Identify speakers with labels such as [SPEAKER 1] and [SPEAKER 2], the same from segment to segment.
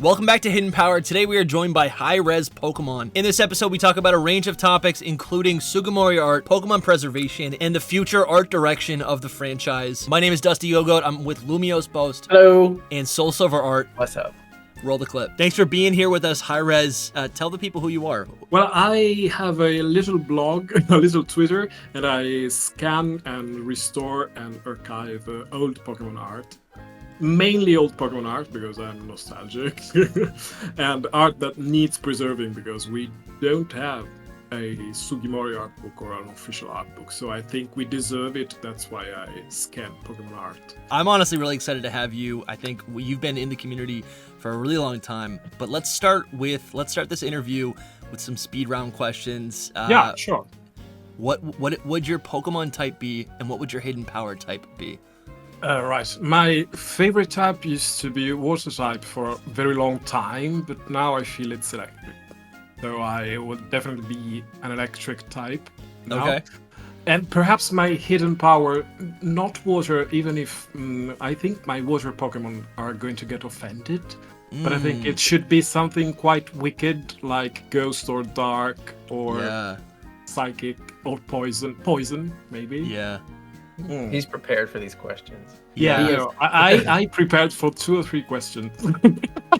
[SPEAKER 1] Welcome back to Hidden Power. Today we are joined by Hi-ResPokemon. In this episode, we talk about a range of topics, including Sugimori art, Pokemon preservation, and the future art direction of the franchise. My name is Dusty Yogoat. I'm with Lumiose Post.
[SPEAKER 2] Hello.
[SPEAKER 1] And Soul Silver Art.
[SPEAKER 3] What's up?
[SPEAKER 1] Roll the clip. Thanks for being here with us, Hi-Res. Tell the people who you are.
[SPEAKER 2] Well, I have a little blog, a little Twitter, and I scan and restore and archive old Pokemon art. Mainly old Pokemon art because I'm nostalgic, and art that needs preserving because we don't have a Sugimori art book or an official art book, so I think we deserve it. That's why I scan Pokemon art.
[SPEAKER 1] I'm honestly really excited to have you. I think you've been in the community for a really long time, but let's start this interview with some speed round questions.
[SPEAKER 2] Yeah, sure.
[SPEAKER 1] What would your Pokemon type be, and what would your hidden power type be?
[SPEAKER 2] Right. My favorite type used to be water type for a very long time, but now I feel it's electric. So I would definitely be an electric type now.
[SPEAKER 1] Okay.
[SPEAKER 2] And perhaps my hidden power, not water, even if I think my water Pokemon are going to get offended. But I think it should be something quite wicked, like ghost or dark or psychic or poison maybe.
[SPEAKER 1] Yeah.
[SPEAKER 3] He's prepared for these questions.
[SPEAKER 2] Yeah, I prepared for 2 or 3 questions.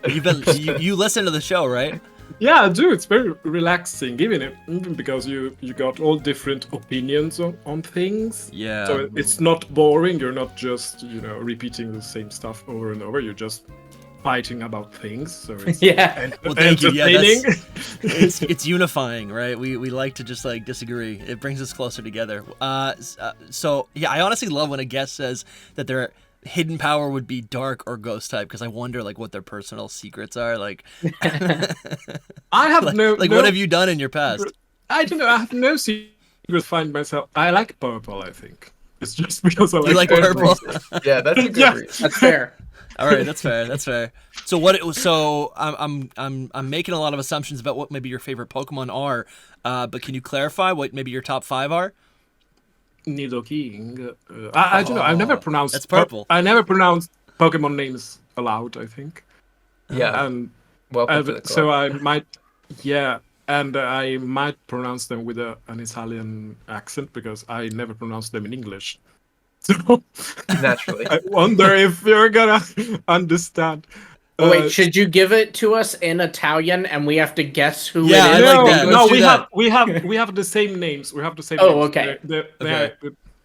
[SPEAKER 1] You listen to the show, right?
[SPEAKER 2] Yeah, I do. It's very relaxing, even because you got all different opinions on things.
[SPEAKER 1] Yeah.
[SPEAKER 2] So it's not boring. You're not just repeating the same stuff over and over. You're just fighting about things. So it's
[SPEAKER 1] Well, thank you. Yeah,
[SPEAKER 2] entertaining.
[SPEAKER 1] it's unifying, right? We like to just like disagree. It brings us closer together. So yeah, I honestly love when a guest says that their hidden power would be dark or ghost type, because I wonder like what their personal secrets are. Like,
[SPEAKER 2] I have
[SPEAKER 1] what have you done in your past?
[SPEAKER 2] I don't know. I have no secret. Find myself. I like purple. I think it's just because I like.
[SPEAKER 1] You like purple?
[SPEAKER 3] Yeah, that's a good reason.
[SPEAKER 2] That's fair.
[SPEAKER 1] All right, that's fair. That's fair. So what? So I'm making a lot of assumptions about what maybe your favorite Pokemon are, but can you clarify what maybe your top 5 are?
[SPEAKER 2] Nidoking. I don't know. I've never pronounced.
[SPEAKER 1] That's purple.
[SPEAKER 2] I never pronounced Pokemon names aloud, I think.
[SPEAKER 3] Yeah. Welcome to the club.
[SPEAKER 2] So I might. Yeah, and I might pronounce them with an Italian accent because I never pronounce them in English. So
[SPEAKER 3] Naturally.
[SPEAKER 2] I wonder if you're gonna understand.
[SPEAKER 4] Wait, should you give it to us in Italian and we have to guess who
[SPEAKER 1] Yeah,
[SPEAKER 4] it is?
[SPEAKER 1] I like that.
[SPEAKER 2] No,
[SPEAKER 1] Let's
[SPEAKER 2] we have the same names. We have the same.
[SPEAKER 4] Oh,
[SPEAKER 2] names.
[SPEAKER 4] okay.
[SPEAKER 1] Okay.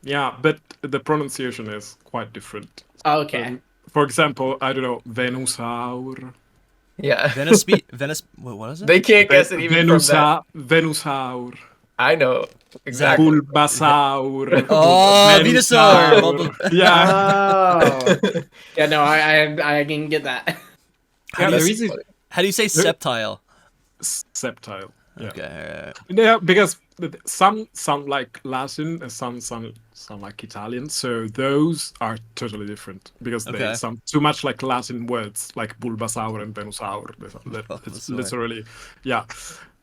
[SPEAKER 2] Yeah, but the pronunciation is quite different.
[SPEAKER 4] Okay.
[SPEAKER 2] For example, I don't know, Venusaur.
[SPEAKER 3] Yeah.
[SPEAKER 1] Venice. What is it?
[SPEAKER 3] They can't guess it even from that.
[SPEAKER 2] Venusaur.
[SPEAKER 3] I know. Exactly.
[SPEAKER 2] Bulbasaur.
[SPEAKER 1] Oh, Venusaur.
[SPEAKER 2] Yeah.
[SPEAKER 4] Oh. Yeah, no, I can get that.
[SPEAKER 1] How do you
[SPEAKER 3] Funny.
[SPEAKER 1] How do you say septile?
[SPEAKER 2] Septile. Yeah.
[SPEAKER 1] Okay.
[SPEAKER 2] Yeah, because some sound like Latin and some sound like Italian. So those are totally different because they sound too much like Latin words, like Bulbasaur and Venusaur. It's literally, yeah.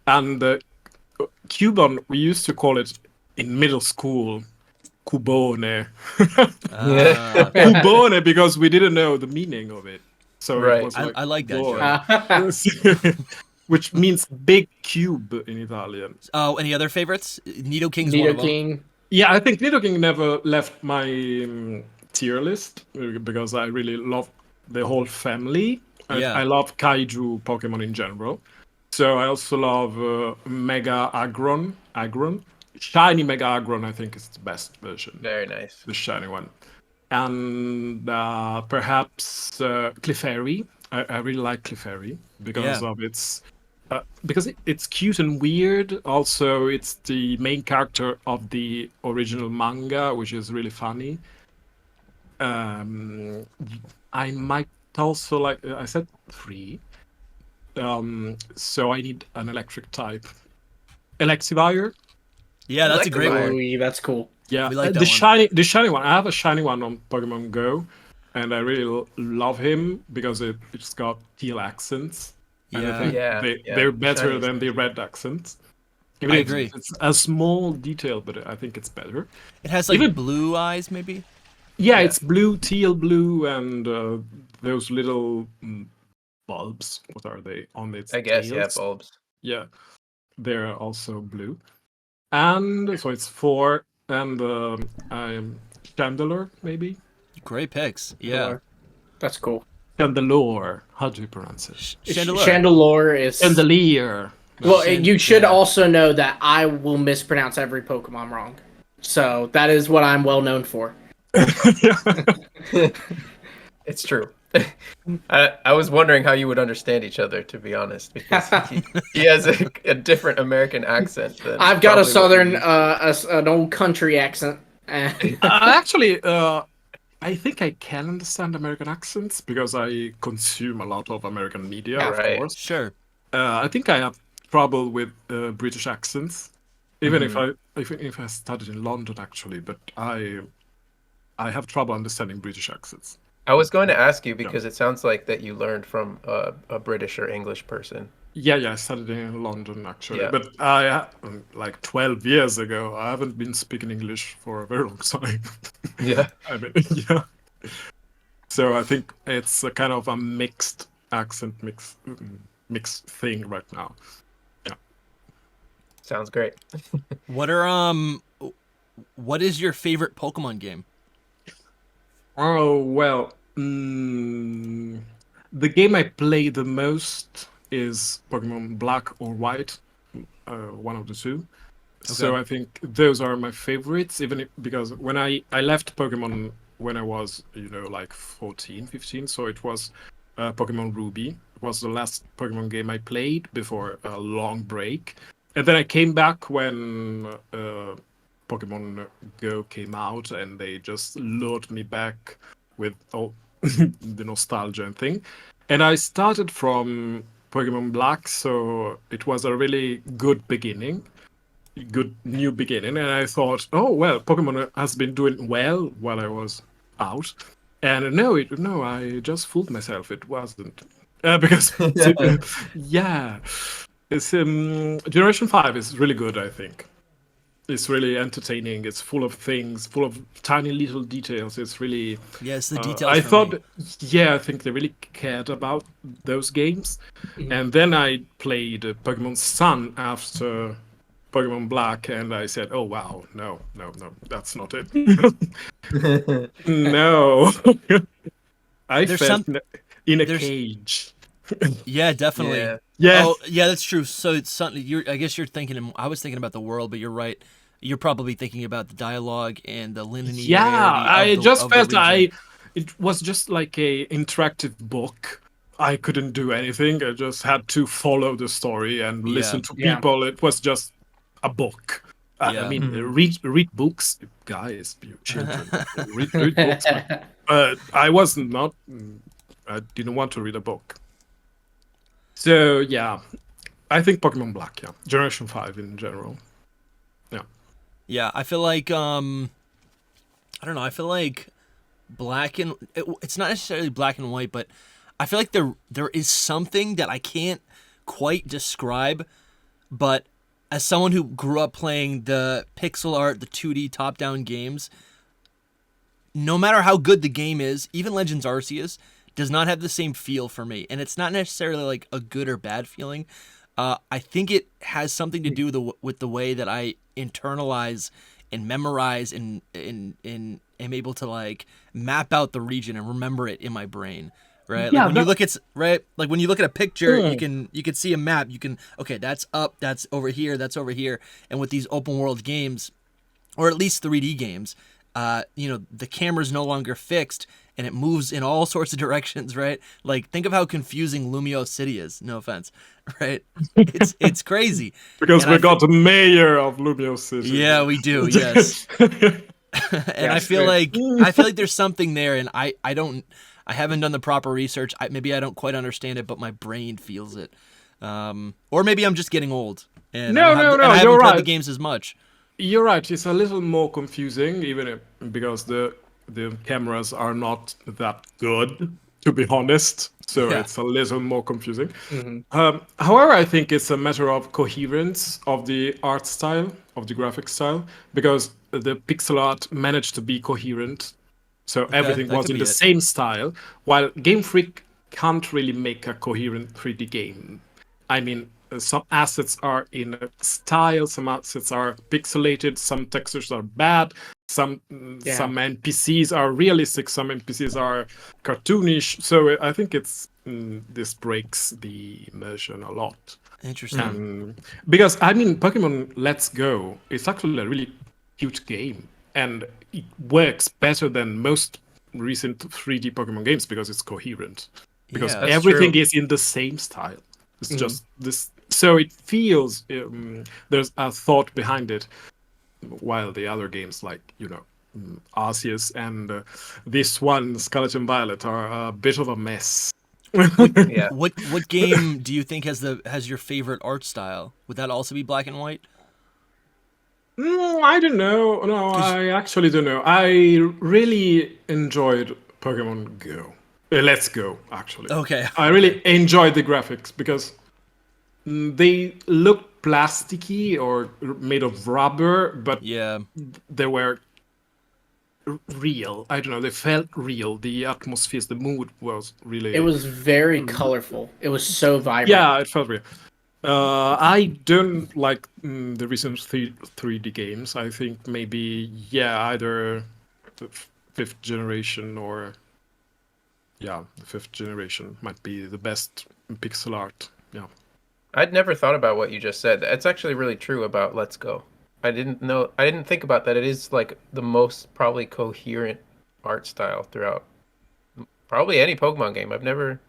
[SPEAKER 2] And Cubone, we used to call it in middle school, Cubone. Cubone, because we didn't know the meaning of it. So
[SPEAKER 3] Right.
[SPEAKER 2] it was like
[SPEAKER 1] I like that
[SPEAKER 2] joke. Which means big cube in Italian.
[SPEAKER 1] Oh, any other favorites? Nidoking's one of them.
[SPEAKER 4] Nidoking.
[SPEAKER 2] Yeah, I think Nidoking never left my tier list because I really love the whole family. I love Kaiju Pokemon in general. So I also love Mega Aggron. Shiny Mega Aggron, I think, is the best version.
[SPEAKER 3] Very nice.
[SPEAKER 2] The shiny one. And perhaps Clefairy. I really like Clefairy because of its... because it's cute and weird. Also, it's the main character of the original manga, which is really funny. I might also like... I said 3. So I need an electric type. Electivire.
[SPEAKER 1] Yeah, that's a great one.
[SPEAKER 4] Ooh, that's cool.
[SPEAKER 2] Yeah,
[SPEAKER 1] We like that
[SPEAKER 2] the shiny one. I have a shiny one on Pokemon Go, and I really love him because it's got teal accents. And I think they're better
[SPEAKER 3] Shinies.
[SPEAKER 2] than the red accents.
[SPEAKER 1] I agree.
[SPEAKER 2] It's a small detail, but I think it's better.
[SPEAKER 1] It has like
[SPEAKER 2] Even-
[SPEAKER 1] blue eyes, maybe.
[SPEAKER 2] Yeah, it's blue, teal blue, and those little bulbs. What are they on its
[SPEAKER 3] I guess, yeah,
[SPEAKER 2] tails?
[SPEAKER 3] bulbs.
[SPEAKER 2] Yeah, they're also blue. And so it's 4, and I'm Chandelure, maybe?
[SPEAKER 1] Great picks. Yeah.
[SPEAKER 4] That's cool.
[SPEAKER 2] Chandelure. How do you pronounce it?
[SPEAKER 1] Chandelure.
[SPEAKER 4] Chandelure is.
[SPEAKER 2] Chandelier.
[SPEAKER 4] Well, you should
[SPEAKER 1] yeah.
[SPEAKER 4] also know that I will mispronounce every Pokemon wrong. So that is what I'm well known for.
[SPEAKER 3] It's true. I was wondering how you would understand each other, to be honest, because he has a different American accent. Than
[SPEAKER 4] I've got a
[SPEAKER 3] probably what
[SPEAKER 4] southern,
[SPEAKER 3] you're used
[SPEAKER 4] an old country accent.
[SPEAKER 2] Actually, I think I can understand American accents because I consume a lot of American media,
[SPEAKER 3] Yeah,
[SPEAKER 2] of
[SPEAKER 3] right.
[SPEAKER 2] course.
[SPEAKER 1] Sure.
[SPEAKER 2] I think I have trouble with British accents, even if I studied in London actually. But I have trouble understanding British accents.
[SPEAKER 3] I was going to ask you because it sounds like that you learned from a British or English person.
[SPEAKER 2] Yeah, I studied in London actually,
[SPEAKER 3] Yeah.
[SPEAKER 2] but I like 12 years ago. I haven't been speaking English for a very long time.
[SPEAKER 3] Yeah.
[SPEAKER 2] I mean, yeah. So I think it's a kind of a mixed accent, mixed thing right now. Yeah.
[SPEAKER 3] Sounds great.
[SPEAKER 1] What is your favorite Pokemon game?
[SPEAKER 2] Oh well, the game I play the most is Pokemon Black or White, one of the two. So
[SPEAKER 1] Okay.
[SPEAKER 2] I think those are my favorites, because when I left Pokemon when I was, like 14, 15, so it was Pokemon Ruby. It was the last Pokemon game I played before a long break. And then I came back when Pokemon Go came out, and they just lured me back with all the nostalgia and thing. And I started from Pokemon Black, so it was a really good beginning, good new beginning. And I thought, oh well, Pokemon has been doing well while I was out. And no, I just fooled myself. It wasn't because yeah, it's Generation 5 is really good. I think it's really entertaining. It's full of things, full of tiny little details. It's really
[SPEAKER 1] Yes, the details.
[SPEAKER 2] I
[SPEAKER 1] for
[SPEAKER 2] thought,
[SPEAKER 1] me.
[SPEAKER 2] I think they really cared about those games. And then I played Pokemon Sun after Pokemon Black, and I said, "Oh wow, no, that's not it. No." I
[SPEAKER 1] There's
[SPEAKER 2] felt in a
[SPEAKER 1] there's-
[SPEAKER 2] cage.
[SPEAKER 1] Yeah, definitely.
[SPEAKER 3] Yeah.
[SPEAKER 2] Yes.
[SPEAKER 1] Oh, yeah, that's true. So it's something. I guess you're thinking. I was thinking about the world, but you're right. You're probably thinking about the dialogue and the linearity.
[SPEAKER 2] Yeah, I
[SPEAKER 1] of the,
[SPEAKER 2] just
[SPEAKER 1] of the
[SPEAKER 2] felt
[SPEAKER 1] region.
[SPEAKER 2] it was just like a interactive book. I couldn't do anything. I just had to follow the story and listen to
[SPEAKER 4] Yeah.
[SPEAKER 2] people. It was just a book. I
[SPEAKER 1] Yeah.
[SPEAKER 2] mean, read books, guys, you children. read books. I was not. I didn't want to read a book. So yeah, I think Pokemon Black. Yeah, Generation 5 in general. Yeah.
[SPEAKER 1] Yeah, I feel like I don't know. I feel like it's not necessarily black and white, but I feel like there is something that I can't quite describe, but as someone who grew up playing the pixel art, the 2D top-down games, no matter how good the game is, even Legends Arceus does not have the same feel for me, and it's not necessarily like a good or bad feeling. I think it has something to do with the way that I internalize and memorize and am able to like map out the region and remember it in my brain. Right?
[SPEAKER 2] Yeah,
[SPEAKER 1] like when you look at like when you look at a picture, you can see a map. You can that's up, that's over here, that's over here. And with these open world games, or at least 3D games, the camera's no longer fixed and it moves in all sorts of directions, right? Like think of how confusing Lumio City is. No offense, right? It's crazy.
[SPEAKER 2] Because
[SPEAKER 1] And
[SPEAKER 2] we got the mayor of Lumio City.
[SPEAKER 1] Yeah, we do. Yes. And I feel like there's something there, and I haven't done the proper research. Maybe I don't quite understand it, but my brain feels it. Or maybe I'm just getting old, and
[SPEAKER 2] No,
[SPEAKER 1] I haven't
[SPEAKER 2] you're
[SPEAKER 1] played the
[SPEAKER 2] right.
[SPEAKER 1] games as much.
[SPEAKER 2] You're right. It's a little more confusing, because the cameras are not that good, to be honest. So
[SPEAKER 1] Yeah.
[SPEAKER 2] it's a little more confusing. However, I think it's a matter of coherence of the art style, of the graphic style, because the pixel art managed to be coherent. So everything
[SPEAKER 1] that
[SPEAKER 2] was
[SPEAKER 1] could
[SPEAKER 2] in
[SPEAKER 1] be
[SPEAKER 2] the
[SPEAKER 1] it.
[SPEAKER 2] same style, while Game Freak can't really make a coherent 3D game. I mean, some assets are in a style, some assets are pixelated, some textures are bad, some NPCs are realistic, some NPCs are cartoonish. So I think this breaks the immersion a lot.
[SPEAKER 1] Interesting.
[SPEAKER 2] Because I mean, Pokemon Let's Go is actually a really cute game, and it works better than most recent 3D Pokemon games because it's coherent. Because
[SPEAKER 1] Yeah, that's
[SPEAKER 2] everything
[SPEAKER 3] true.
[SPEAKER 2] is in the same style. It's just this, so it feels there's a thought behind it. While the other games, like Arceus and this one, Scarlet and Violet, are a bit of a mess.
[SPEAKER 3] Yeah.
[SPEAKER 1] What game do you think has your favorite art style? Would that also be black and white?
[SPEAKER 2] I don't know. No, I actually don't know. I really enjoyed Pokemon Go. Let's Go, actually.
[SPEAKER 1] Okay.
[SPEAKER 2] I really enjoyed the graphics because they looked plasticky or made of rubber, but
[SPEAKER 1] Yeah.
[SPEAKER 2] they were real. I don't know. They felt real. The atmospheres, the mood was really.
[SPEAKER 4] It was very colorful. It was so vibrant.
[SPEAKER 2] Yeah, it felt real. I don't like the recent 3D games. I think maybe either the fifth generation or the fifth generation might be the best in pixel art. Yeah.
[SPEAKER 3] I'd never thought about what you just said. That's actually really true about Let's Go. I didn't think about that. It is like the most probably coherent art style throughout probably any Pokemon game. I've never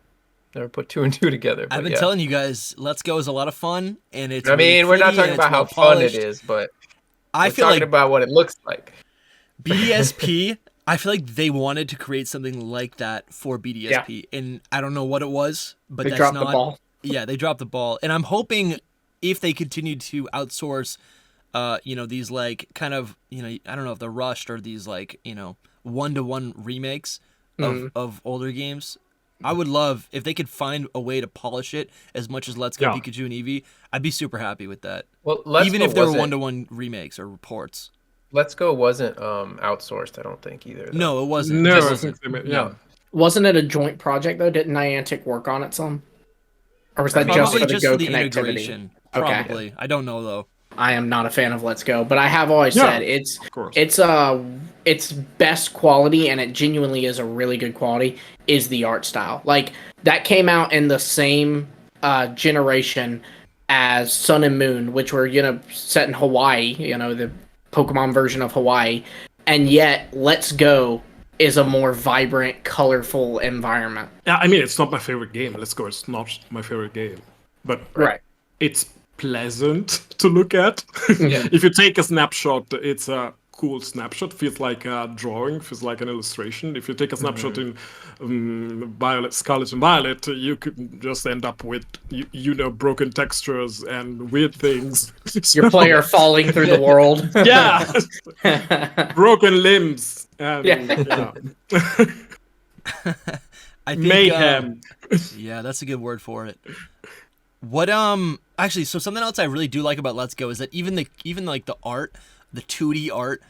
[SPEAKER 3] put two and two together.
[SPEAKER 1] I've been telling you guys, Let's Go is a lot of fun, and it's.
[SPEAKER 3] I mean, we're not
[SPEAKER 1] pretty
[SPEAKER 3] talking
[SPEAKER 1] and
[SPEAKER 3] about how
[SPEAKER 1] it's
[SPEAKER 3] fun
[SPEAKER 1] well-polished.
[SPEAKER 3] it is, but
[SPEAKER 1] I
[SPEAKER 3] we're
[SPEAKER 1] feel
[SPEAKER 3] talking
[SPEAKER 1] like
[SPEAKER 3] about what it looks like.
[SPEAKER 1] BDSP. I feel like they wanted to create something like that for BDSP, and I don't know what it was, but
[SPEAKER 4] They
[SPEAKER 1] that's
[SPEAKER 4] dropped
[SPEAKER 1] not.
[SPEAKER 4] the ball.
[SPEAKER 1] Yeah, they dropped the ball, and I'm hoping if they continue to outsource, these like kind of I don't know if they're rushed or these like one-to-one remakes of older games. I would love if they could find a way to polish it as much as Let's Go Pikachu and Eevee. I'd be super happy with that.
[SPEAKER 3] Well, Let's
[SPEAKER 1] even
[SPEAKER 3] Go
[SPEAKER 1] if there were
[SPEAKER 3] wasn't-
[SPEAKER 1] one-to-one remakes or reports.
[SPEAKER 3] Let's Go wasn't outsourced, I don't think either. Though.
[SPEAKER 1] No, it wasn't.
[SPEAKER 2] No,
[SPEAKER 1] Just
[SPEAKER 2] I
[SPEAKER 1] wasn't.
[SPEAKER 2] think they
[SPEAKER 3] No.
[SPEAKER 4] Wasn't it a joint project though? Didn't Niantic work on it some? Or was that just
[SPEAKER 1] Probably
[SPEAKER 4] for the
[SPEAKER 1] just
[SPEAKER 4] Go
[SPEAKER 1] for the
[SPEAKER 4] connectivity?
[SPEAKER 1] integration.
[SPEAKER 4] Okay.
[SPEAKER 1] Probably. I don't know though.
[SPEAKER 4] I am not a fan of Let's Go, but I have always
[SPEAKER 2] Yeah,
[SPEAKER 4] said it's
[SPEAKER 2] of course.
[SPEAKER 4] its best quality, and it genuinely is a really good quality, is the art style. Like that came out in the same generation as Sun and Moon, which were set in Hawaii, the Pokemon version of Hawaii, and yet Let's Go is a more vibrant, colorful environment.
[SPEAKER 2] Yeah, I mean, it's not my favorite game. Let's Go. It's not my favorite game, but
[SPEAKER 4] Right.
[SPEAKER 2] it's pleasant to look at.
[SPEAKER 4] Yeah.
[SPEAKER 2] If you take a snapshot, it's a cool snapshot. Feels like a drawing. Feels like an illustration. If you take a snapshot in Scarlet and Violet, you could just end up with broken textures and weird things.
[SPEAKER 4] Your player falling through the world.
[SPEAKER 2] Yeah, broken limbs. And,
[SPEAKER 4] Yeah.
[SPEAKER 1] I think,
[SPEAKER 2] mayhem.
[SPEAKER 1] Yeah, that's a good word for it. What actually, so something else I really do like about Let's Go is that even like the art, the 2D art,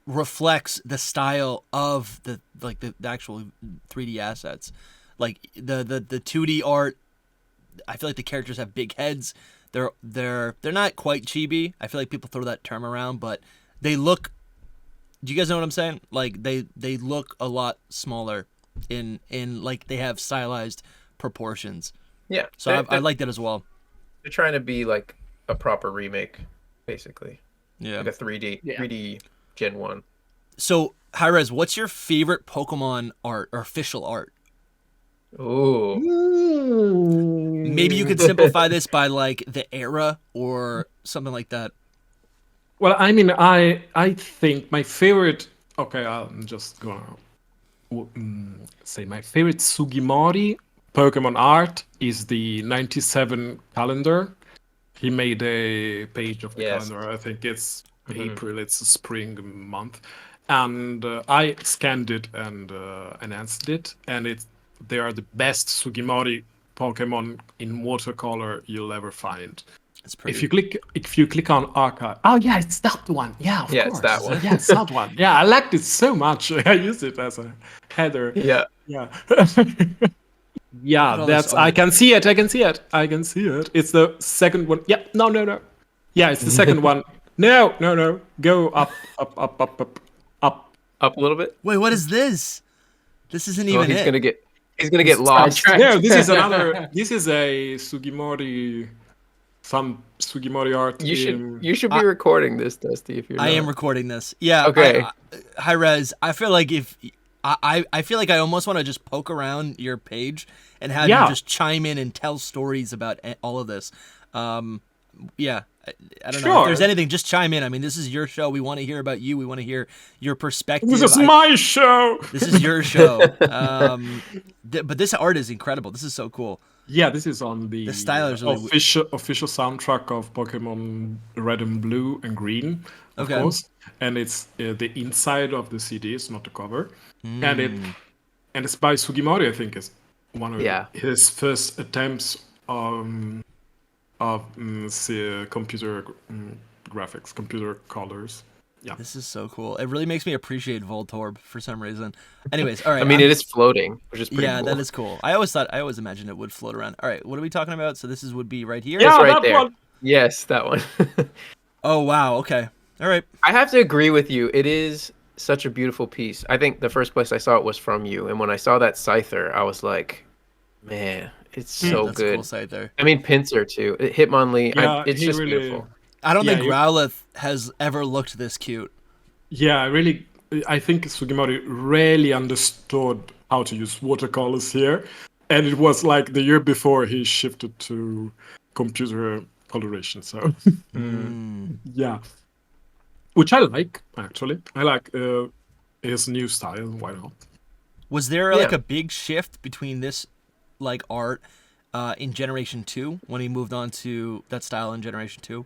[SPEAKER 1] reflects the style of the actual 3D assets. Like the 2D art, I feel like the characters have big heads. They're not quite chibi. I feel like people throw that term around, but they look. Do you guys know what I'm saying? Like they look a lot smaller in like they have stylized proportions.
[SPEAKER 3] Yeah.
[SPEAKER 1] So I like that as well.
[SPEAKER 3] They're trying to be like a proper remake, basically.
[SPEAKER 1] Yeah.
[SPEAKER 3] Like a 3D Gen 1.
[SPEAKER 1] So, Hi-Res, what's your favorite Pokemon art or official art?
[SPEAKER 3] Ooh.
[SPEAKER 1] Maybe you could simplify this by like the era or something like that.
[SPEAKER 2] Well, I mean, I think my favorite. Okay, I'm just gonna say my favorite Sugimori Pokemon art is the 97 calendar. He made a page of the calendar. I think it's April. It's a spring month, and I scanned it and enhanced it, and they are the best Sugimori Pokemon in watercolor you'll ever find.
[SPEAKER 1] It's pretty.
[SPEAKER 2] If you click on archive, oh yeah, it's that one. Yeah, of course.
[SPEAKER 3] It's that one.
[SPEAKER 2] Yeah, it's that one. Yeah, I liked it so much. I used it as a header.
[SPEAKER 3] Yeah.
[SPEAKER 2] Yeah. Yeah,
[SPEAKER 1] Look at all this
[SPEAKER 2] that's. I
[SPEAKER 1] art.
[SPEAKER 2] can see it. I can see it. I can see it. It's the second one. Yeah. No. No. No. Yeah, it's the second one. No. No. No. Go up. Up. Up. Up. Up. Up.
[SPEAKER 3] Up a little bit.
[SPEAKER 1] Wait, what is this? This isn't
[SPEAKER 3] Oh,
[SPEAKER 1] even
[SPEAKER 3] he's
[SPEAKER 1] it.
[SPEAKER 3] gonna get. He's gonna get lost.
[SPEAKER 4] Sidetracked.
[SPEAKER 2] No, this is another. This is a Sugimori. Some Sugimori art.
[SPEAKER 3] You should.
[SPEAKER 2] in-
[SPEAKER 3] You should be recording this, Dusty. If you're.
[SPEAKER 1] I
[SPEAKER 3] not.
[SPEAKER 1] am recording this. Yeah.
[SPEAKER 3] Okay.
[SPEAKER 1] Hi Res. I feel like if I feel like I almost want to just poke around your page and have
[SPEAKER 2] Yeah.
[SPEAKER 1] you just chime in and tell stories about all of this. Yeah. I don't know if
[SPEAKER 2] Sure.
[SPEAKER 1] there's anything. Just chime in. I mean, this is your show. We want to hear about you. We want to hear your perspective.
[SPEAKER 2] This is my show.
[SPEAKER 1] This is your show. But this art is incredible. This is so cool.
[SPEAKER 2] Yeah, this is on the
[SPEAKER 1] style is really
[SPEAKER 2] official soundtrack of Pokemon Red and Blue and Green, of
[SPEAKER 1] Okay.
[SPEAKER 2] course. And it's the inside of the CD, it's not the cover. And it's by Sugimori, I think, is one of his first attempts of computer graphics, computer colors. Yeah.
[SPEAKER 1] This is so cool. It really makes me appreciate Voltorb for some reason. Anyways, all right.
[SPEAKER 3] I mean, it is floating, which is pretty
[SPEAKER 1] Yeah,
[SPEAKER 3] cool.
[SPEAKER 1] that is cool. I always imagined it would float around. All right, what are we talking about? So this would be right here.
[SPEAKER 3] It's
[SPEAKER 2] Yeah,
[SPEAKER 3] right
[SPEAKER 2] that
[SPEAKER 3] there.
[SPEAKER 2] one.
[SPEAKER 3] Yes, that one.
[SPEAKER 1] Oh wow. Okay. All right.
[SPEAKER 3] I have to agree with you. It is such a beautiful piece. I think the first place I saw it was from you, and when I saw that Scyther, I was like, man, it's so
[SPEAKER 1] That's a
[SPEAKER 3] good.
[SPEAKER 1] cool site there.
[SPEAKER 3] I mean, Pinsir too. Hitmonlee.
[SPEAKER 2] Yeah,
[SPEAKER 3] It's
[SPEAKER 2] he
[SPEAKER 3] just
[SPEAKER 2] really-
[SPEAKER 3] beautiful.
[SPEAKER 1] I don't
[SPEAKER 2] Yeah,
[SPEAKER 1] think
[SPEAKER 2] you-
[SPEAKER 1] Growlithe has ever looked this cute.
[SPEAKER 2] Yeah, I think Sugimori really understood how to use watercolors here. And it was like the year before he shifted to computer coloration. So, yeah. Which I like, actually. I like his new style. Why not?
[SPEAKER 1] Was there like
[SPEAKER 3] Yeah.
[SPEAKER 1] a big shift between this like art in Generation 2 when he moved on to that style in Generation 2?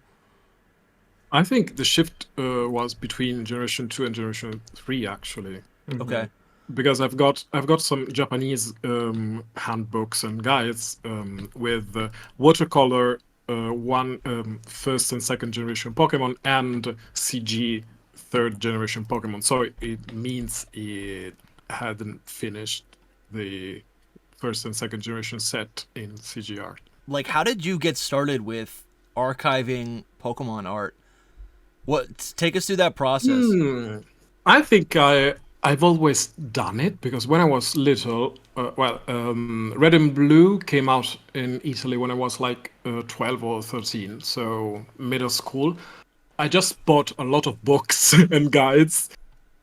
[SPEAKER 2] I think the shift was between Generation 2 and Generation 3, actually.
[SPEAKER 1] Okay.
[SPEAKER 2] Because I've got some Japanese handbooks and guides with watercolor first and second generation Pokemon and CG third generation Pokemon. So it means it hadn't finished the first and second generation set in CG art.
[SPEAKER 1] Like, how did you get started with archiving Pokemon art? Take us through that process.
[SPEAKER 2] I think I've always done it because when I was little, Red and Blue came out in Italy when I was like 12 or 13, so middle school. I just bought a lot of books and guides,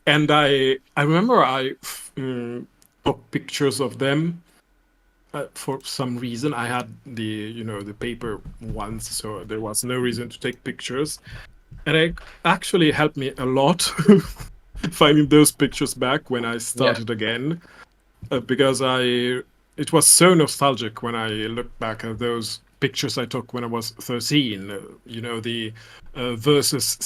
[SPEAKER 2] and I remember I took pictures of them. For some reason, I had the paper ones, so there was no reason to take pictures, and it actually helped me a lot. Finding those pictures back when I started again, because it was so nostalgic when I look back at those pictures I took when I was 13. The versus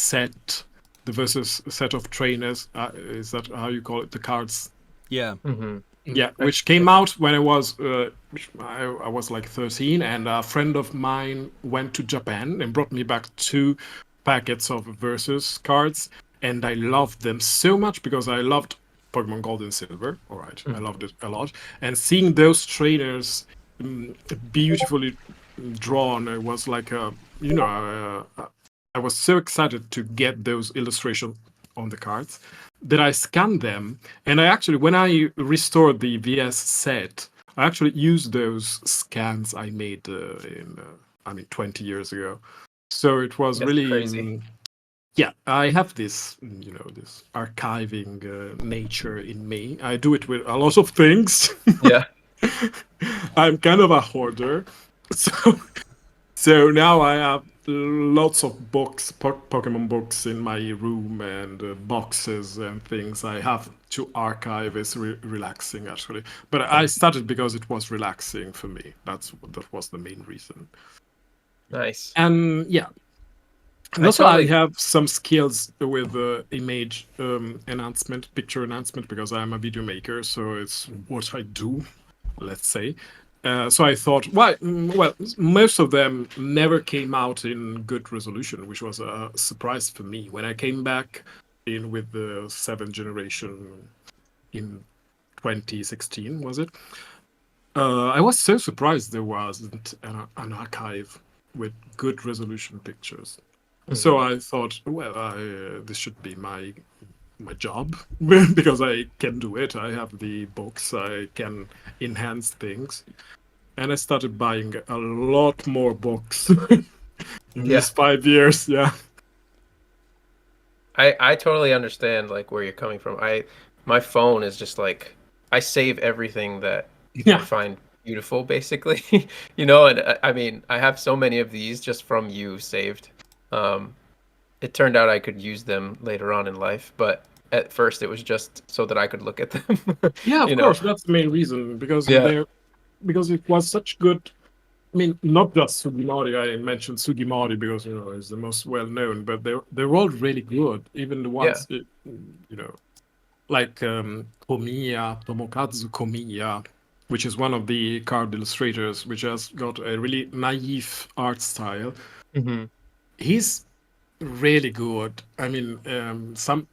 [SPEAKER 2] set of trainers. Is that how you call it? The cards.
[SPEAKER 1] Yeah.
[SPEAKER 3] Mm-hmm.
[SPEAKER 2] Yeah, which came out when I was I was like 13, and a friend of mine went to Japan and brought me back 2 packets of versus cards. And I loved them so much because I loved Pokemon Gold and Silver. All right, I loved it a lot. And seeing those trainers beautifully drawn, it was like I was so excited to get those illustrations on the cards that I scanned them. And I actually, when I restored the VS set, I actually used those scans I made 20 years ago. So it was
[SPEAKER 3] That's
[SPEAKER 2] really
[SPEAKER 3] crazy.
[SPEAKER 2] Yeah, I have this, this archiving nature in me. I do it with a lot of things.
[SPEAKER 3] Yeah.
[SPEAKER 2] I'm kind of a hoarder. So now I have lots of books, Pokemon books in my room and boxes and things I have to archive. It's relaxing, actually. But I started because it was relaxing for me. That was the main reason.
[SPEAKER 3] Nice.
[SPEAKER 2] And yeah. And also, I have some skills with image enhancement, picture enhancement, because I'm a video maker, so it's what I do, let's say. So I thought, well, most of them never came out in good resolution, which was a surprise for me. When I came back in with the 7th generation in 2016, was it? I was so surprised there wasn't an archive with good resolution pictures. So I thought, well, this should be my job because I can do it. I have the books. I can enhance things, and I started buying a lot more books in
[SPEAKER 3] Yeah.
[SPEAKER 2] these 5 years. Yeah,
[SPEAKER 3] I totally understand like where you're coming from. My phone is just like I save everything that I
[SPEAKER 2] yeah,
[SPEAKER 3] find beautiful basically. You know, and I mean, I have so many of these just from you saved. Um it turned out I could use them later on in life, but at first it was just so that I could look at them.
[SPEAKER 2] yeah.
[SPEAKER 3] You
[SPEAKER 2] Of
[SPEAKER 3] know.
[SPEAKER 2] course, that's the main reason
[SPEAKER 3] Yeah.
[SPEAKER 2] because it was such good. I mean, not just Sugimori. I mentioned Sugimori because is the most well known, but they're all really good. Even the
[SPEAKER 3] Yeah.
[SPEAKER 2] ones like Tomokazu Komiya, which is one of the card illustrators, which has got a really naive art style.
[SPEAKER 3] Hmm.
[SPEAKER 2] He's really good. I mean, some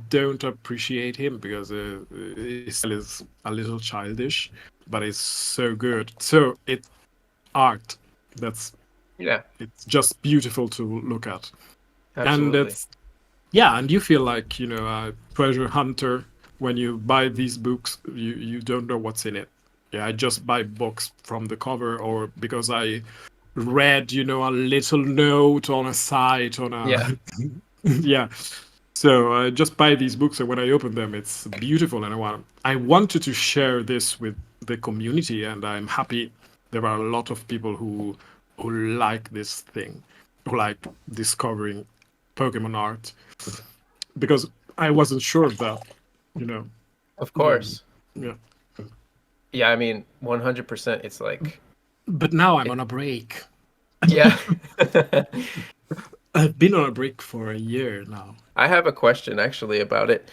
[SPEAKER 2] don't appreciate him because his style is a little childish, but it's so good. So it's art. That's
[SPEAKER 3] Yeah,
[SPEAKER 2] it's just beautiful to look at, and
[SPEAKER 3] absolutely.
[SPEAKER 2] it's yeah, and you feel like a treasure hunter when you buy these books. You don't know what's in it. Yeah, I just buy books from the cover or because I read a little note on a site on
[SPEAKER 3] Yeah,
[SPEAKER 2] a yeah. So I just buy these books, and when I open them, it's beautiful, and I wanted to share this with the community, and I'm happy there are a lot of people who like this thing, who like discovering Pokemon art, because I wasn't sure of that, you know.
[SPEAKER 3] of
[SPEAKER 2] Mm,
[SPEAKER 3] course.
[SPEAKER 2] yeah.
[SPEAKER 3] Yeah, I mean, 100%. It's like,
[SPEAKER 2] But now I'm on a break.
[SPEAKER 3] yeah.
[SPEAKER 2] I've been on a break for a year now.
[SPEAKER 3] I have a question actually about it.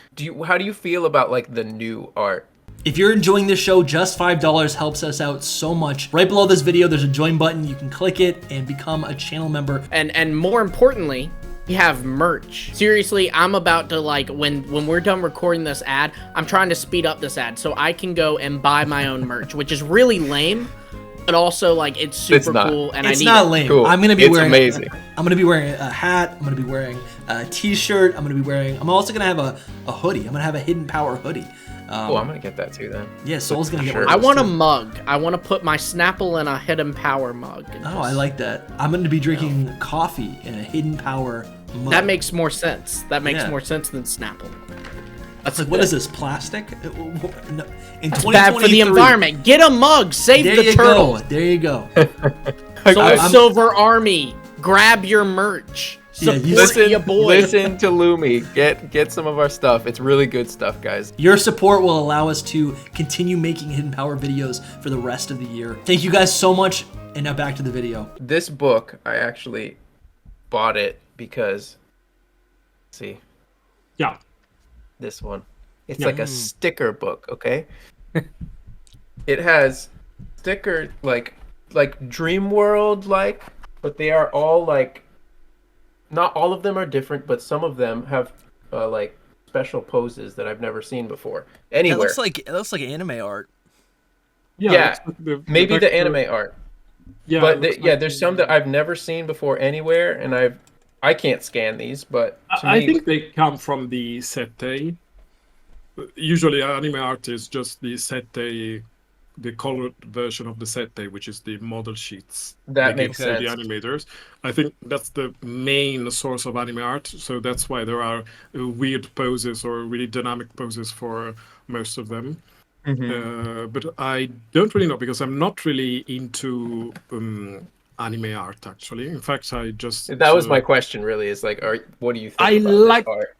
[SPEAKER 3] How do you feel about like the new art?
[SPEAKER 1] If you're enjoying this show, just $5 helps us out so much. Right below this video, there's a join button. You can click it and become a channel member.
[SPEAKER 4] And more importantly, we have merch. Seriously, I'm about to when we're done recording this ad, I'm trying to speed up this ad so I can go and buy my own merch, which is really lame, but also it's super
[SPEAKER 3] not.
[SPEAKER 4] cool and
[SPEAKER 1] It's
[SPEAKER 4] I need
[SPEAKER 1] not
[SPEAKER 4] it.
[SPEAKER 1] lame.
[SPEAKER 3] Cool.
[SPEAKER 1] I'm gonna be
[SPEAKER 3] It's
[SPEAKER 1] wearing.
[SPEAKER 3] amazing.
[SPEAKER 1] I'm gonna be wearing a hat. I'm gonna be wearing a T-shirt. I'm also gonna have a hoodie. I'm gonna have a Hidden Power hoodie.
[SPEAKER 3] Oh, I'm gonna get that too then.
[SPEAKER 1] Yeah, Soul's gonna get
[SPEAKER 3] Sure.
[SPEAKER 1] one.
[SPEAKER 4] I
[SPEAKER 1] Of those
[SPEAKER 4] want a
[SPEAKER 1] too.
[SPEAKER 4] mug. I want to put my Snapple in a Hidden Power mug. and
[SPEAKER 1] Oh, I
[SPEAKER 4] just-
[SPEAKER 1] like that. I'm gonna be drinking coffee in a Hidden Power mug.
[SPEAKER 4] That makes more sense. That makes
[SPEAKER 1] Yeah.
[SPEAKER 4] more sense than Snapple.
[SPEAKER 1] That's like, what is this, plastic? No. In
[SPEAKER 4] It's bad for the
[SPEAKER 1] 2023.
[SPEAKER 4] environment. Get a mug. Save
[SPEAKER 1] There
[SPEAKER 4] the
[SPEAKER 1] you
[SPEAKER 4] turtle.
[SPEAKER 1] go. There you go.
[SPEAKER 4] Soul
[SPEAKER 1] I'm-
[SPEAKER 4] Silver Army. Grab your merch.
[SPEAKER 1] Yeah,
[SPEAKER 4] Support
[SPEAKER 1] you
[SPEAKER 4] your boy.
[SPEAKER 3] Listen to Lumi. Get some of our stuff. It's really good stuff, guys.
[SPEAKER 1] Your support will allow us to continue making Hidden Power videos for the rest of the year. Thank you guys so much. And now back to the video.
[SPEAKER 3] This book, I actually bought it because, see,
[SPEAKER 2] Yeah.
[SPEAKER 3] this one. It's
[SPEAKER 2] Yeah.
[SPEAKER 3] like a sticker book, okay? It has sticker like Dream World but they are all like not all of them are different, but some of them have like special poses that I've never seen before
[SPEAKER 1] It
[SPEAKER 3] anywhere.
[SPEAKER 1] looks like anime art.
[SPEAKER 3] Yeah,
[SPEAKER 2] it's like
[SPEAKER 3] Maybe the
[SPEAKER 2] vector-
[SPEAKER 3] anime art.
[SPEAKER 2] Yeah,
[SPEAKER 3] But
[SPEAKER 2] it looks
[SPEAKER 3] yeah,
[SPEAKER 2] like
[SPEAKER 3] there's some that I've never seen before anywhere, and I can't scan these, but to
[SPEAKER 2] I
[SPEAKER 3] me,
[SPEAKER 2] think they come from the Sette. Usually, anime art is just the Sette, the colored version of the Sette, which is the model sheets
[SPEAKER 3] That
[SPEAKER 2] they
[SPEAKER 3] makes
[SPEAKER 2] give to the
[SPEAKER 3] sense.
[SPEAKER 2] animators. I think that's the main source of anime art, so that's why there are weird poses or really dynamic poses for most of them. But I don't really know because I'm not really into anime art actually. In fact, I just
[SPEAKER 3] that was my question. Really, is like, what do you think
[SPEAKER 2] I
[SPEAKER 3] about
[SPEAKER 2] like-
[SPEAKER 3] this art?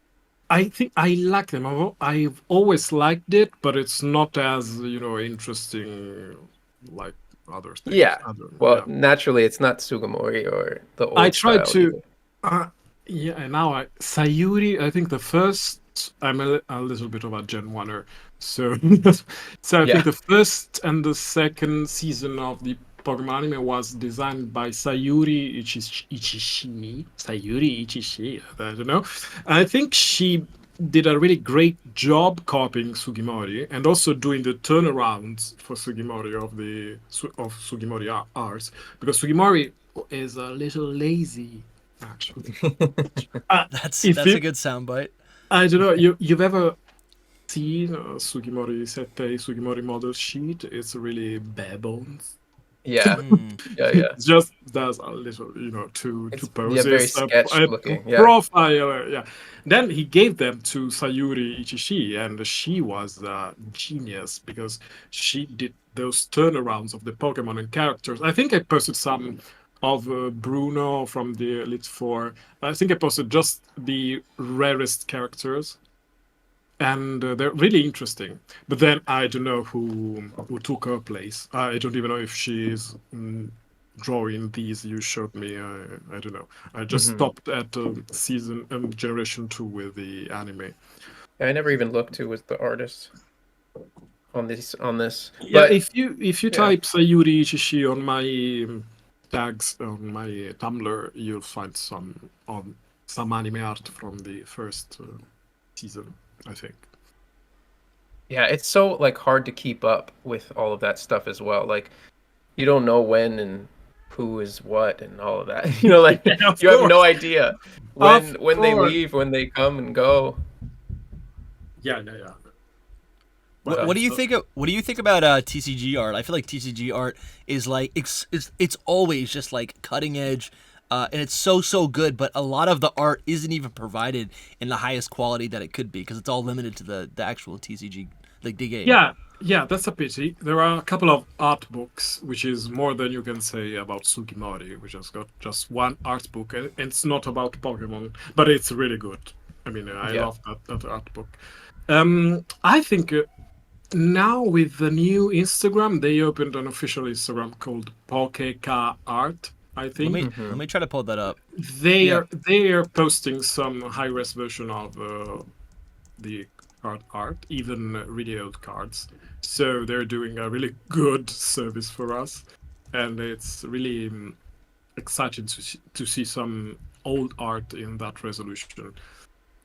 [SPEAKER 2] I think I like them. I've always liked it, but it's not as interesting like other things.
[SPEAKER 3] Yeah. Well,
[SPEAKER 2] yeah.
[SPEAKER 3] naturally, it's not Sugimori or the old
[SPEAKER 2] I tried
[SPEAKER 3] style
[SPEAKER 2] to.
[SPEAKER 3] either.
[SPEAKER 2] Yeah, and now Sayuri. I think the first. I'm a little bit of a Gen 1er, so I
[SPEAKER 3] Yeah.
[SPEAKER 2] think the first and the second season of the Pokemon anime was designed by Sayuri Ichishi. Sayuri Ichishi. I don't know. I think she did a really great job copying Sugimori and also doing the turnarounds for Sugimori of Sugimori arts, because Sugimori is a little lazy actually.
[SPEAKER 1] That's
[SPEAKER 2] If
[SPEAKER 1] a
[SPEAKER 2] you,
[SPEAKER 1] good soundbite.
[SPEAKER 2] I don't know, you've ever seen a Sugimori Settei Sugimori model sheet? It's really bare bones.
[SPEAKER 3] Yeah,
[SPEAKER 1] Hmm.
[SPEAKER 3] yeah.
[SPEAKER 2] Just does a little, two
[SPEAKER 3] It's very
[SPEAKER 2] poses,
[SPEAKER 3] sketch
[SPEAKER 2] a
[SPEAKER 3] looking. Yeah.
[SPEAKER 2] profile, yeah. Then he gave them to Sayuri Ichishi, and she was a genius because she did those turnarounds of the Pokemon and characters. I think I posted some of Bruno from the Elite Four. I think I posted just the rarest characters, and they're really interesting. But then I don't know who took her place. I don't even know if she's drawing these you showed me. I don't know. I just
[SPEAKER 3] Mhm.
[SPEAKER 2] stopped at season generation 2 with the anime.
[SPEAKER 3] I never even looked who was the artist on this.
[SPEAKER 2] Yeah,
[SPEAKER 3] But
[SPEAKER 2] if you
[SPEAKER 3] yeah.
[SPEAKER 2] type Sayuri Ichishi on my tags on my Tumblr, you'll find some anime art from the first season, I think.
[SPEAKER 3] Yeah, it's so like hard to keep up with all of that stuff as well. Like you don't know when and who is what and all of that. Like
[SPEAKER 2] Yeah, of
[SPEAKER 3] you have no
[SPEAKER 2] course.
[SPEAKER 3] idea
[SPEAKER 2] Of
[SPEAKER 3] when they
[SPEAKER 2] course.
[SPEAKER 3] leave, when they come and go.
[SPEAKER 2] Yeah.
[SPEAKER 1] What
[SPEAKER 2] Well,
[SPEAKER 1] do you
[SPEAKER 2] so-
[SPEAKER 1] think? What do you think about TCG art? I feel like TCG art is like it's always just like cutting edge, and it's so good. But a lot of the art isn't even provided in the highest quality that it could be because it's all limited to the actual TCG, like the game.
[SPEAKER 2] Yeah, that's a pity. There are a couple of art books, which is more than you can say about Sugimori, which has got just one art book, and it's not about Pokemon, but it's really good. I mean, I
[SPEAKER 3] Yeah.
[SPEAKER 2] love that art book. I think now with the new Instagram, they opened an official Instagram called Pokeka Art. I think
[SPEAKER 1] Let me try to pull that up.
[SPEAKER 2] they
[SPEAKER 1] Yeah.
[SPEAKER 2] are posting some high-res version of the card art, even really old cards. So they're doing a really good service for us, and it's really exciting to see some old art in that resolution.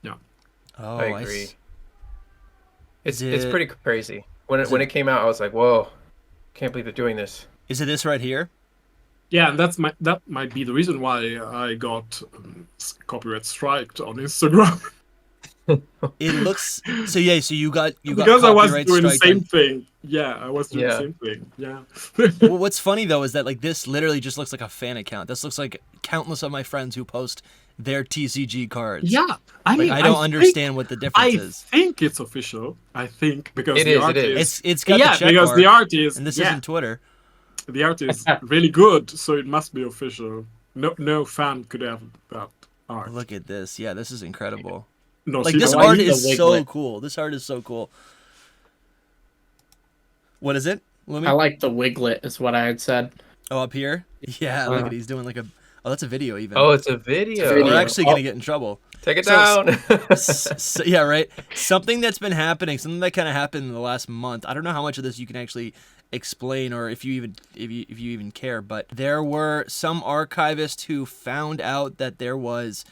[SPEAKER 2] Yeah,
[SPEAKER 1] Oh,
[SPEAKER 3] I
[SPEAKER 1] I
[SPEAKER 3] agree.
[SPEAKER 1] s-
[SPEAKER 3] It's
[SPEAKER 1] it
[SPEAKER 3] pretty crazy. When
[SPEAKER 1] is
[SPEAKER 3] when
[SPEAKER 1] it-
[SPEAKER 3] it came out, I was like, "Whoa, can't believe they're doing this."
[SPEAKER 1] is it this right here?
[SPEAKER 2] yeah, and that might be the reason why I got copyright striked on Instagram.
[SPEAKER 1] It looks so. Yeah, so you got
[SPEAKER 2] Because I was
[SPEAKER 1] copyright
[SPEAKER 2] doing the
[SPEAKER 1] striked
[SPEAKER 2] same
[SPEAKER 1] on.
[SPEAKER 2] thing. Yeah, I was doing the
[SPEAKER 3] Yeah.
[SPEAKER 2] same thing. Yeah.
[SPEAKER 1] Well, what's funny though is that like this literally just looks like a fan account. This looks like countless of my friends who post their TCG cards.
[SPEAKER 2] Yeah, I
[SPEAKER 1] Like
[SPEAKER 2] mean,
[SPEAKER 1] I don't
[SPEAKER 2] think-
[SPEAKER 1] understand what the difference
[SPEAKER 2] I
[SPEAKER 1] is.
[SPEAKER 2] think it's official. I think because
[SPEAKER 3] It
[SPEAKER 2] the
[SPEAKER 3] is,
[SPEAKER 2] art
[SPEAKER 3] it is.
[SPEAKER 1] It's got
[SPEAKER 2] yeah,
[SPEAKER 1] the check
[SPEAKER 2] because
[SPEAKER 1] mark,
[SPEAKER 2] the art is
[SPEAKER 1] and this
[SPEAKER 2] yeah,
[SPEAKER 1] isn't Twitter.
[SPEAKER 2] the art is really good, so it must be official. No fan could have that art.
[SPEAKER 1] Look at this. Yeah, this is incredible.
[SPEAKER 2] No,
[SPEAKER 1] Like
[SPEAKER 2] see,
[SPEAKER 1] this
[SPEAKER 2] the
[SPEAKER 4] I like
[SPEAKER 1] art
[SPEAKER 4] the
[SPEAKER 1] is so
[SPEAKER 4] wiglet.
[SPEAKER 1] cool. This art is so cool. What is it? Lumi?
[SPEAKER 4] I like the wiglet, is what I had said.
[SPEAKER 1] Oh, up here? Yeah, look at he's doing like a. Oh, that's a video even.
[SPEAKER 3] Oh, it's a video.
[SPEAKER 4] video.
[SPEAKER 1] We're actually
[SPEAKER 4] Oh.
[SPEAKER 1] gonna get in trouble.
[SPEAKER 3] Take it
[SPEAKER 1] So-
[SPEAKER 3] down.
[SPEAKER 1] Yeah, right. Something that's been happening, something that kind of happened in the last month. I don't know how much of this you can actually explain, or if you even care. But there were some archivists who found out that there was,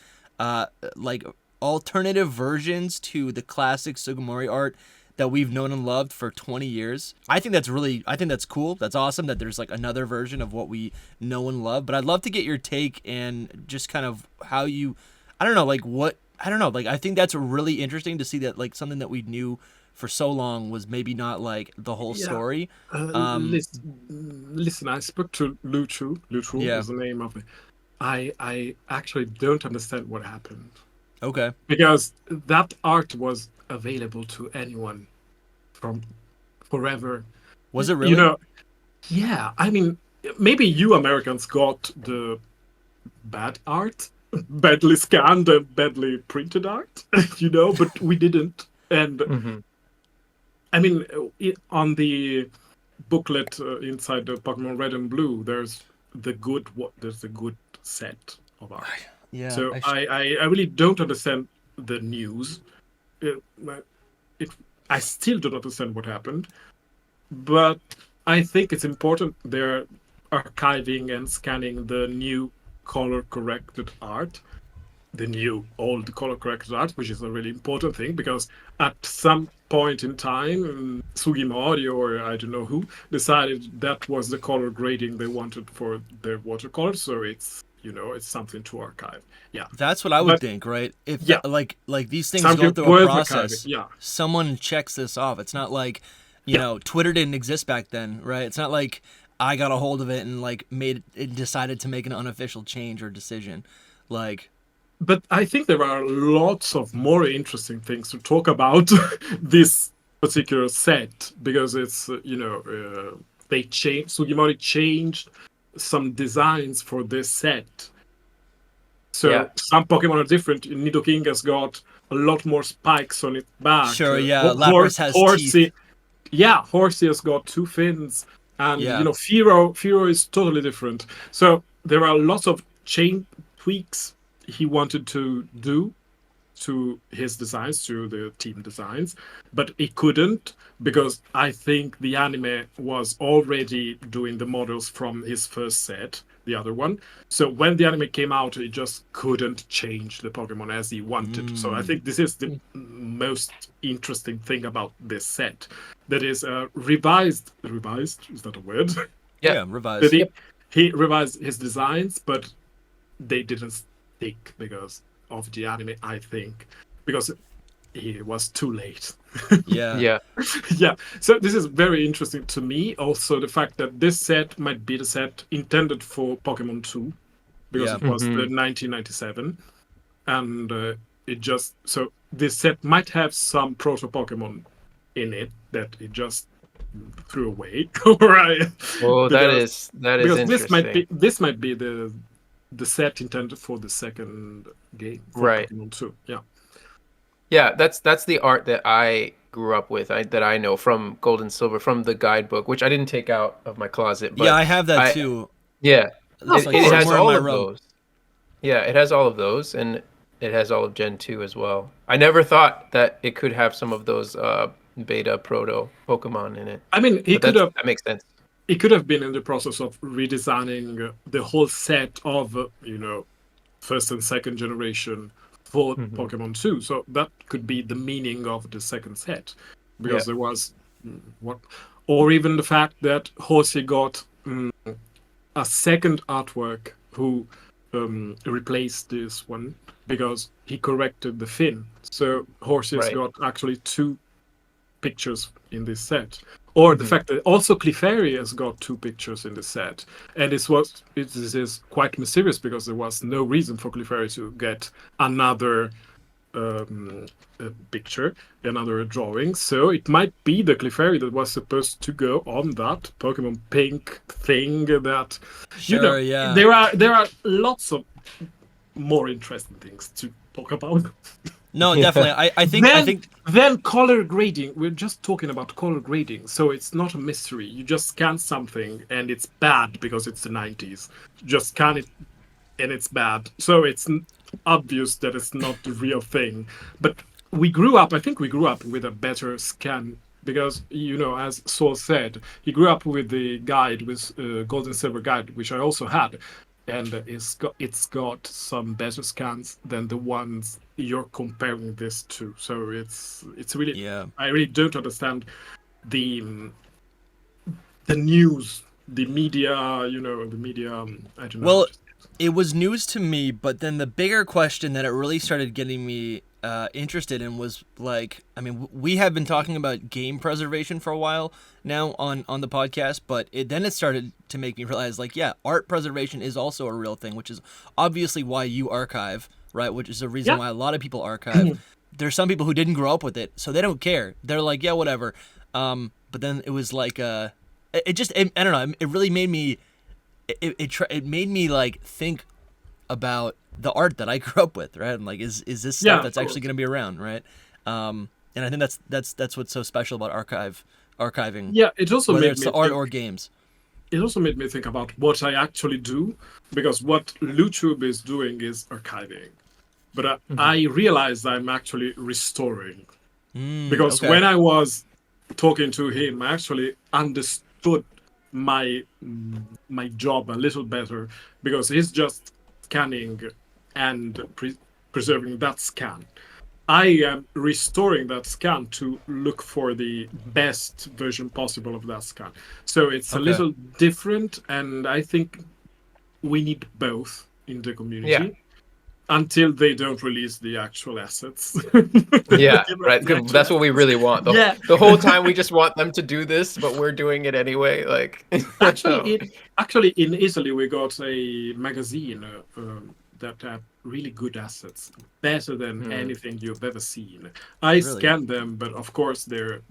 [SPEAKER 1] like alternative versions to the classic Sugimori art that we've known and loved for 20 years. I think that's cool. That's awesome that there's like another version of what we know and love. But I'd love to get your take and just kind of how you, I don't know, like what, I don't know, like I think that's really interesting to see that like something that we knew for so long was maybe not like the whole
[SPEAKER 2] Yeah.
[SPEAKER 1] story.
[SPEAKER 2] Listen, I spoke to Luchu. Luchu
[SPEAKER 1] Yeah.
[SPEAKER 2] is the name of it. I actually don't understand what happened
[SPEAKER 1] Okay.
[SPEAKER 2] because that art was available to anyone from forever.
[SPEAKER 1] Was it really?
[SPEAKER 2] You know, yeah. I mean, maybe you Americans got the bad art, badly scanned and badly printed art, but we didn't. And
[SPEAKER 3] Mhm.
[SPEAKER 2] I mean, on the booklet inside the Pokemon Red and Blue, there's the good set of art.
[SPEAKER 1] Yeah.
[SPEAKER 2] So I really don't understand the news. I still don't understand what happened, but I think it's important they're archiving and scanning the new color corrected art the new old color corrected art, which is a really important thing because at some point in time, Sugimori or I don't know who decided that was the color grading they wanted for their watercolors. So it's it's something to archive. Yeah,
[SPEAKER 1] That's what I would
[SPEAKER 2] but
[SPEAKER 1] think, right? If
[SPEAKER 2] yeah,
[SPEAKER 1] like these things go
[SPEAKER 2] something
[SPEAKER 1] through a
[SPEAKER 2] worth archiving.
[SPEAKER 1] process,
[SPEAKER 2] Yeah,
[SPEAKER 1] someone checks this off. It's not like,
[SPEAKER 2] yeah.
[SPEAKER 1] Twitter didn't exist back then, right? It's not like I got a hold of it and like decided to make an unofficial change or decision. Like,
[SPEAKER 2] But I think there are lots of more interesting things to talk about this particular set because it's they changed Sugimori changed some designs for this set. So
[SPEAKER 3] Yeah.
[SPEAKER 2] some Pokemon are different. Nidoking has got a lot more spikes on its back.
[SPEAKER 1] sure, yeah, Lapras has
[SPEAKER 2] Horsey,
[SPEAKER 1] teeth.
[SPEAKER 2] yeah, Horsey has got two fins, and
[SPEAKER 1] Yeah.
[SPEAKER 2] Firo is totally different. So there are lots of chain tweaks he wanted to do to his designs, to the team designs, but he couldn't because I think the anime was already doing the models from his first set, the other one. So when the anime came out, he just couldn't change the Pokemon as he wanted. So I think this is the most interesting thing about this set. That is revised. Revised, is that a word?
[SPEAKER 1] Yeah, revised.
[SPEAKER 2] That he revised his designs, but they didn't stick because of the anime, I think, because he was too late.
[SPEAKER 1] Yeah.
[SPEAKER 3] Yeah.
[SPEAKER 2] Yeah, so this is very interesting to me. Also, the fact that this set might be the set intended for Pokemon 2 because
[SPEAKER 1] Yeah.
[SPEAKER 2] it was the 1997, and it just so this set might have some proto Pokemon in it that it just threw away. Right?
[SPEAKER 3] Oh, that
[SPEAKER 2] Because-
[SPEAKER 3] is
[SPEAKER 2] because
[SPEAKER 3] interesting.
[SPEAKER 2] this might be the set intended for the second game for
[SPEAKER 3] Right.
[SPEAKER 2] Pokemon 2. Yeah.
[SPEAKER 3] Yeah, that's the art that I grew up with. That I know from Gold and Silver, from the guidebook, which I didn't take out of my closet. But
[SPEAKER 1] Yeah, I have that too.
[SPEAKER 3] Yeah,
[SPEAKER 1] It's like
[SPEAKER 3] it has
[SPEAKER 1] somewhere in
[SPEAKER 3] all
[SPEAKER 1] my
[SPEAKER 3] of
[SPEAKER 1] room.
[SPEAKER 3] those. Yeah, it has all of those, and it has all of Gen 2 as well. I never thought that it could have some of those beta proto Pokemon in it.
[SPEAKER 2] I mean,
[SPEAKER 3] But that makes sense.
[SPEAKER 2] he could have been in the process of redesigning the whole set of first and second generation for Pokemon 2. So that could be the meaning of the second set, because there was or even the fact that Horsey got a second artwork who replaced this one because he corrected the fin. So Horsey's
[SPEAKER 3] Right.
[SPEAKER 2] got actually two pictures in this set. Or the fact that also Clefairy has got two pictures in the set. And this is quite mysterious because there was no reason for Clefairy to get another picture, another drawing. So it might be the Clefairy that was supposed to go on that Pokemon Pink thing that
[SPEAKER 1] Sure, yeah.
[SPEAKER 2] there are lots of more interesting things to talk about.
[SPEAKER 1] No, definitely. I think
[SPEAKER 2] Then color grading. We're just talking about color grading, so it's not a mystery. You just scan something and it's bad because it's the 90s. You just scan it and it's bad. So it's obvious that it's not the real thing. But I think we grew up with a better scan because, as Saul said, he grew up with the guide, with Gold and Silver guide, which I also had. And it's got some better scans than the ones you're comparing this to. So it's really I really don't understand the news, the media, I don't know.
[SPEAKER 1] Well, it was news to me, but then the bigger question that it really started getting me interested in was like, I mean, we have been talking about game preservation for a while now on the podcast, but then it started to make me realize, like, yeah, art preservation is also a real thing, which is obviously why you archive, right? Which is the reason why a lot of people archive. There's some people who didn't grow up with it, so they don't care. They're like, yeah, whatever. But then it was like, I don't know. It really made me. It made me like think about the art that I grew up with, right? And like, is this stuff that's actually going to be around, right? And I think that's what's so special about archiving.
[SPEAKER 2] Yeah, it also
[SPEAKER 1] whether
[SPEAKER 2] made
[SPEAKER 1] it's
[SPEAKER 2] me
[SPEAKER 1] the art
[SPEAKER 2] think,
[SPEAKER 1] or games.
[SPEAKER 2] it also made me think about what I actually do, because what YouTube is doing is archiving, but I realized I'm actually restoring, because when I was talking to him, I actually understood my job a little better, because he's just scanning and preserving that scan. I am restoring that scan to look for the best version possible of that scan. So it's a
[SPEAKER 3] Okay.
[SPEAKER 2] little different, and I think we need both in the community.
[SPEAKER 3] Yeah.
[SPEAKER 2] Until they don't release the actual assets.
[SPEAKER 3] Yeah,
[SPEAKER 2] You know,
[SPEAKER 3] right.
[SPEAKER 2] the
[SPEAKER 3] Good.
[SPEAKER 2] actual
[SPEAKER 3] That's what we
[SPEAKER 2] assets.
[SPEAKER 3] really want.
[SPEAKER 2] Yeah.
[SPEAKER 3] The whole time we just want them to do this, but we're doing it anyway. Like,
[SPEAKER 2] Actually, in Italy, we got a magazine that had really good assets, better than anything you've ever seen. I
[SPEAKER 1] Really?
[SPEAKER 2] scanned them, but of course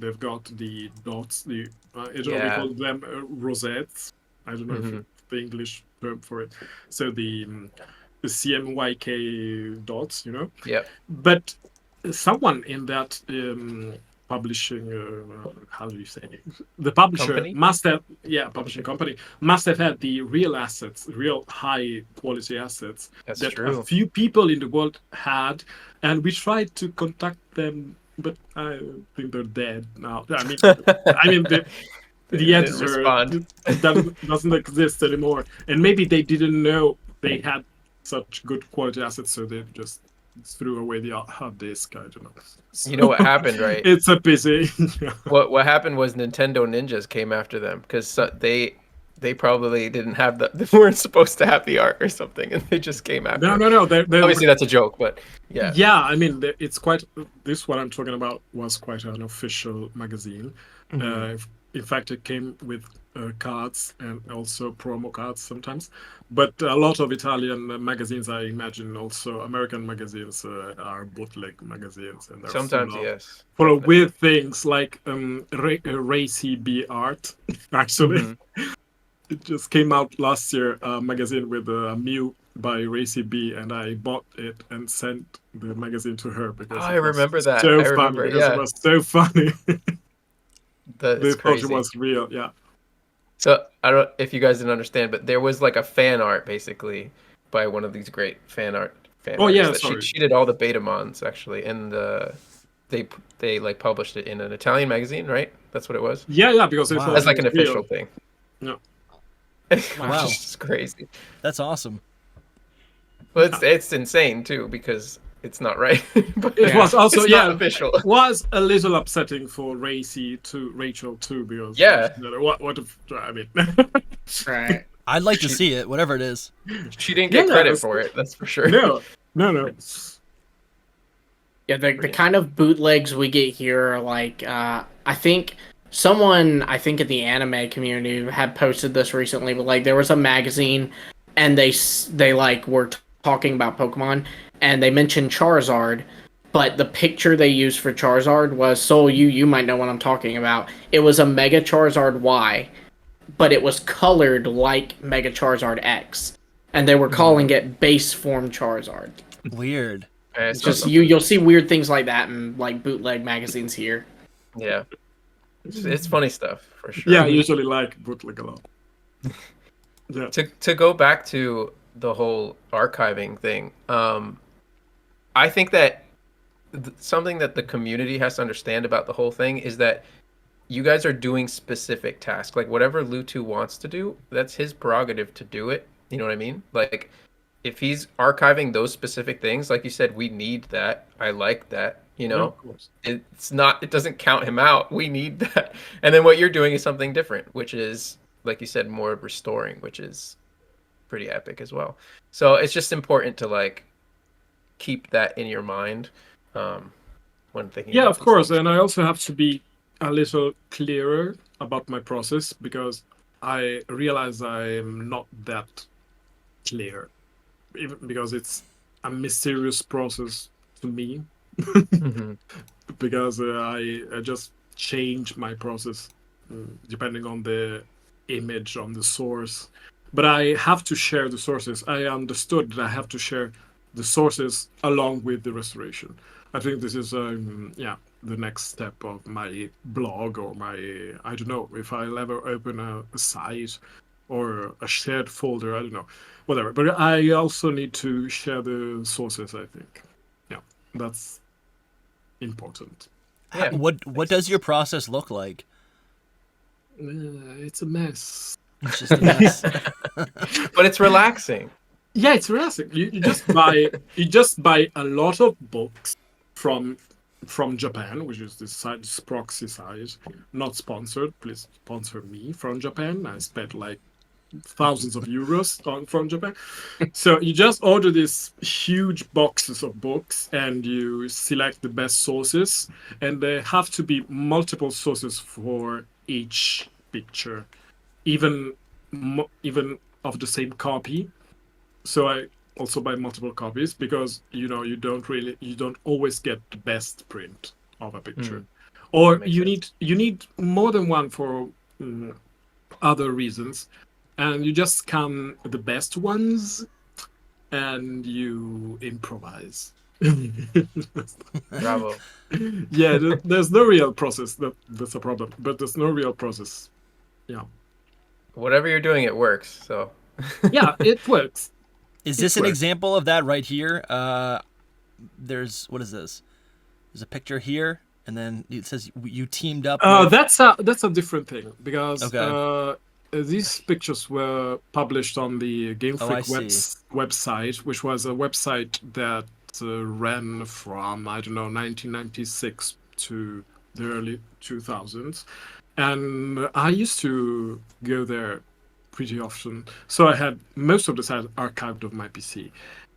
[SPEAKER 2] they've got the dots. The I don't know, we
[SPEAKER 3] Yeah.
[SPEAKER 2] call them rosettes. I don't know if the English term for it. So the CMYK dots, you know.
[SPEAKER 3] Yep.
[SPEAKER 2] But someone in that publishing, how do you say it? The publisher
[SPEAKER 3] Company?
[SPEAKER 2] must have, publishing company must have had the real assets, real high quality assets
[SPEAKER 3] That's
[SPEAKER 2] that
[SPEAKER 3] true.
[SPEAKER 2] a few people in the world had, and we tried to contact them, but I think they're dead now. I mean, the
[SPEAKER 3] didn't
[SPEAKER 2] editor
[SPEAKER 3] respond.
[SPEAKER 2] doesn't exist anymore, and maybe they didn't know they had such good quality assets, so they just threw away the hard disk. I don't know.
[SPEAKER 3] You know what happened, right?
[SPEAKER 2] It's a pity.
[SPEAKER 3] What happened was Nintendo Ninjas came after them because they probably didn't have they weren't supposed to have the art or something, and they just came after.
[SPEAKER 2] No.
[SPEAKER 3] them. Obviously, that's a joke, but yeah.
[SPEAKER 2] Yeah, I mean, it's quite. This what I'm talking about was quite an official magazine. In fact, it came with cards and also promo cards sometimes. But a lot of Italian magazines, I imagine, also American magazines are bootleg magazines, and they're
[SPEAKER 3] Sometimes,
[SPEAKER 2] full of,
[SPEAKER 3] yes.
[SPEAKER 2] full of weird things like racy B art. Actually, it just came out last year. A magazine with a Mew by Racy B, and I bought it and sent the magazine to her because
[SPEAKER 3] I remember that.
[SPEAKER 2] So
[SPEAKER 3] I
[SPEAKER 2] funny
[SPEAKER 3] remember,
[SPEAKER 2] because
[SPEAKER 3] yeah.
[SPEAKER 2] it was so funny.
[SPEAKER 3] That's
[SPEAKER 2] They thought
[SPEAKER 3] crazy.
[SPEAKER 2] it was real. Yeah.
[SPEAKER 3] So I don't if you guys didn't understand, but there was like a fan art basically by one of these great fan
[SPEAKER 2] Oh, yeah,
[SPEAKER 3] artists that
[SPEAKER 2] sorry.
[SPEAKER 3] she did all the Betamons actually, and they like published it in an Italian magazine, right? That's what it was.
[SPEAKER 2] Yeah, because they
[SPEAKER 1] Wow.
[SPEAKER 2] thought
[SPEAKER 3] As like
[SPEAKER 2] it
[SPEAKER 3] an
[SPEAKER 2] was real.
[SPEAKER 3] official thing.
[SPEAKER 2] No.
[SPEAKER 1] Wow.
[SPEAKER 3] It's crazy.
[SPEAKER 1] That's awesome.
[SPEAKER 3] Well, it's insane too because it's not right. But
[SPEAKER 2] It was also
[SPEAKER 3] it's not official.
[SPEAKER 2] was a little upsetting for Rachel too because
[SPEAKER 3] Yeah.
[SPEAKER 2] what if I mean
[SPEAKER 4] Right.
[SPEAKER 1] I'd like to see it, whatever it is.
[SPEAKER 3] She didn't get
[SPEAKER 2] Yeah,
[SPEAKER 3] credit
[SPEAKER 2] that's-
[SPEAKER 3] for it. That's for sure.
[SPEAKER 2] no.
[SPEAKER 4] Yeah, the kind of bootlegs we get here are like, I think in the anime community had posted this recently, but like there was a magazine and they like were talking about Pokemon and they mentioned Charizard, but the picture they used for Charizard was, so you might know what I'm talking about. It was a Mega Charizard Y, but it was colored like Mega Charizard X, and they were calling it base form Charizard.
[SPEAKER 1] Weird.
[SPEAKER 3] It's
[SPEAKER 4] Just you'll see weird things like that in like bootleg magazines here.
[SPEAKER 3] Yeah. It's funny stuff for sure.
[SPEAKER 2] Yeah, I usually like bootleg a lot. Yeah.
[SPEAKER 3] To go back to the whole archiving thing, I think that something that the community has to understand about the whole thing is that you guys are doing specific tasks. Like whatever Lutu wants to do, that's his prerogative to do it. You know what I mean? Like if he's archiving those specific things, like you said, we need that. I like that. You know,
[SPEAKER 2] of course.
[SPEAKER 3] it doesn't count him out. We need that. And then what you're doing is something different, which is, like you said, more restoring, which is pretty epic as well. So it's just important to like keep that in your mind when thinking.
[SPEAKER 2] Yeah,
[SPEAKER 3] about
[SPEAKER 2] of
[SPEAKER 3] these
[SPEAKER 2] course,
[SPEAKER 3] things.
[SPEAKER 2] and I also have to be a little clearer about my process because I realize I am not that clear, even because it's a mysterious process to me. Because I just change my process depending on the image, on the source. But I have to share the sources. I understood that I have to share the sources along with the restoration. I think this is the next step of my blog or my, I don't know, if I'll ever open a site or a shared folder, I don't know, whatever. But I also need to share the sources, I think. Yeah, that's important.
[SPEAKER 3] Yeah.
[SPEAKER 1] What does your process look like?
[SPEAKER 2] It's a mess.
[SPEAKER 1] It's just a mess.
[SPEAKER 3] But it's relaxing.
[SPEAKER 2] Yeah, it's realistic. You just buy a lot of books from Japan, which is this proxy site, not sponsored. Please sponsor me from Japan. I spent like thousands of euros from Japan. So you just order these huge boxes of books and you select the best sources, and there have to be multiple sources for each picture, even even of the same copy. So I also buy multiple copies because you don't always get the best print of a picture, or
[SPEAKER 3] Makes sense.
[SPEAKER 2] you need more than one for mm, other reasons, and you just scan the best ones and you improvise.
[SPEAKER 3] Bravo.
[SPEAKER 2] Yeah, there's no real process. That's a problem, but there's no real process. Yeah,
[SPEAKER 3] Whatever you're doing, it works. So
[SPEAKER 2] yeah, it works.
[SPEAKER 1] Is
[SPEAKER 2] It
[SPEAKER 1] this an
[SPEAKER 2] works.
[SPEAKER 1] example of that right here? There's what is this? There's a picture here, and then it says you teamed up with.
[SPEAKER 2] That's a different thing because
[SPEAKER 1] Okay.
[SPEAKER 2] these pictures were published on the Game
[SPEAKER 1] Oh, I
[SPEAKER 2] Freak
[SPEAKER 1] see.
[SPEAKER 2] website, which was a website that ran from I don't know 1996 to the early 2000s, and I used to go there pretty often. So I had most of the site archived on my PC.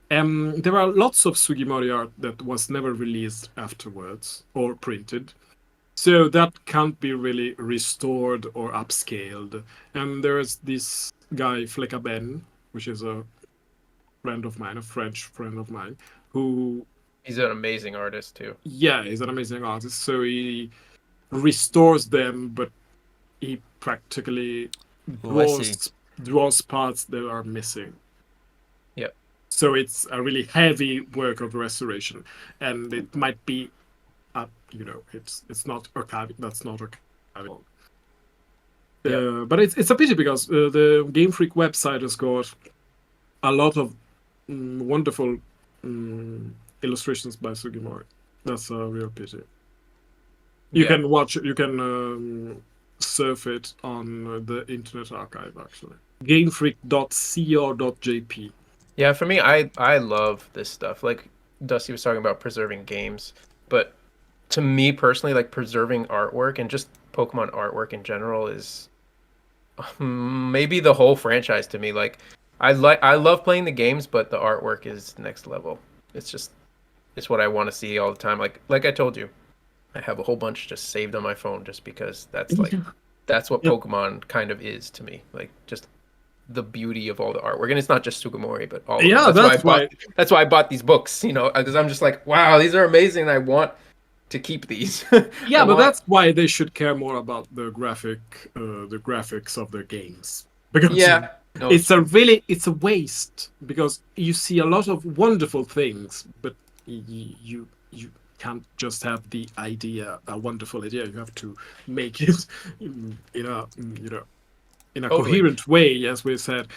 [SPEAKER 2] There are lots of Sugimori art that was never released afterwards or printed. So that can't be really restored or upscaled. And there's this guy, Flecka Ben, which is a friend of mine, a French friend of mine, who,
[SPEAKER 3] he's an amazing artist too.
[SPEAKER 2] yeah, is an amazing artist. So he restores them, but he practically
[SPEAKER 1] Oh, I see.
[SPEAKER 2] draws parts that are missing.
[SPEAKER 3] Yep.
[SPEAKER 2] So it's a really heavy work of restoration, and it might be, it's not archive. That's not archival.
[SPEAKER 3] Yep.
[SPEAKER 2] But it's a pity because the Game Freak website has got a lot of wonderful illustrations by Sugimori. That's a real pity. You
[SPEAKER 3] Yeah.
[SPEAKER 2] can watch it. You can surf it on the Internet Archive actually. GameFreak.co.jp.
[SPEAKER 3] Yeah, for me, I love this stuff. Like Dusty was talking about preserving games, but to me personally, like preserving artwork and just Pokemon artwork in general is maybe the whole franchise to me. Like I love playing the games, but the artwork is next level. It's just it's what I want to see all the time. Like I told you, I have a whole bunch just saved on my phone just because that's what
[SPEAKER 2] Yep.
[SPEAKER 3] Pokemon kind of is to me. Like just the beauty of all the artwork, and it's not just Sugimori, but all of them.
[SPEAKER 2] Yeah, that's why.
[SPEAKER 3] That's why I bought these books. You know, because I'm just like, wow, these are amazing. And I want to keep these.
[SPEAKER 2] Yeah,
[SPEAKER 3] I
[SPEAKER 2] but
[SPEAKER 3] want,
[SPEAKER 2] that's why they should care more about the graphics of their games because
[SPEAKER 3] yeah, no,
[SPEAKER 2] it's a waste because you see a lot of wonderful things, but you can't just have the idea, a wonderful idea. You have to make it in a
[SPEAKER 3] totally.
[SPEAKER 2] coherent way, as we said.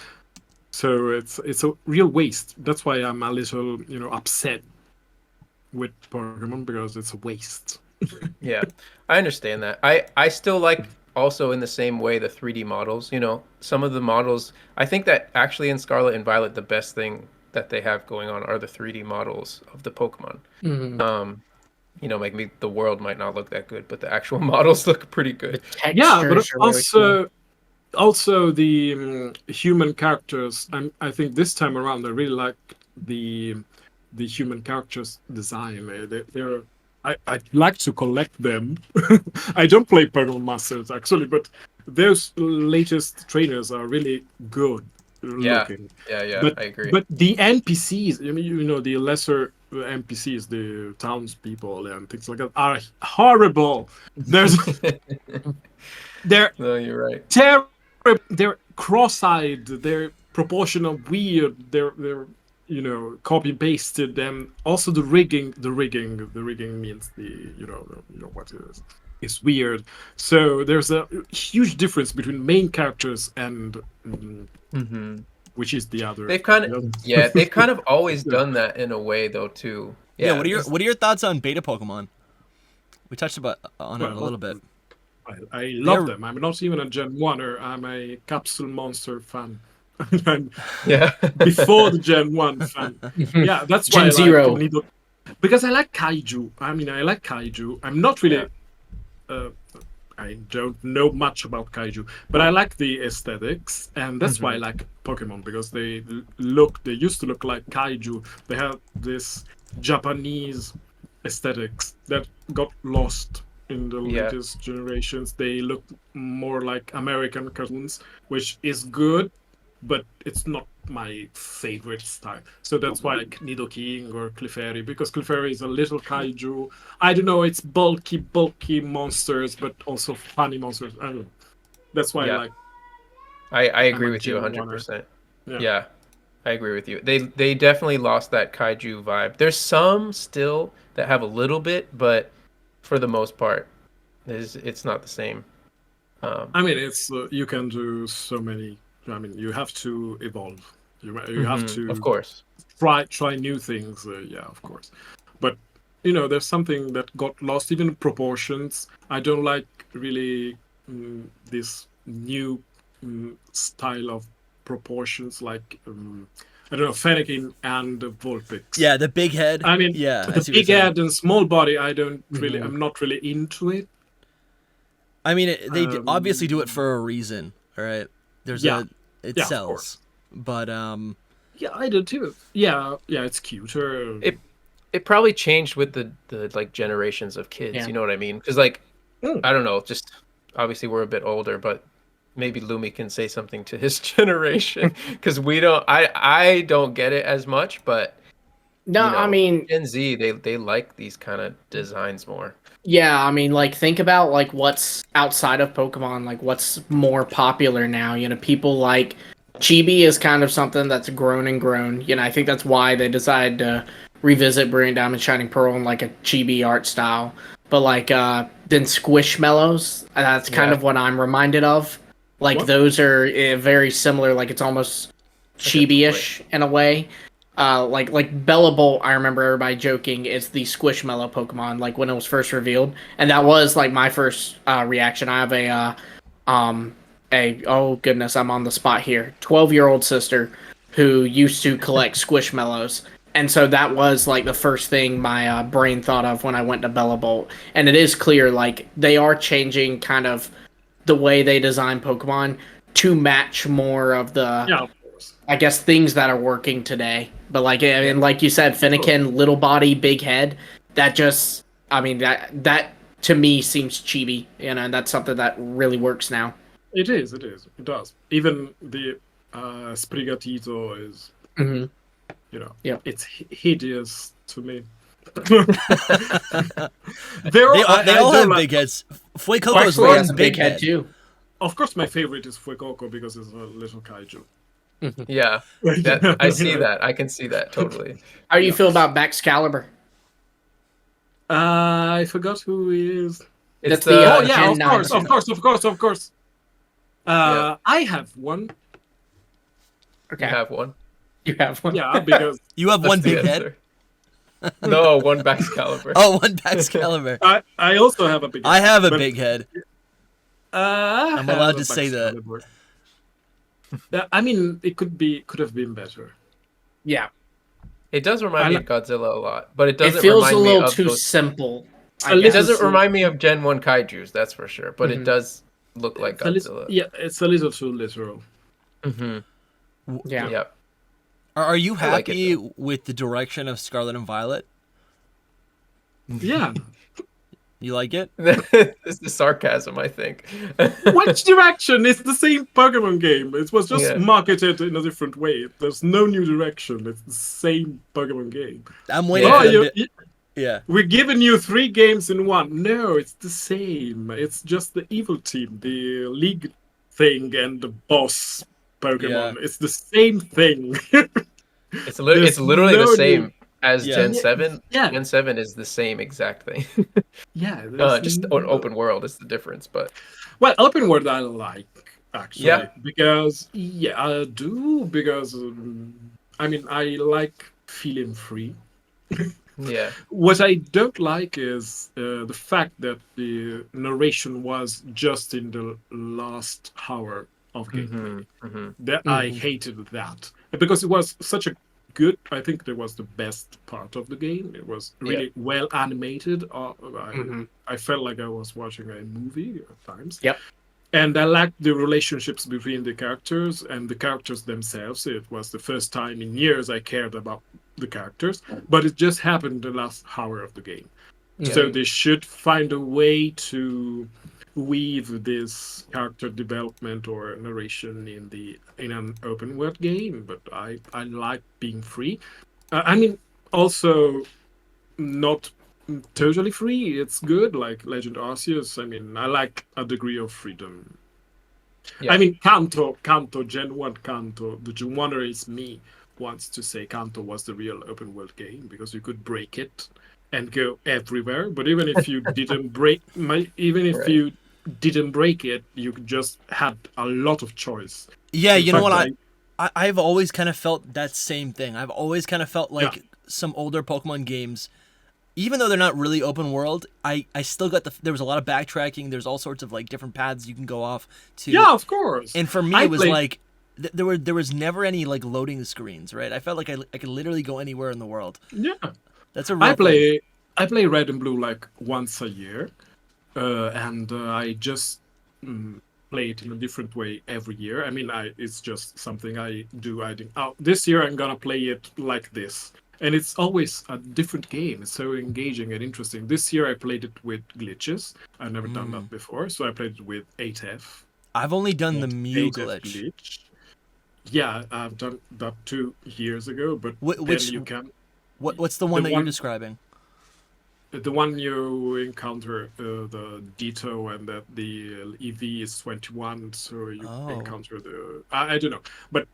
[SPEAKER 2] So it's a real waste. That's why I'm a little upset with Pokemon because it's a waste.
[SPEAKER 3] Yeah, I understand that. I still like also in the same way the 3D models. You know, some of the models. I think that actually in Scarlet and Violet, the best thing that they have going on are the 3D models of the Pokemon.
[SPEAKER 4] Mhm.
[SPEAKER 3] You know, like the world might not look that good, but the actual models look pretty
[SPEAKER 4] The
[SPEAKER 3] good.
[SPEAKER 2] Yeah, but
[SPEAKER 4] textures are really cool.
[SPEAKER 2] also the human characters. I think this time around I really like the human characters design. They're I like to collect them. I don't play Pokemon Masters actually, but those latest trainers are really good
[SPEAKER 3] Yeah,
[SPEAKER 2] looking.
[SPEAKER 3] yeah,
[SPEAKER 2] But
[SPEAKER 3] I agree.
[SPEAKER 2] but the NPCs, the lesser NPCs, the townspeople and things like that, are horrible. There's they're
[SPEAKER 3] No, you're right.
[SPEAKER 2] terrible. They're cross-eyed. They're proportional weird. They're copy pasted. And also the rigging means what it is weird. So there's a huge difference between main characters and
[SPEAKER 3] Hmm.
[SPEAKER 2] which is the other.
[SPEAKER 3] They've kind of,
[SPEAKER 2] the other-
[SPEAKER 3] yeah, they've kind of always
[SPEAKER 2] Yeah.
[SPEAKER 3] done that in a way though too.
[SPEAKER 1] Yeah.
[SPEAKER 3] Yeah, just
[SPEAKER 1] What are your thoughts on beta Pokemon? We touched on it a
[SPEAKER 2] Well,
[SPEAKER 1] little bit.
[SPEAKER 2] I love
[SPEAKER 1] They're
[SPEAKER 2] them. I'm not even a Gen 1er. I'm a Capsule Monster fan. I'm
[SPEAKER 3] Yeah.
[SPEAKER 2] before the Gen 1 fan. Yeah, that's why
[SPEAKER 4] Gen
[SPEAKER 2] I
[SPEAKER 4] Zero.
[SPEAKER 2] like Nido. Because I like Kaiju. I mean, I like Kaiju. I'm not
[SPEAKER 3] Yeah.
[SPEAKER 2] really. Uh, I don't know much about Kaiju, but I like the aesthetics, and that's why I like Pokemon because they used to look like Kaiju. They had this Japanese aesthetics that got lost in the
[SPEAKER 3] Yeah.
[SPEAKER 2] latest generations. They look more like American cartoons, which is good, but it's not my favorite style. So that's why like Nidoking or Clefairy, because Clefairy is a little kaiju. I don't know, it's bulky monsters, but also funny monsters. I don't know. That's why I
[SPEAKER 3] Yeah.
[SPEAKER 2] like
[SPEAKER 3] I
[SPEAKER 2] I'm
[SPEAKER 3] agree
[SPEAKER 2] a
[SPEAKER 3] with you
[SPEAKER 2] Gen 1er.
[SPEAKER 3] 100%.
[SPEAKER 2] Yeah.
[SPEAKER 3] Yeah. I agree with you. They definitely lost that kaiju vibe. There's some still that have a little bit, but for the most part, it's not the same.
[SPEAKER 2] I mean, it's you can do so many. I mean, you have to evolve. You have
[SPEAKER 3] Of
[SPEAKER 2] to
[SPEAKER 3] course.
[SPEAKER 2] try new things. Yeah, of course. But you know, there's something that got lost, even proportions. I don't like really this new style of proportions, like I don't know, Fennekin and Vulpix.
[SPEAKER 1] Yeah, the big head.
[SPEAKER 2] I mean,
[SPEAKER 1] Yeah, I
[SPEAKER 2] the
[SPEAKER 1] see what you're
[SPEAKER 2] big
[SPEAKER 1] saying.
[SPEAKER 2] head and small body. I don't really.
[SPEAKER 1] Mhm.
[SPEAKER 2] I'm not really into it.
[SPEAKER 1] I mean, obviously do it
[SPEAKER 2] Um,
[SPEAKER 1] for a reason. All right, there's
[SPEAKER 2] yeah,
[SPEAKER 1] it
[SPEAKER 2] yeah, of
[SPEAKER 1] sells,
[SPEAKER 2] course.
[SPEAKER 1] but
[SPEAKER 2] Yeah, I do too. Yeah, yeah, it's cuter.
[SPEAKER 3] It probably changed with the like generations of kids,
[SPEAKER 4] Yeah.
[SPEAKER 3] you know what I mean? Cuz like
[SPEAKER 2] Mm.
[SPEAKER 3] I don't know, just obviously we're a bit older, but maybe Lumi can say something to his generation cuz we don't I don't get it as much, but
[SPEAKER 4] No,
[SPEAKER 3] you
[SPEAKER 4] I
[SPEAKER 3] know,
[SPEAKER 4] mean,
[SPEAKER 3] Gen Z they like these kind of designs more.
[SPEAKER 4] yeah, I mean, like, think about, like, what's outside of Pokemon, like, what's more popular now. You know, people like Chibi is kind of something that's grown and grown. You know, I think that's why they decided to revisit Brilliant Diamond Shining Pearl in, like, a Chibi art style. But, like, then Squishmallows, that's kind
[SPEAKER 3] Yeah,
[SPEAKER 4] of what I'm reminded of. Like,
[SPEAKER 2] What?
[SPEAKER 4] those are very similar. Like, it's almost
[SPEAKER 3] like a toy.
[SPEAKER 4] Chibi-ish in a way. Like Bolt, I remember everybody joking it's the Squishmallow Pokemon, like when it was first revealed, and that was like my first reaction. I have a oh goodness, I'm on the spot here. 12-year-old sister who used to collect Squishmallows, and so that was like the first thing my brain thought of when I went to Bolt. And it is clear like they are changing kind of the way they design Pokemon to match more of the
[SPEAKER 2] Yeah, of course.
[SPEAKER 4] I guess things that are working today. But like I
[SPEAKER 3] Yeah.
[SPEAKER 4] mean, like you said,
[SPEAKER 2] Sure.
[SPEAKER 4] Finnegan, little body, big head. That just, I mean, that to me seems chibi, you know, and that's something that really works now.
[SPEAKER 2] It is. It is. It does. Even the Sprigatito is,
[SPEAKER 4] Hmm.
[SPEAKER 2] you know,
[SPEAKER 4] Yeah.
[SPEAKER 2] it's hideous to me.
[SPEAKER 1] they all
[SPEAKER 2] I do
[SPEAKER 1] have
[SPEAKER 2] like.
[SPEAKER 1] big heads. Fuecoco's
[SPEAKER 2] Actually,
[SPEAKER 4] Quaxley has
[SPEAKER 1] one
[SPEAKER 4] a big
[SPEAKER 1] big
[SPEAKER 4] head
[SPEAKER 1] head.
[SPEAKER 4] too.
[SPEAKER 2] Of course, my favorite is Fuecoco because it's a little kaiju.
[SPEAKER 3] Yeah. That I see
[SPEAKER 2] Yeah.
[SPEAKER 3] that. I can see that totally.
[SPEAKER 4] How do you
[SPEAKER 2] Yeah.
[SPEAKER 4] feel about Baxcalibur?
[SPEAKER 2] I forgot who he is.
[SPEAKER 3] It's
[SPEAKER 4] That's the
[SPEAKER 2] Oh
[SPEAKER 3] the
[SPEAKER 2] yeah,
[SPEAKER 4] Gen
[SPEAKER 2] of
[SPEAKER 4] 9
[SPEAKER 2] course, of
[SPEAKER 4] suit.
[SPEAKER 2] course, of course, of course.
[SPEAKER 3] Yeah.
[SPEAKER 2] I have one.
[SPEAKER 3] you
[SPEAKER 4] Okay,
[SPEAKER 3] have one.
[SPEAKER 4] you have one.
[SPEAKER 2] Yeah, because
[SPEAKER 1] You have
[SPEAKER 3] That's
[SPEAKER 1] one
[SPEAKER 3] the
[SPEAKER 1] big head.
[SPEAKER 3] answer. No, one Baxcalibur.
[SPEAKER 1] Oh, one Excalibur.
[SPEAKER 2] I also have a big.
[SPEAKER 1] I have a
[SPEAKER 2] but,
[SPEAKER 1] big head.
[SPEAKER 2] I
[SPEAKER 1] I'm
[SPEAKER 2] have
[SPEAKER 1] allowed
[SPEAKER 2] a
[SPEAKER 1] to say that.
[SPEAKER 2] Baxcalibur. I mean, it could have been better.
[SPEAKER 4] Yeah,
[SPEAKER 3] It does
[SPEAKER 2] I
[SPEAKER 3] remind me
[SPEAKER 2] li-
[SPEAKER 3] of Godzilla a lot, but it
[SPEAKER 4] it
[SPEAKER 3] doesn't
[SPEAKER 4] feels a
[SPEAKER 3] remind me
[SPEAKER 4] little
[SPEAKER 3] of
[SPEAKER 4] too
[SPEAKER 3] those.
[SPEAKER 4] simple.
[SPEAKER 2] A
[SPEAKER 4] I
[SPEAKER 3] It
[SPEAKER 2] little
[SPEAKER 4] guess.
[SPEAKER 3] doesn't
[SPEAKER 2] too.
[SPEAKER 3] remind me of Gen 1 Kaijus, that's for sure, but it
[SPEAKER 4] Mhm.
[SPEAKER 3] does look like
[SPEAKER 2] It's a little,
[SPEAKER 3] Godzilla.
[SPEAKER 2] yeah, it's a little too literal.
[SPEAKER 3] Mm-hmm.
[SPEAKER 4] Yeah.
[SPEAKER 3] Yep.
[SPEAKER 1] Are you
[SPEAKER 3] I like it,
[SPEAKER 1] happy
[SPEAKER 3] though.
[SPEAKER 1] with the direction of Scarlet and Violet?
[SPEAKER 2] Yeah.
[SPEAKER 1] You like it?
[SPEAKER 3] This is sarcasm, I think.
[SPEAKER 2] Which direction? It's the same Pokemon game. It was just
[SPEAKER 3] Yeah.
[SPEAKER 2] marketed in a different way. There's no new direction. It's the same Pokemon game.
[SPEAKER 1] I'm waiting
[SPEAKER 3] Yeah.
[SPEAKER 1] for
[SPEAKER 2] Oh,
[SPEAKER 1] them to. Yeah.
[SPEAKER 2] we're giving you 3 games in one. No, it's the same. It's just the evil team, the league thing, and the boss Pokemon.
[SPEAKER 1] Yeah.
[SPEAKER 2] It's the same thing.
[SPEAKER 3] It's
[SPEAKER 2] There's
[SPEAKER 3] literally the
[SPEAKER 2] no new.
[SPEAKER 3] same as
[SPEAKER 1] Yeah.
[SPEAKER 3] Gen 7.
[SPEAKER 2] Yeah,
[SPEAKER 3] Gen 7 is the same exact thing.
[SPEAKER 2] yeah. There's
[SPEAKER 3] Just open world is the difference, but
[SPEAKER 2] Well, open world I like actually
[SPEAKER 3] yeah.
[SPEAKER 2] because yeah, I do because I mean I like feeling free.
[SPEAKER 3] Yeah.
[SPEAKER 2] What I don't like is the fact that the narration was just in the last hour. of gameplay.
[SPEAKER 3] Mm-hmm.
[SPEAKER 2] I hated that because it was such a good. I think it was the best part of the game. It was really well animated. I felt like I was watching a movie at times.
[SPEAKER 4] Yep.
[SPEAKER 2] And I liked the relationships between the characters and the characters themselves. It was the first time in years I cared about the characters, but it just happened the last hour of the game. So they should find a way to weave this character development or narration in an open world game. But I like being free. I mean, also not totally free. It's good, like Legend Arceus. I mean, I like a degree of freedom.
[SPEAKER 3] Yeah.
[SPEAKER 2] I mean, Gen 1 Kanto, the Gen 1er is me, wants to say Kanto was the real open world game because you could break it and go everywhere. But even if you didn't break, you didn't break it, you just had a lot of choice.
[SPEAKER 1] Yeah,
[SPEAKER 2] In
[SPEAKER 1] you know
[SPEAKER 2] fact,
[SPEAKER 1] what? I've always kind of felt that same thing. I've always kind of felt like some older Pokemon games, even though they're not really open world, I still got there was a lot of backtracking. There's all sorts of like different paths you can go off to.
[SPEAKER 2] Yeah, of course.
[SPEAKER 1] And for me, it was like there was never any like loading screens, right? I felt like I could literally go anywhere in the world.
[SPEAKER 2] Yeah,
[SPEAKER 1] that's a real thing.
[SPEAKER 2] I play Red and Blue like once a year, and I just play it in a different way every year. I mean, it's just something I do. This year I'm gonna play it like this. And it's always a different game. It's so engaging and interesting. This year I played it with glitches. I've never done that before. So I played it with 8F.
[SPEAKER 1] I've only done the Mew
[SPEAKER 2] 8F
[SPEAKER 1] glitch.
[SPEAKER 2] Yeah, I've done that 2 years ago. But
[SPEAKER 1] Which
[SPEAKER 2] then you can.
[SPEAKER 1] What's the one that you're describing?
[SPEAKER 2] The one you encounter the Ditto and that the EV is 21, so you encounter the I don't know, but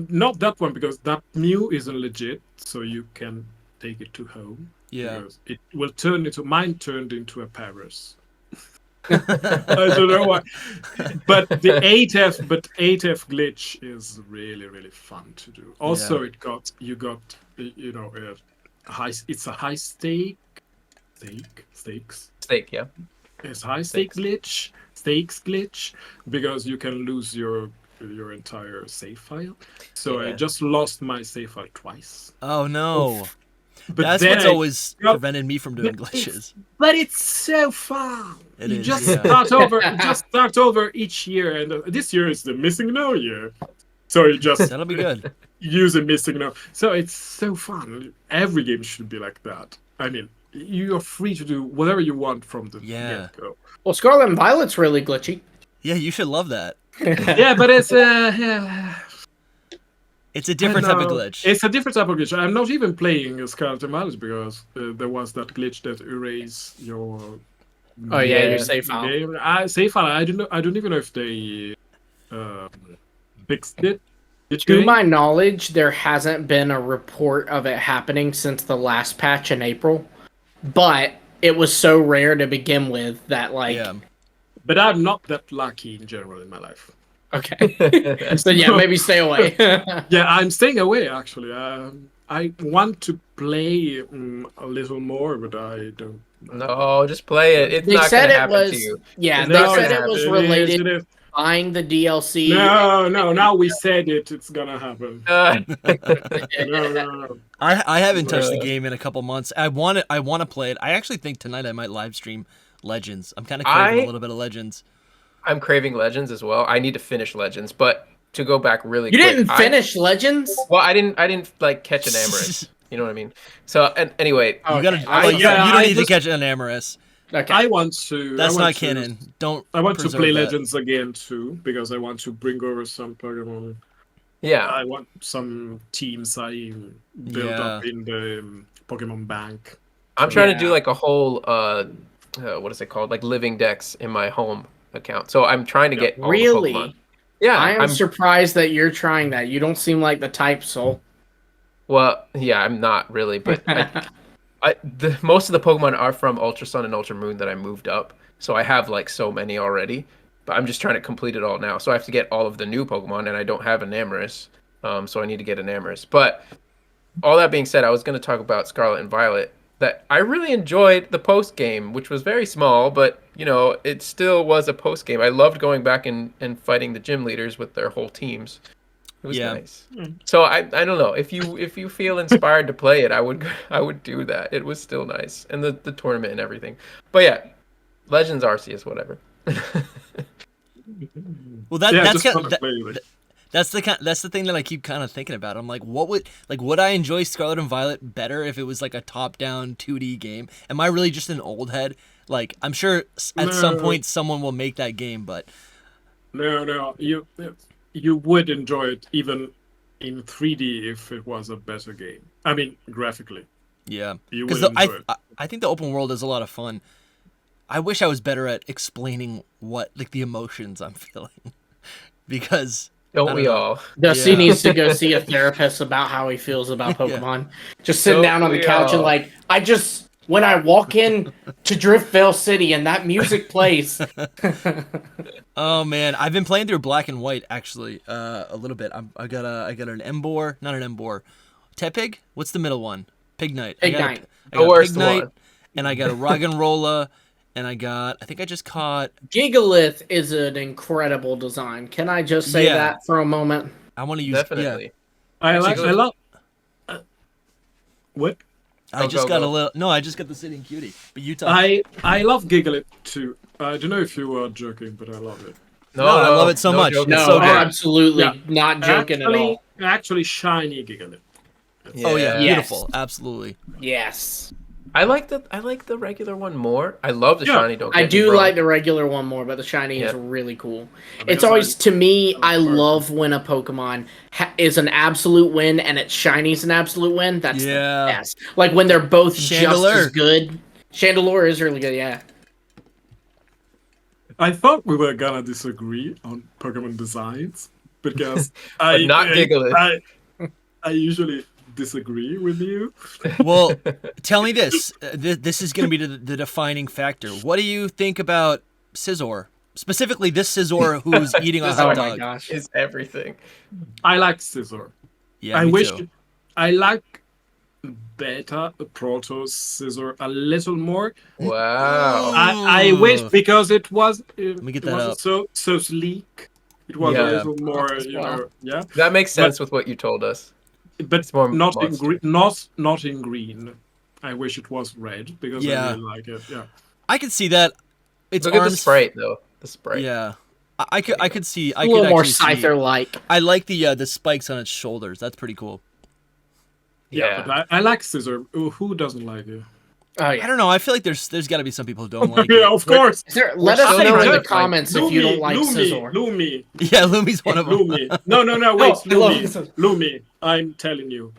[SPEAKER 2] not that one because that Mew isn't legit, so you can take it to home.
[SPEAKER 1] Yeah,
[SPEAKER 2] because it will mine turned into a Paris. I don't know why, but the 8F glitch is really fun to do. Also, you got it's a high stakes.
[SPEAKER 3] Yeah.
[SPEAKER 2] It's high stakes glitch because you can lose your entire save file. So I just lost my save file twice.
[SPEAKER 1] Oh no.
[SPEAKER 2] Oof. But
[SPEAKER 1] that's what's always prevented me from doing glitches.
[SPEAKER 2] But it's so fun.
[SPEAKER 1] You
[SPEAKER 2] start over each year, and this year is the missing no year. So you just
[SPEAKER 1] that'll be good.
[SPEAKER 2] Use a missing no. So it's so fun. Every game should be like that. I mean, you are free to do whatever you want from the get-go.
[SPEAKER 4] Well, Scarlet and Violet's really glitchy.
[SPEAKER 1] Yeah, you should love that.
[SPEAKER 2] Yeah, but it's
[SPEAKER 1] it's a different type of glitch.
[SPEAKER 2] It's a different type of glitch. I'm not even playing Scarlet and Violet because there was that glitch that erased your.
[SPEAKER 4] Your save file.
[SPEAKER 2] Save file. I don't even know if they fixed it.
[SPEAKER 4] To my knowledge, there hasn't been a report of it happening since the last patch in April. But it was so rare to begin with that, like...
[SPEAKER 1] Yeah.
[SPEAKER 2] But I'm not that lucky in general in my life.
[SPEAKER 4] Okay. So yeah, maybe stay away.
[SPEAKER 2] Yeah, I'm staying away, actually. I want to play a little more, but I don't...
[SPEAKER 3] No, just play it. It's not going to happen to you.
[SPEAKER 4] Yeah, they said it was related to buying the DLC.
[SPEAKER 2] No, now we said it. It's gonna happen. No.
[SPEAKER 1] I haven't touched the game in a couple months. I want to play it. I actually think tonight I might live stream Legends. I'm kind of craving a little bit of Legends.
[SPEAKER 3] I'm craving Legends as well. I need to finish Legends, but to go back really
[SPEAKER 4] quick.
[SPEAKER 3] You
[SPEAKER 4] didn't finish Legends?
[SPEAKER 3] Well, I didn't like catch an Amorous. You know what I mean? So, and anyway,
[SPEAKER 1] you don't need to catch an Amorous.
[SPEAKER 2] Okay. I want to.
[SPEAKER 1] That's not canon. Don't.
[SPEAKER 2] I want to play Legends again too because I want to bring over some Pokemon.
[SPEAKER 3] Yeah.
[SPEAKER 2] I want some teams I built up in the Pokemon Bank.
[SPEAKER 3] I'm trying to do like a whole what is it called? Like living decks in my home account. So I'm trying to get all the Pokemon. Yeah.
[SPEAKER 4] I'm surprised that you're trying that. You don't seem like the type, Soul.
[SPEAKER 3] Well, yeah, I'm not really, but most of the Pokemon are from Ultra Sun and Ultra Moon that I moved up. So I have like so many already, but I'm just trying to complete it all now. So I have to get all of the new Pokemon, and I don't have an Amorous, so I need to get an Amorous. But all that being said, I was going to talk about Scarlet and Violet. That I really enjoyed the post game, which was very small, but you know, it still was a post game. I loved going back and fighting the gym leaders with their whole teams. It was
[SPEAKER 1] Yeah.
[SPEAKER 3] nice. So I don't know, if you feel inspired to play it, I would do that. It was still nice, and the tournament and everything. But yeah, Legends Arceus, whatever.
[SPEAKER 1] Well,
[SPEAKER 2] Yeah,
[SPEAKER 1] that's
[SPEAKER 2] just want to play with.
[SPEAKER 1] that's the thing that I keep kind of thinking about. I'm like, would I enjoy Scarlet and Violet better if it was like a top-down 2D game? Am I really just an old head? Like, I'm sure at some
[SPEAKER 2] No.
[SPEAKER 1] point someone will make that game, but
[SPEAKER 2] No, you would enjoy it even in 3D if it was a better game. I mean, graphically,
[SPEAKER 1] yeah,
[SPEAKER 2] you
[SPEAKER 1] because
[SPEAKER 2] would enjoy it.
[SPEAKER 1] I think the open world is a lot of fun. I wish I was better at explaining what like the emotions I'm feeling, because I
[SPEAKER 3] Don't
[SPEAKER 1] don't
[SPEAKER 3] we
[SPEAKER 1] know.
[SPEAKER 3] all?
[SPEAKER 4] Dusty
[SPEAKER 1] Yeah.
[SPEAKER 4] needs to go see a therapist about how he feels about
[SPEAKER 1] Yeah.
[SPEAKER 4] Pokemon. Just sitting
[SPEAKER 3] Don't
[SPEAKER 4] down on the
[SPEAKER 3] we
[SPEAKER 4] couch and
[SPEAKER 3] all?
[SPEAKER 4] like, when I walk in to Driftvale City and that music plays.
[SPEAKER 1] Oh man, I've been playing through Black and White actually a little bit. I got an Embor, not an Embor, Tepig. What's the middle one? Pignite.
[SPEAKER 4] Pignite.
[SPEAKER 1] I
[SPEAKER 3] The
[SPEAKER 1] got a
[SPEAKER 3] worst
[SPEAKER 1] Pignite,
[SPEAKER 3] one.
[SPEAKER 1] and I got a Roggenrola, and I think I just caught.
[SPEAKER 4] Gigalith is an incredible design. Can I just say
[SPEAKER 1] Yeah.
[SPEAKER 4] that for a moment?
[SPEAKER 1] I want to use.
[SPEAKER 3] Definitely.
[SPEAKER 2] I
[SPEAKER 3] Actually,
[SPEAKER 2] love. What?
[SPEAKER 1] Yeah, I
[SPEAKER 3] Go,
[SPEAKER 1] just
[SPEAKER 3] go,
[SPEAKER 1] got
[SPEAKER 3] go.
[SPEAKER 1] a little. No, I just got the Sitting Cutie. But you talk.
[SPEAKER 2] I love Gigalith too. I don't know if you were joking, but I love it.
[SPEAKER 1] No, I love it so much.
[SPEAKER 3] joking.
[SPEAKER 1] It's
[SPEAKER 4] No,
[SPEAKER 1] so good.
[SPEAKER 4] absolutely
[SPEAKER 2] Yeah.
[SPEAKER 4] not joking at all.
[SPEAKER 2] Actually, shiny Gigalith.
[SPEAKER 1] Oh yeah,
[SPEAKER 4] Yes.
[SPEAKER 1] beautiful, absolutely.
[SPEAKER 4] Yes.
[SPEAKER 3] I like the regular one more. I love the
[SPEAKER 2] Yeah.
[SPEAKER 3] shiny. Don't
[SPEAKER 4] I
[SPEAKER 3] get me
[SPEAKER 4] do
[SPEAKER 3] wrong.
[SPEAKER 4] like the regular one more, but the shiny is
[SPEAKER 3] Yeah.
[SPEAKER 4] really cool.
[SPEAKER 2] Because
[SPEAKER 4] It's always, to me,
[SPEAKER 2] I'm
[SPEAKER 4] I
[SPEAKER 2] sorry.
[SPEAKER 4] love when a Pokemon is an absolute win and its shiny's an absolute win. That's
[SPEAKER 1] Yeah.
[SPEAKER 4] the best. Like when they're both just
[SPEAKER 1] Chandelure.
[SPEAKER 4] as good. Chandelure is really good, yeah.
[SPEAKER 2] I thought we were gonna disagree on Pokemon designs because
[SPEAKER 3] But not Gigalith.
[SPEAKER 2] I usually disagree with you.
[SPEAKER 1] Well, tell me this. This is going to be the defining factor. What do you think about Scizor? Specifically, this Scizor who's eating a
[SPEAKER 3] Scizor.
[SPEAKER 4] Oh
[SPEAKER 1] hot
[SPEAKER 4] my
[SPEAKER 1] dog.
[SPEAKER 4] gosh.
[SPEAKER 3] Is everything.
[SPEAKER 2] I like Scizor.
[SPEAKER 1] Yeah,
[SPEAKER 2] I
[SPEAKER 1] me
[SPEAKER 2] wish
[SPEAKER 1] too.
[SPEAKER 2] I like Beta Proto Scizor a little more.
[SPEAKER 3] Wow.
[SPEAKER 2] I wish because it was
[SPEAKER 1] me get
[SPEAKER 2] it
[SPEAKER 1] that
[SPEAKER 2] wasn't
[SPEAKER 1] up.
[SPEAKER 2] so sleek. It was
[SPEAKER 3] Yeah.
[SPEAKER 2] a little more,
[SPEAKER 4] As well.
[SPEAKER 2] yeah.
[SPEAKER 3] That makes sense with what you told us.
[SPEAKER 2] But
[SPEAKER 3] It's more
[SPEAKER 2] not in
[SPEAKER 3] monster.
[SPEAKER 2] green. Not in green. I wish it was red because
[SPEAKER 1] Yeah.
[SPEAKER 2] I really like it. Yeah.
[SPEAKER 1] I could see that. Its
[SPEAKER 3] Look at the
[SPEAKER 1] arms.
[SPEAKER 3] sprite though. The sprite.
[SPEAKER 1] Yeah, I could see. I
[SPEAKER 4] A
[SPEAKER 1] could
[SPEAKER 4] little more
[SPEAKER 1] actually see.
[SPEAKER 4] Scyther-like.
[SPEAKER 1] I like the spikes on its shoulders. That's pretty cool.
[SPEAKER 2] Yeah, but I like Scissor. Who doesn't like it?
[SPEAKER 4] Oh,
[SPEAKER 1] I
[SPEAKER 4] yeah.
[SPEAKER 1] don't know. I feel like there's got to be some people who don't like
[SPEAKER 2] Yeah,
[SPEAKER 1] it.
[SPEAKER 2] of course.
[SPEAKER 4] Let us
[SPEAKER 3] still
[SPEAKER 4] know in
[SPEAKER 3] trying
[SPEAKER 4] the
[SPEAKER 3] to find
[SPEAKER 4] comments if you don't like Scizor.
[SPEAKER 2] Lumi.
[SPEAKER 1] Yeah, Lumi's one of them.
[SPEAKER 2] Lumi. No, wait,
[SPEAKER 4] I love
[SPEAKER 2] Lumi.
[SPEAKER 4] Scizor.
[SPEAKER 2] Lumi. I'm telling you,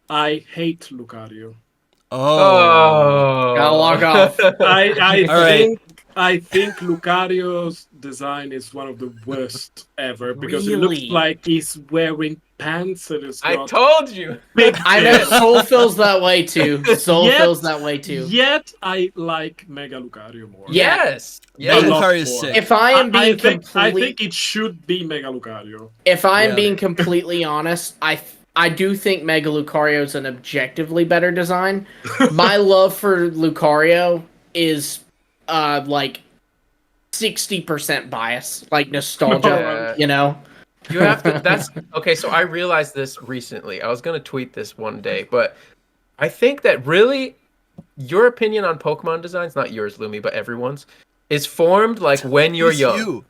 [SPEAKER 2] I hate Lucario.
[SPEAKER 1] Oh.
[SPEAKER 4] Gotta log off.
[SPEAKER 2] I
[SPEAKER 1] All right.
[SPEAKER 2] think Lucario's design is one of the worst ever because it looks
[SPEAKER 4] Really?
[SPEAKER 2] like he's wearing pants and it's
[SPEAKER 3] I
[SPEAKER 2] got
[SPEAKER 3] told you.
[SPEAKER 2] big
[SPEAKER 4] I know
[SPEAKER 2] tail.
[SPEAKER 4] Soul feels that way too. Soul
[SPEAKER 2] Yet-
[SPEAKER 4] feels that way too.
[SPEAKER 2] Yet I like Mega Lucario more.
[SPEAKER 4] Yeah.
[SPEAKER 3] Yes.
[SPEAKER 1] Mega
[SPEAKER 2] A
[SPEAKER 3] Yes.
[SPEAKER 2] lot
[SPEAKER 1] Lucario is
[SPEAKER 2] more.
[SPEAKER 1] sick.
[SPEAKER 4] If I am being
[SPEAKER 2] I
[SPEAKER 4] completely,
[SPEAKER 2] think it should be Mega Lucario.
[SPEAKER 4] if I am
[SPEAKER 1] Yeah.
[SPEAKER 4] being completely honest, I do think Mega Lucario is an objectively better design. My love for Lucario is like 60% bias, like nostalgia.
[SPEAKER 3] Yeah.
[SPEAKER 4] You know.
[SPEAKER 3] You have to. That's okay. So I realized this recently. I was gonna tweet this one day, but I think that really, your opinion on Pokemon designs, not yours, Lumi, but everyone's, is formed like when you're
[SPEAKER 1] Who's
[SPEAKER 3] young.
[SPEAKER 1] you?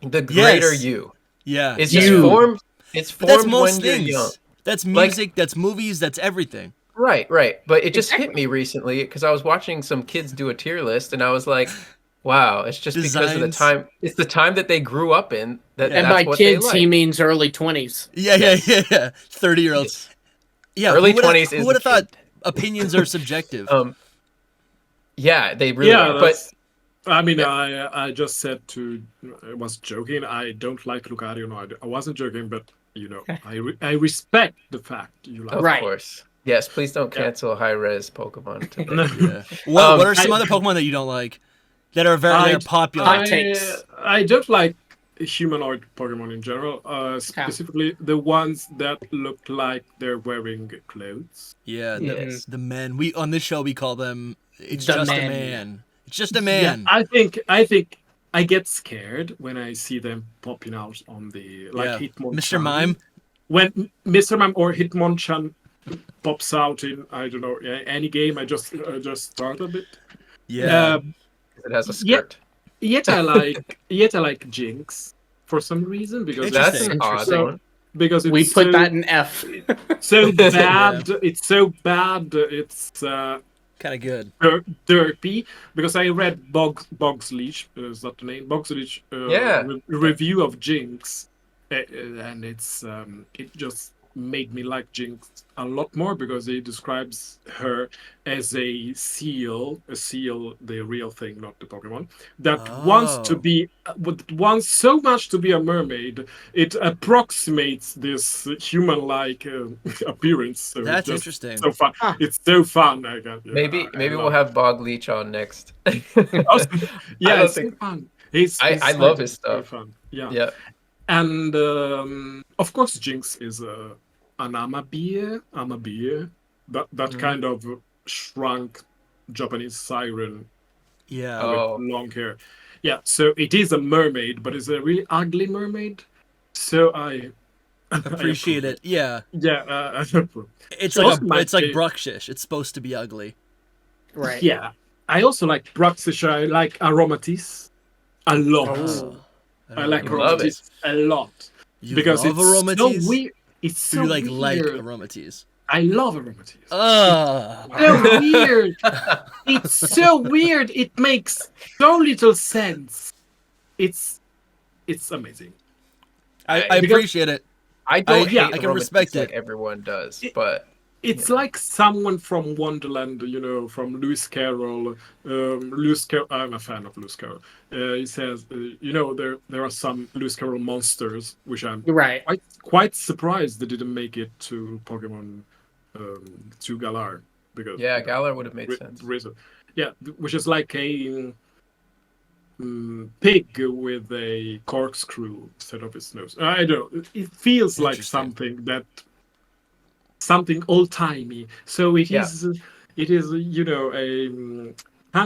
[SPEAKER 3] The greater
[SPEAKER 1] Yes.
[SPEAKER 3] you.
[SPEAKER 1] Yeah.
[SPEAKER 3] It's
[SPEAKER 4] You.
[SPEAKER 3] just formed. It's
[SPEAKER 1] But that's
[SPEAKER 3] formed
[SPEAKER 1] most
[SPEAKER 3] when you're
[SPEAKER 1] things.
[SPEAKER 3] young.
[SPEAKER 1] That's
[SPEAKER 3] Like-
[SPEAKER 1] music. That's movies. That's everything.
[SPEAKER 3] Right. But it just hit
[SPEAKER 4] Exactly.
[SPEAKER 3] me recently because I was watching some kids do a tier list, and I was like, "Wow, it's just because of the
[SPEAKER 1] Designs.
[SPEAKER 3] time. It's the time that they grew up in. That
[SPEAKER 4] And
[SPEAKER 3] that's
[SPEAKER 4] by
[SPEAKER 3] what
[SPEAKER 4] kids,
[SPEAKER 3] they like.
[SPEAKER 4] he means early 20s.
[SPEAKER 1] Yeah. 30-year-olds. Yeah.
[SPEAKER 3] Early
[SPEAKER 1] who would've-
[SPEAKER 3] 20s
[SPEAKER 1] Who
[SPEAKER 3] is
[SPEAKER 1] would have
[SPEAKER 3] the
[SPEAKER 1] thought opinions are subjective?
[SPEAKER 3] Yeah, they really
[SPEAKER 2] Yeah,
[SPEAKER 3] are. But
[SPEAKER 2] that's- I mean, I just said I was joking. I don't like Lucario. No, I wasn't joking, but I respect the fact you like.
[SPEAKER 3] of
[SPEAKER 4] Right.
[SPEAKER 3] course, yes. Please don't cancel high-res Pokemon today.
[SPEAKER 1] Yeah. What are some
[SPEAKER 2] I-
[SPEAKER 1] other Pokemon that you don't like that are very popular?
[SPEAKER 4] Hot takes.
[SPEAKER 2] I don't like humanoid Pokemon in general, specifically the ones that look like they're wearing clothes.
[SPEAKER 1] Yeah,
[SPEAKER 3] Yes.
[SPEAKER 1] the men. We on this show we call them. It's
[SPEAKER 4] The
[SPEAKER 1] just
[SPEAKER 4] men.
[SPEAKER 1] a man. It's just a man.
[SPEAKER 2] I think I get scared when I see them popping out on the Hitmonchan.
[SPEAKER 1] Mr. Mime.
[SPEAKER 2] When Mr. Mime or Hitmonchan pops out in, I don't know, any game, I just started it.
[SPEAKER 1] Yeah.
[SPEAKER 3] It has a skirt.
[SPEAKER 2] Yet I like Jinx for some reason, because
[SPEAKER 3] That's
[SPEAKER 1] Interesting.
[SPEAKER 3] an odd
[SPEAKER 2] so,
[SPEAKER 3] one.
[SPEAKER 2] because it's
[SPEAKER 4] We put that in F.
[SPEAKER 2] so bad. It's so bad. It's
[SPEAKER 1] Kind of good.
[SPEAKER 2] derpy, because I read Bog's Leech, is that the name? Bog's Leech review of Jinx, and it just made me like Jinx a lot more, because he describes her as a seal, the real thing, not the Pokemon, that wants so much to be a mermaid, it approximates this human-like appearance. So
[SPEAKER 1] That's
[SPEAKER 2] it's just
[SPEAKER 1] interesting.
[SPEAKER 2] so fun. It's so fun.
[SPEAKER 3] Maybe we'll have Bog Leech on next.
[SPEAKER 2] Yeah, it's so fun.
[SPEAKER 3] I love his stuff.
[SPEAKER 2] Fun. Yeah.
[SPEAKER 3] Yeah.
[SPEAKER 2] And of course, Jinx is an Amabie, that kind of shrunk Japanese siren
[SPEAKER 1] Yeah.
[SPEAKER 2] with long hair. Yeah, so it is a mermaid, but it's a really ugly mermaid. So I
[SPEAKER 1] Appreciate it. Yeah.
[SPEAKER 2] Yeah, I approve.
[SPEAKER 1] It's
[SPEAKER 2] So
[SPEAKER 1] like
[SPEAKER 2] also
[SPEAKER 1] it's like
[SPEAKER 2] my-
[SPEAKER 1] Bruxish. It's supposed to be ugly.
[SPEAKER 4] Right.
[SPEAKER 2] Yeah, I also like Bruxish. I like Aromatisse a lot.
[SPEAKER 1] Oh.
[SPEAKER 2] I like
[SPEAKER 3] You love
[SPEAKER 2] Aromatisse a lot.
[SPEAKER 1] You
[SPEAKER 2] Because
[SPEAKER 1] love
[SPEAKER 2] it's
[SPEAKER 1] Aromatisse?
[SPEAKER 2] so weird. It's so
[SPEAKER 1] You like
[SPEAKER 2] weird.
[SPEAKER 1] Aromatisse.
[SPEAKER 2] I love Aromatisse.
[SPEAKER 1] Ugh.
[SPEAKER 2] So weird. It's so weird. It makes so little sense. It's amazing.
[SPEAKER 1] I appreciate it.
[SPEAKER 3] I don't
[SPEAKER 2] yeah,
[SPEAKER 3] hate
[SPEAKER 1] I can
[SPEAKER 3] Aromatisse
[SPEAKER 1] respect
[SPEAKER 3] like
[SPEAKER 1] it.
[SPEAKER 3] everyone does, but
[SPEAKER 2] It's like someone from Wonderland, from Lewis Carroll. Lewis Carroll, I'm a fan of Lewis Carroll. He says, there are some Lewis Carroll monsters, which I'm
[SPEAKER 4] Right.
[SPEAKER 2] quite surprised they didn't make it to Pokemon to Galar, because
[SPEAKER 3] Galar would have made sense.
[SPEAKER 2] Which is like a pig with a corkscrew instead of its nose. I don't know. It feels like
[SPEAKER 1] Interesting.
[SPEAKER 2] something old-timey. So it
[SPEAKER 3] Yeah.
[SPEAKER 2] is a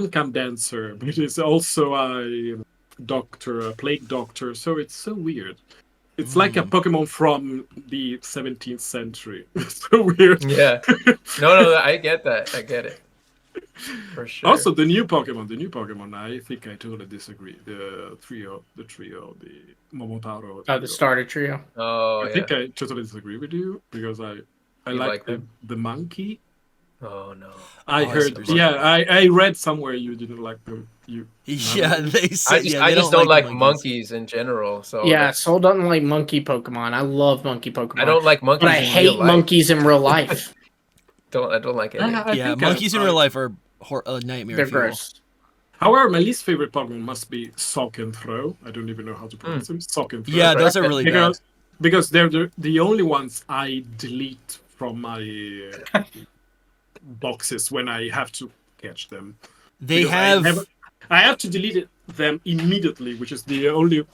[SPEAKER 2] can dancer, but it is also a doctor, a plague doctor. So it's so weird. It's like a Pokemon from the 17th century. It's so weird.
[SPEAKER 3] Yeah. No, I get that. I get it. For sure.
[SPEAKER 2] Also, the new Pokemon, I think I totally disagree. The trio, the Momotaro.
[SPEAKER 4] The starter trio.
[SPEAKER 2] I think I totally disagree with you, because I
[SPEAKER 3] You
[SPEAKER 2] like
[SPEAKER 3] like them?
[SPEAKER 2] the monkey.
[SPEAKER 3] Oh no.
[SPEAKER 2] I heard. I read somewhere you didn't like them.
[SPEAKER 1] Yeah, they say.
[SPEAKER 3] I
[SPEAKER 1] they
[SPEAKER 3] just don't like
[SPEAKER 1] monkeys.
[SPEAKER 3] monkeys in general. So
[SPEAKER 4] Yeah, Soul doesn't like monkey Pokemon. I love monkey Pokemon.
[SPEAKER 3] I don't like monkeys.
[SPEAKER 4] but I
[SPEAKER 3] in
[SPEAKER 4] hate
[SPEAKER 3] real life.
[SPEAKER 4] monkeys in real life.
[SPEAKER 3] I don't like any.
[SPEAKER 1] Yeah, monkeys in real life are a nightmare.
[SPEAKER 4] They're
[SPEAKER 1] fuel.
[SPEAKER 4] gross.
[SPEAKER 2] However, my least favorite Pokemon must be Sock and Throw. I don't even know how to pronounce them. Sock and Throw.
[SPEAKER 1] Yeah, those are really bad.
[SPEAKER 2] Because they're the only ones I delete from my boxes when I have to catch them.
[SPEAKER 1] They
[SPEAKER 2] Because
[SPEAKER 1] have.
[SPEAKER 2] I have to delete them immediately, which is the only.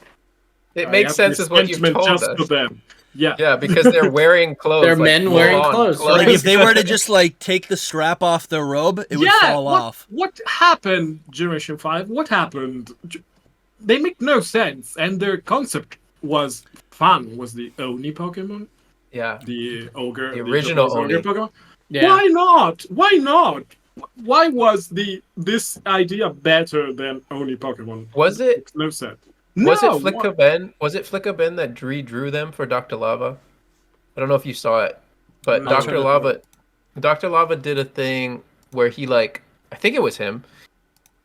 [SPEAKER 3] It
[SPEAKER 2] I
[SPEAKER 3] makes
[SPEAKER 2] have
[SPEAKER 3] sense as what you've
[SPEAKER 2] resentment
[SPEAKER 3] told
[SPEAKER 2] just for
[SPEAKER 3] us.
[SPEAKER 2] them. Yeah.
[SPEAKER 3] Yeah, because they're wearing clothes.
[SPEAKER 4] They're
[SPEAKER 3] like
[SPEAKER 4] men wearing
[SPEAKER 3] full-on
[SPEAKER 4] clothes.
[SPEAKER 1] Like if they were to just like take the strap off their robe, it would fall off.
[SPEAKER 2] What happened, Generation 5? What happened? They make no sense, and their concept was fun. Was the Oni Pokemon?
[SPEAKER 3] Yeah.
[SPEAKER 2] The ogre,
[SPEAKER 3] The original
[SPEAKER 2] Japanese ogre
[SPEAKER 3] Oni.
[SPEAKER 2] Pokemon.
[SPEAKER 4] Yeah.
[SPEAKER 2] Why not? Why not? Why was this idea better than Oni Pokemon?
[SPEAKER 3] Was it?
[SPEAKER 2] Makes no sense.
[SPEAKER 3] Was
[SPEAKER 2] No,
[SPEAKER 3] it Flicka Ben? Was it Flicka Ben that drew them for Dr. Lava? I don't know if you saw it, but
[SPEAKER 2] No.
[SPEAKER 3] Dr. Lava did a thing where he I think it was him,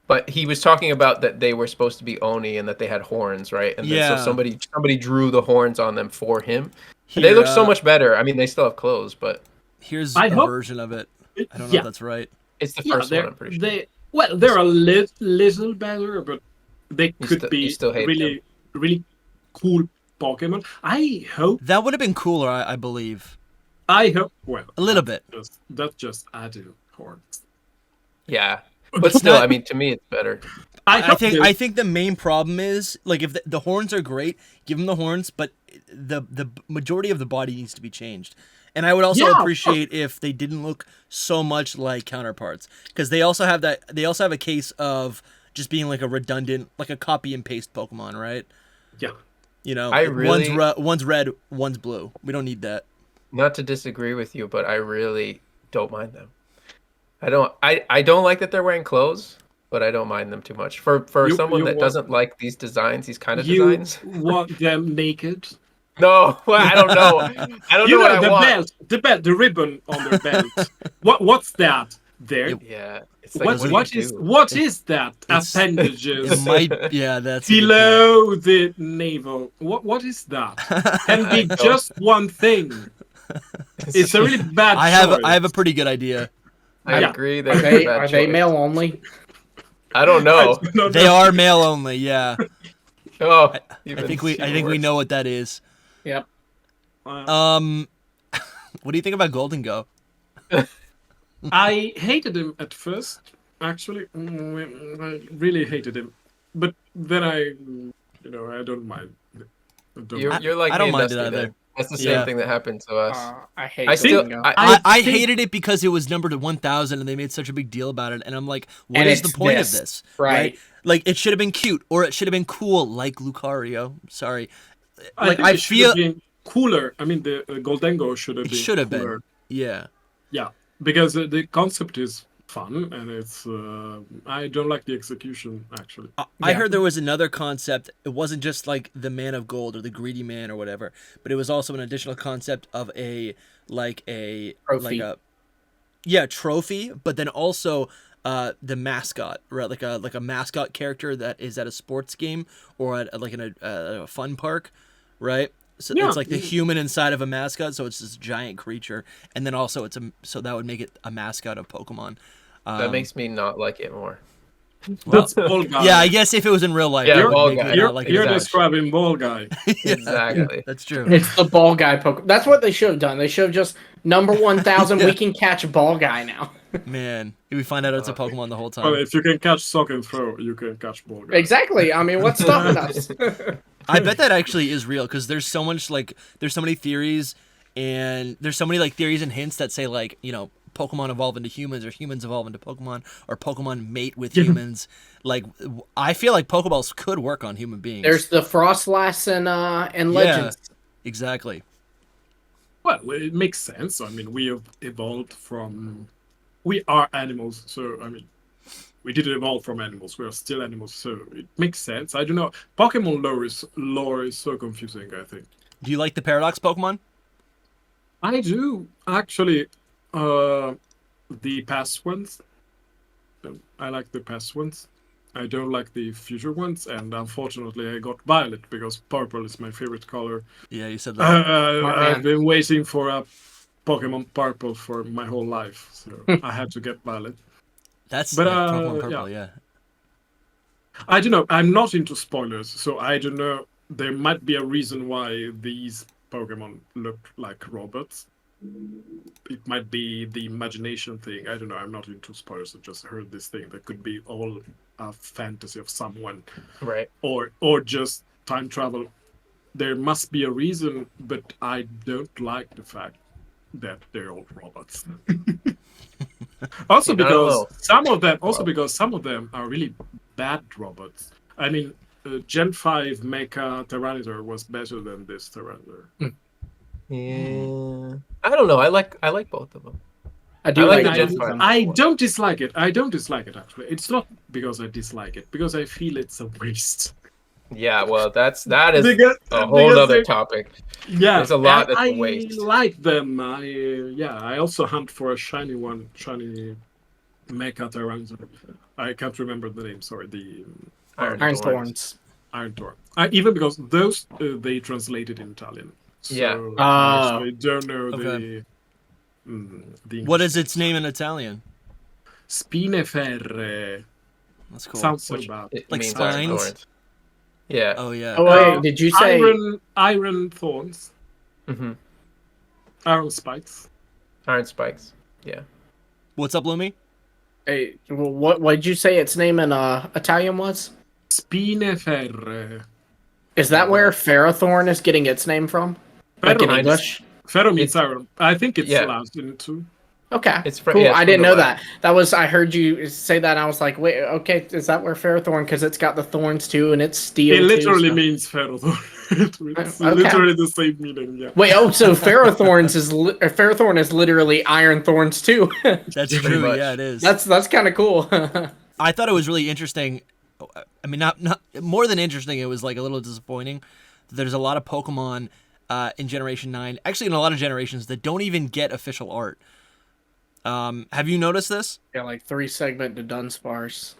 [SPEAKER 3] but he was talking about that they were supposed to be Oni and that they had horns, right? And then so somebody drew the horns on them for him. And they look so much better. I mean, they still have clothes, but
[SPEAKER 1] Here's
[SPEAKER 2] I
[SPEAKER 1] a
[SPEAKER 2] hope-
[SPEAKER 1] version of it. I don't know if that's right.
[SPEAKER 3] it's the first one. I'm pretty sure.
[SPEAKER 2] They're a little better, but they could
[SPEAKER 3] you still hate
[SPEAKER 2] really, really cool Pokemon. I hope.
[SPEAKER 1] That would have been cooler, I believe.
[SPEAKER 2] Well,
[SPEAKER 1] A little bit.
[SPEAKER 2] That's just added horns.
[SPEAKER 3] Yeah, but still, I mean, to me, it's better.
[SPEAKER 1] I think the main problem is like if the horns are great, give them the horns, but the majority of the body needs to be changed. And I would also
[SPEAKER 2] Yeah, of
[SPEAKER 1] appreciate if they didn't look so much like counterparts, because they also have that. They also have a case of just being like a redundant, like a copy and paste Pokemon, right?
[SPEAKER 2] Yeah.
[SPEAKER 1] You know,
[SPEAKER 3] I really-
[SPEAKER 1] one's red, one's blue. We don't need that.
[SPEAKER 3] Not to disagree with you, but I really don't mind them. I don't like that they're wearing clothes, but I don't mind them too much. For someone that doesn't like these designs, these kind of
[SPEAKER 2] You
[SPEAKER 3] designs.
[SPEAKER 2] want them naked?
[SPEAKER 3] No, I don't know. I don't know what I
[SPEAKER 2] the
[SPEAKER 3] want.
[SPEAKER 2] belt, the ribbon on their belt. What's that? There.
[SPEAKER 3] Yeah, it's like
[SPEAKER 2] What is that?
[SPEAKER 1] It's-
[SPEAKER 2] Appendages
[SPEAKER 1] It might, yeah, that's a good point.
[SPEAKER 2] below the navel. What is that? Can be
[SPEAKER 3] don't-
[SPEAKER 2] just one thing. It's a really bad.
[SPEAKER 1] I have
[SPEAKER 2] choice.
[SPEAKER 1] a pretty good idea.
[SPEAKER 3] I
[SPEAKER 2] Yeah.
[SPEAKER 3] agree.
[SPEAKER 4] Are
[SPEAKER 3] That's a
[SPEAKER 4] they
[SPEAKER 3] bad
[SPEAKER 4] are they
[SPEAKER 3] choice.
[SPEAKER 4] male only?
[SPEAKER 3] I don't know.
[SPEAKER 2] No,
[SPEAKER 1] They are male only. Yeah,
[SPEAKER 3] Oh,
[SPEAKER 1] I think we know what that is.
[SPEAKER 4] Yep.
[SPEAKER 1] What do you think about Golden Go?
[SPEAKER 2] I hated him at first. Actually, I really hated him. But then I don't mind.
[SPEAKER 3] You're like
[SPEAKER 1] I don't
[SPEAKER 3] me and
[SPEAKER 1] mind it
[SPEAKER 3] Dusty
[SPEAKER 1] either.
[SPEAKER 3] then. That's the same
[SPEAKER 1] Yeah.
[SPEAKER 3] thing that happened to us.
[SPEAKER 4] I hate
[SPEAKER 3] I still,
[SPEAKER 4] Golden Go.
[SPEAKER 1] I
[SPEAKER 2] think-
[SPEAKER 1] hated it because it was numbered to 1,000 and they made such a big deal about it. And I'm like, what
[SPEAKER 4] And
[SPEAKER 1] is the
[SPEAKER 4] it's
[SPEAKER 1] point
[SPEAKER 4] this,
[SPEAKER 1] of this?
[SPEAKER 4] right.
[SPEAKER 1] Like, it should have been cute or it should have been cool, like Lucario. Sorry. Like,
[SPEAKER 2] think
[SPEAKER 1] I
[SPEAKER 2] it should
[SPEAKER 1] feel.
[SPEAKER 2] have been cooler. I mean, the Goldengo should have
[SPEAKER 1] It
[SPEAKER 2] been.
[SPEAKER 1] should have
[SPEAKER 2] cooler.
[SPEAKER 1] been. Yeah.
[SPEAKER 2] Yeah, because the concept is fun and it's. I don't like the execution actually.
[SPEAKER 1] I heard there was another concept. It wasn't just like the Man of Gold or the Greedy Man or whatever, but it was also an additional concept of a
[SPEAKER 4] Trophy.
[SPEAKER 1] trophy, but then also the mascot, right? Like a mascot character that is at a sports game or at a fun park, right? So
[SPEAKER 2] Yeah.
[SPEAKER 1] it's like the human inside of a mascot, so it's this giant creature, and then also so that would make it a mascot of Pokemon.
[SPEAKER 3] that makes me not like it more.
[SPEAKER 2] That's ball guy.
[SPEAKER 1] Yeah, I guess if it was in real life,
[SPEAKER 3] Yeah,
[SPEAKER 1] it would
[SPEAKER 3] ball
[SPEAKER 1] make
[SPEAKER 3] guy.
[SPEAKER 1] me not like it.
[SPEAKER 2] You're
[SPEAKER 3] Exactly.
[SPEAKER 2] describing ball guy.
[SPEAKER 3] Exactly.
[SPEAKER 1] That's true.
[SPEAKER 4] It's the ball guy Pokemon. That's what they should have done. They should have just number 1,000. We can catch ball guy now.
[SPEAKER 1] Man, we find out it's a Pokemon the whole time.
[SPEAKER 2] Well, if you can catch sock and throw, you can catch ball guy.
[SPEAKER 4] Exactly. I mean, what's stopping us?
[SPEAKER 1] I bet that actually is real because there's so many theories and there's so many like theories and hints that say like, Pokemon evolve into humans or humans evolve into Pokemon or Pokemon mate with humans. Like, I feel like Pokeballs could work on human beings.
[SPEAKER 4] There's the Frostlass and Legends.
[SPEAKER 1] Exactly.
[SPEAKER 2] Well, it makes sense. I mean, we have evolved from. We are animals, so I mean, we didn't evolve from animals. We are still animals, so it makes sense. I don't know. Pokemon lore is so confusing. I think.
[SPEAKER 1] Do you like the Paradox Pokemon?
[SPEAKER 2] I do actually. The past ones. I like the past ones. I don't like the future ones, and unfortunately, I got Violet because purple is my favorite color.
[SPEAKER 1] Yeah, you said that.
[SPEAKER 2] I've been waiting for a Pokemon Purple for my whole life, so I had to get Violet.
[SPEAKER 1] That's
[SPEAKER 2] but,
[SPEAKER 1] Pokemon Purple, yeah.
[SPEAKER 2] I don't know. I'm not into spoilers, so I don't know. There might be a reason why these Pokemon look like robots. It might be the imagination thing. I don't know. I'm not into spoilers. I just heard this thing that could be all a fantasy of someone,
[SPEAKER 3] Right.
[SPEAKER 2] or just time travel. There must be a reason, but I don't like the fact that they're all robots. Also because some of them are really bad robots. I mean, Gen 5 Mecha Tyranitar was better than this Tyranitar.
[SPEAKER 3] Yeah. I don't know. I like both of them.
[SPEAKER 4] I do
[SPEAKER 3] I like
[SPEAKER 4] like
[SPEAKER 3] the
[SPEAKER 4] both
[SPEAKER 3] Gen
[SPEAKER 4] of them.
[SPEAKER 3] 5.
[SPEAKER 2] I don't dislike it. I don't dislike it actually. It's not because I dislike it, because I feel it's a waste.
[SPEAKER 3] Yeah, well, that is
[SPEAKER 2] Because-
[SPEAKER 3] a whole
[SPEAKER 2] because
[SPEAKER 3] other
[SPEAKER 2] they-
[SPEAKER 3] topic.
[SPEAKER 2] Yeah,
[SPEAKER 3] There's a lot
[SPEAKER 2] and
[SPEAKER 3] that's a
[SPEAKER 2] I
[SPEAKER 3] waste.
[SPEAKER 2] like them. I also hunt for a shiny Mecha Tyranitar. I can't remember the name. Sorry, the
[SPEAKER 4] Iron Thorns.
[SPEAKER 2] Iron Thorn. Even because those they translated in Italian. So
[SPEAKER 3] Yeah.
[SPEAKER 2] I actually don't know
[SPEAKER 1] Okay.
[SPEAKER 2] the
[SPEAKER 1] What
[SPEAKER 2] English
[SPEAKER 1] is its name in Italian?
[SPEAKER 2] Spineferre.
[SPEAKER 1] That's cool.
[SPEAKER 2] Sounds so
[SPEAKER 3] Which
[SPEAKER 2] bad.
[SPEAKER 3] it
[SPEAKER 1] Like
[SPEAKER 3] means Iron
[SPEAKER 1] spines?
[SPEAKER 3] Thorns. Yeah.
[SPEAKER 1] Oh, yeah.
[SPEAKER 4] Oh wait, did you say?
[SPEAKER 2] Iron Thorns?
[SPEAKER 3] hmm
[SPEAKER 2] Iron Spikes.
[SPEAKER 3] Iron Spikes. Yeah.
[SPEAKER 1] What's up, Lumi?
[SPEAKER 4] Hey, what did you say its name in Italian was?
[SPEAKER 2] Spineferre.
[SPEAKER 4] Is that where Ferrothorn is getting its name from? Like in
[SPEAKER 3] Ferrothorn.
[SPEAKER 4] English?
[SPEAKER 2] Ferro meets
[SPEAKER 3] It's-
[SPEAKER 2] Iron. I think it's
[SPEAKER 3] yeah.
[SPEAKER 2] last in 2.
[SPEAKER 4] Okay,
[SPEAKER 3] It's
[SPEAKER 4] cool.
[SPEAKER 3] yeah, it's
[SPEAKER 4] I
[SPEAKER 3] from
[SPEAKER 4] didn't
[SPEAKER 3] the
[SPEAKER 4] know
[SPEAKER 3] left.
[SPEAKER 4] that. I heard you say that, and I was like, wait, okay, is that where Ferrothorn? Because it's got the thorns too, and it's steel
[SPEAKER 2] It literally
[SPEAKER 4] too.
[SPEAKER 2] means Ferrothorn. It's
[SPEAKER 4] Okay.
[SPEAKER 2] literally the same meaning. Yeah.
[SPEAKER 4] Wait, so Ferrothorn is literally Iron Thorns too.
[SPEAKER 1] That's
[SPEAKER 3] Pretty
[SPEAKER 1] true.
[SPEAKER 3] much.
[SPEAKER 1] Yeah, it is.
[SPEAKER 4] that's kind of cool.
[SPEAKER 1] I thought it was really interesting. I mean, not more than interesting. It was like a little disappointing. There's a lot of Pokemon in Generation 9, actually in a lot of generations, that don't even get official art. Have you noticed this?
[SPEAKER 4] Yeah, like 3-segment to Dunsparce.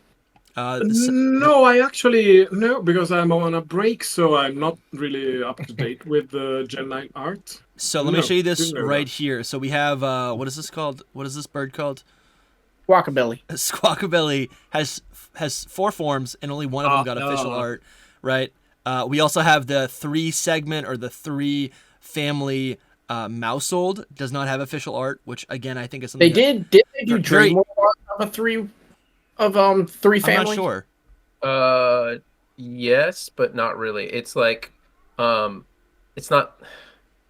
[SPEAKER 2] No, I actually no, because I'm on a break, so I'm not really up to date with the Gen 9 art.
[SPEAKER 1] So let me show you this
[SPEAKER 2] didn't know
[SPEAKER 1] right
[SPEAKER 2] that.
[SPEAKER 1] here. So we have what is this called? What is this bird called?
[SPEAKER 4] Guacabilly.
[SPEAKER 1] Squawkabilly has 4 forms, and only one of them got official art, right? We also have the 3-segment or the 3 family Mousehold does not have official art, which again I think is something
[SPEAKER 4] They did they do
[SPEAKER 1] Very-
[SPEAKER 4] Dream World art of a 3
[SPEAKER 1] I'm
[SPEAKER 4] family?
[SPEAKER 1] not sure.
[SPEAKER 3] Yes, but not really. It's like, it's not.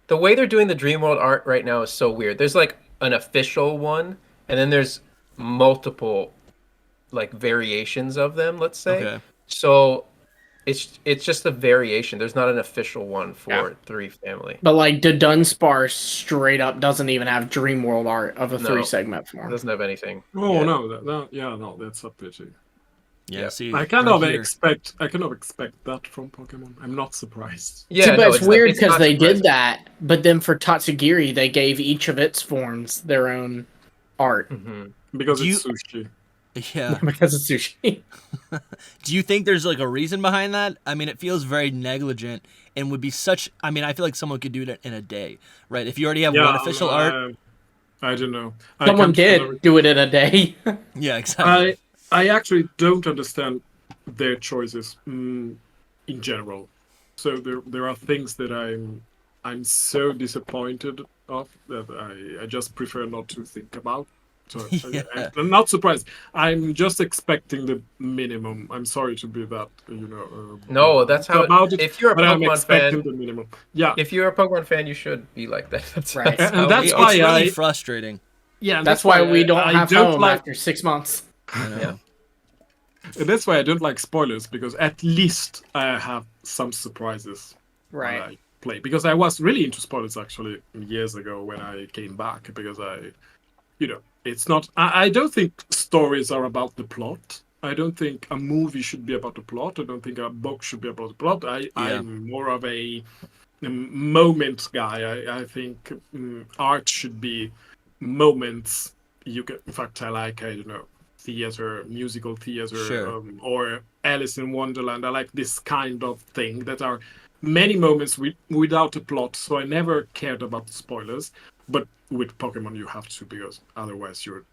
[SPEAKER 3] The way they're doing the Dream World art right now is so weird. There's like an official one, and then there's multiple, like variations of them. Let's say.
[SPEAKER 1] Okay.
[SPEAKER 3] So, it's just a variation. There's not an official one for 3 family.
[SPEAKER 4] But like the Dunsparce straight up doesn't even have Dream World art of a
[SPEAKER 3] No.
[SPEAKER 4] 3-segment
[SPEAKER 3] It
[SPEAKER 4] form.
[SPEAKER 3] doesn't have anything.
[SPEAKER 2] Oh
[SPEAKER 3] Yeah.
[SPEAKER 2] no, that's a pity.
[SPEAKER 1] Yeah.
[SPEAKER 3] Yeah.
[SPEAKER 1] See,
[SPEAKER 2] I kind
[SPEAKER 1] right
[SPEAKER 2] of
[SPEAKER 1] here.
[SPEAKER 2] expect that from Pokemon. I'm not surprised.
[SPEAKER 3] Yeah,
[SPEAKER 4] See, but
[SPEAKER 3] no,
[SPEAKER 4] it's weird
[SPEAKER 3] it's
[SPEAKER 4] because
[SPEAKER 3] not
[SPEAKER 4] they
[SPEAKER 3] surprising.
[SPEAKER 4] did that, but then for Tatsugiri, they gave each of its forms their own art
[SPEAKER 3] Mhm.
[SPEAKER 2] Because
[SPEAKER 1] Do
[SPEAKER 2] it's sushi.
[SPEAKER 1] Yeah.
[SPEAKER 4] because it's sushi.
[SPEAKER 1] Do you think there's like a reason behind that? I mean, it feels very negligent and would be such. I mean, I feel like someone could do it in a day, right? If you already have one official art.
[SPEAKER 2] I don't know.
[SPEAKER 4] Someone
[SPEAKER 2] can't
[SPEAKER 4] did
[SPEAKER 2] remember.
[SPEAKER 4] do it in a day.
[SPEAKER 1] Yeah, exactly.
[SPEAKER 2] I actually don't understand their choices in general. So there are things that I'm so disappointed of that I just prefer not to think about. So
[SPEAKER 1] Yeah.
[SPEAKER 2] I'm not surprised. I'm just expecting the minimum. I'm sorry to be that,
[SPEAKER 3] No, that's how.
[SPEAKER 2] about it.
[SPEAKER 3] If you're a
[SPEAKER 2] But I'm
[SPEAKER 3] Pokemon
[SPEAKER 2] expecting
[SPEAKER 3] fan,
[SPEAKER 2] the minimum. Yeah,
[SPEAKER 3] if you're a Pokemon fan, you should be like that. That's,
[SPEAKER 4] Right.
[SPEAKER 3] that's
[SPEAKER 2] And
[SPEAKER 3] how
[SPEAKER 2] that's
[SPEAKER 3] we
[SPEAKER 2] why
[SPEAKER 1] It's
[SPEAKER 3] are.
[SPEAKER 1] really
[SPEAKER 2] I-
[SPEAKER 1] frustrating.
[SPEAKER 2] yeah.
[SPEAKER 4] That's why we don't
[SPEAKER 2] I
[SPEAKER 4] have
[SPEAKER 2] don't
[SPEAKER 4] home
[SPEAKER 2] like.
[SPEAKER 4] after 6 months.
[SPEAKER 1] I know.
[SPEAKER 3] Yeah.
[SPEAKER 2] And that's why I don't like spoilers, because at least I have some surprises when
[SPEAKER 4] Right.
[SPEAKER 2] I play. Because I was really into spoilers actually years ago when I came back, because it's not. I don't think stories are about the plot. I don't think a movie should be about the plot. I don't think a book should be about the plot. I'm more of a moment guy. I think art should be moments. You can, in fact, I like theater, musical theater,
[SPEAKER 1] Sure.
[SPEAKER 2] or Alice in Wonderland. I like this kind of thing that are many moments without a plot. So I never cared about the spoilers. But with Pokemon, you have to, because otherwise you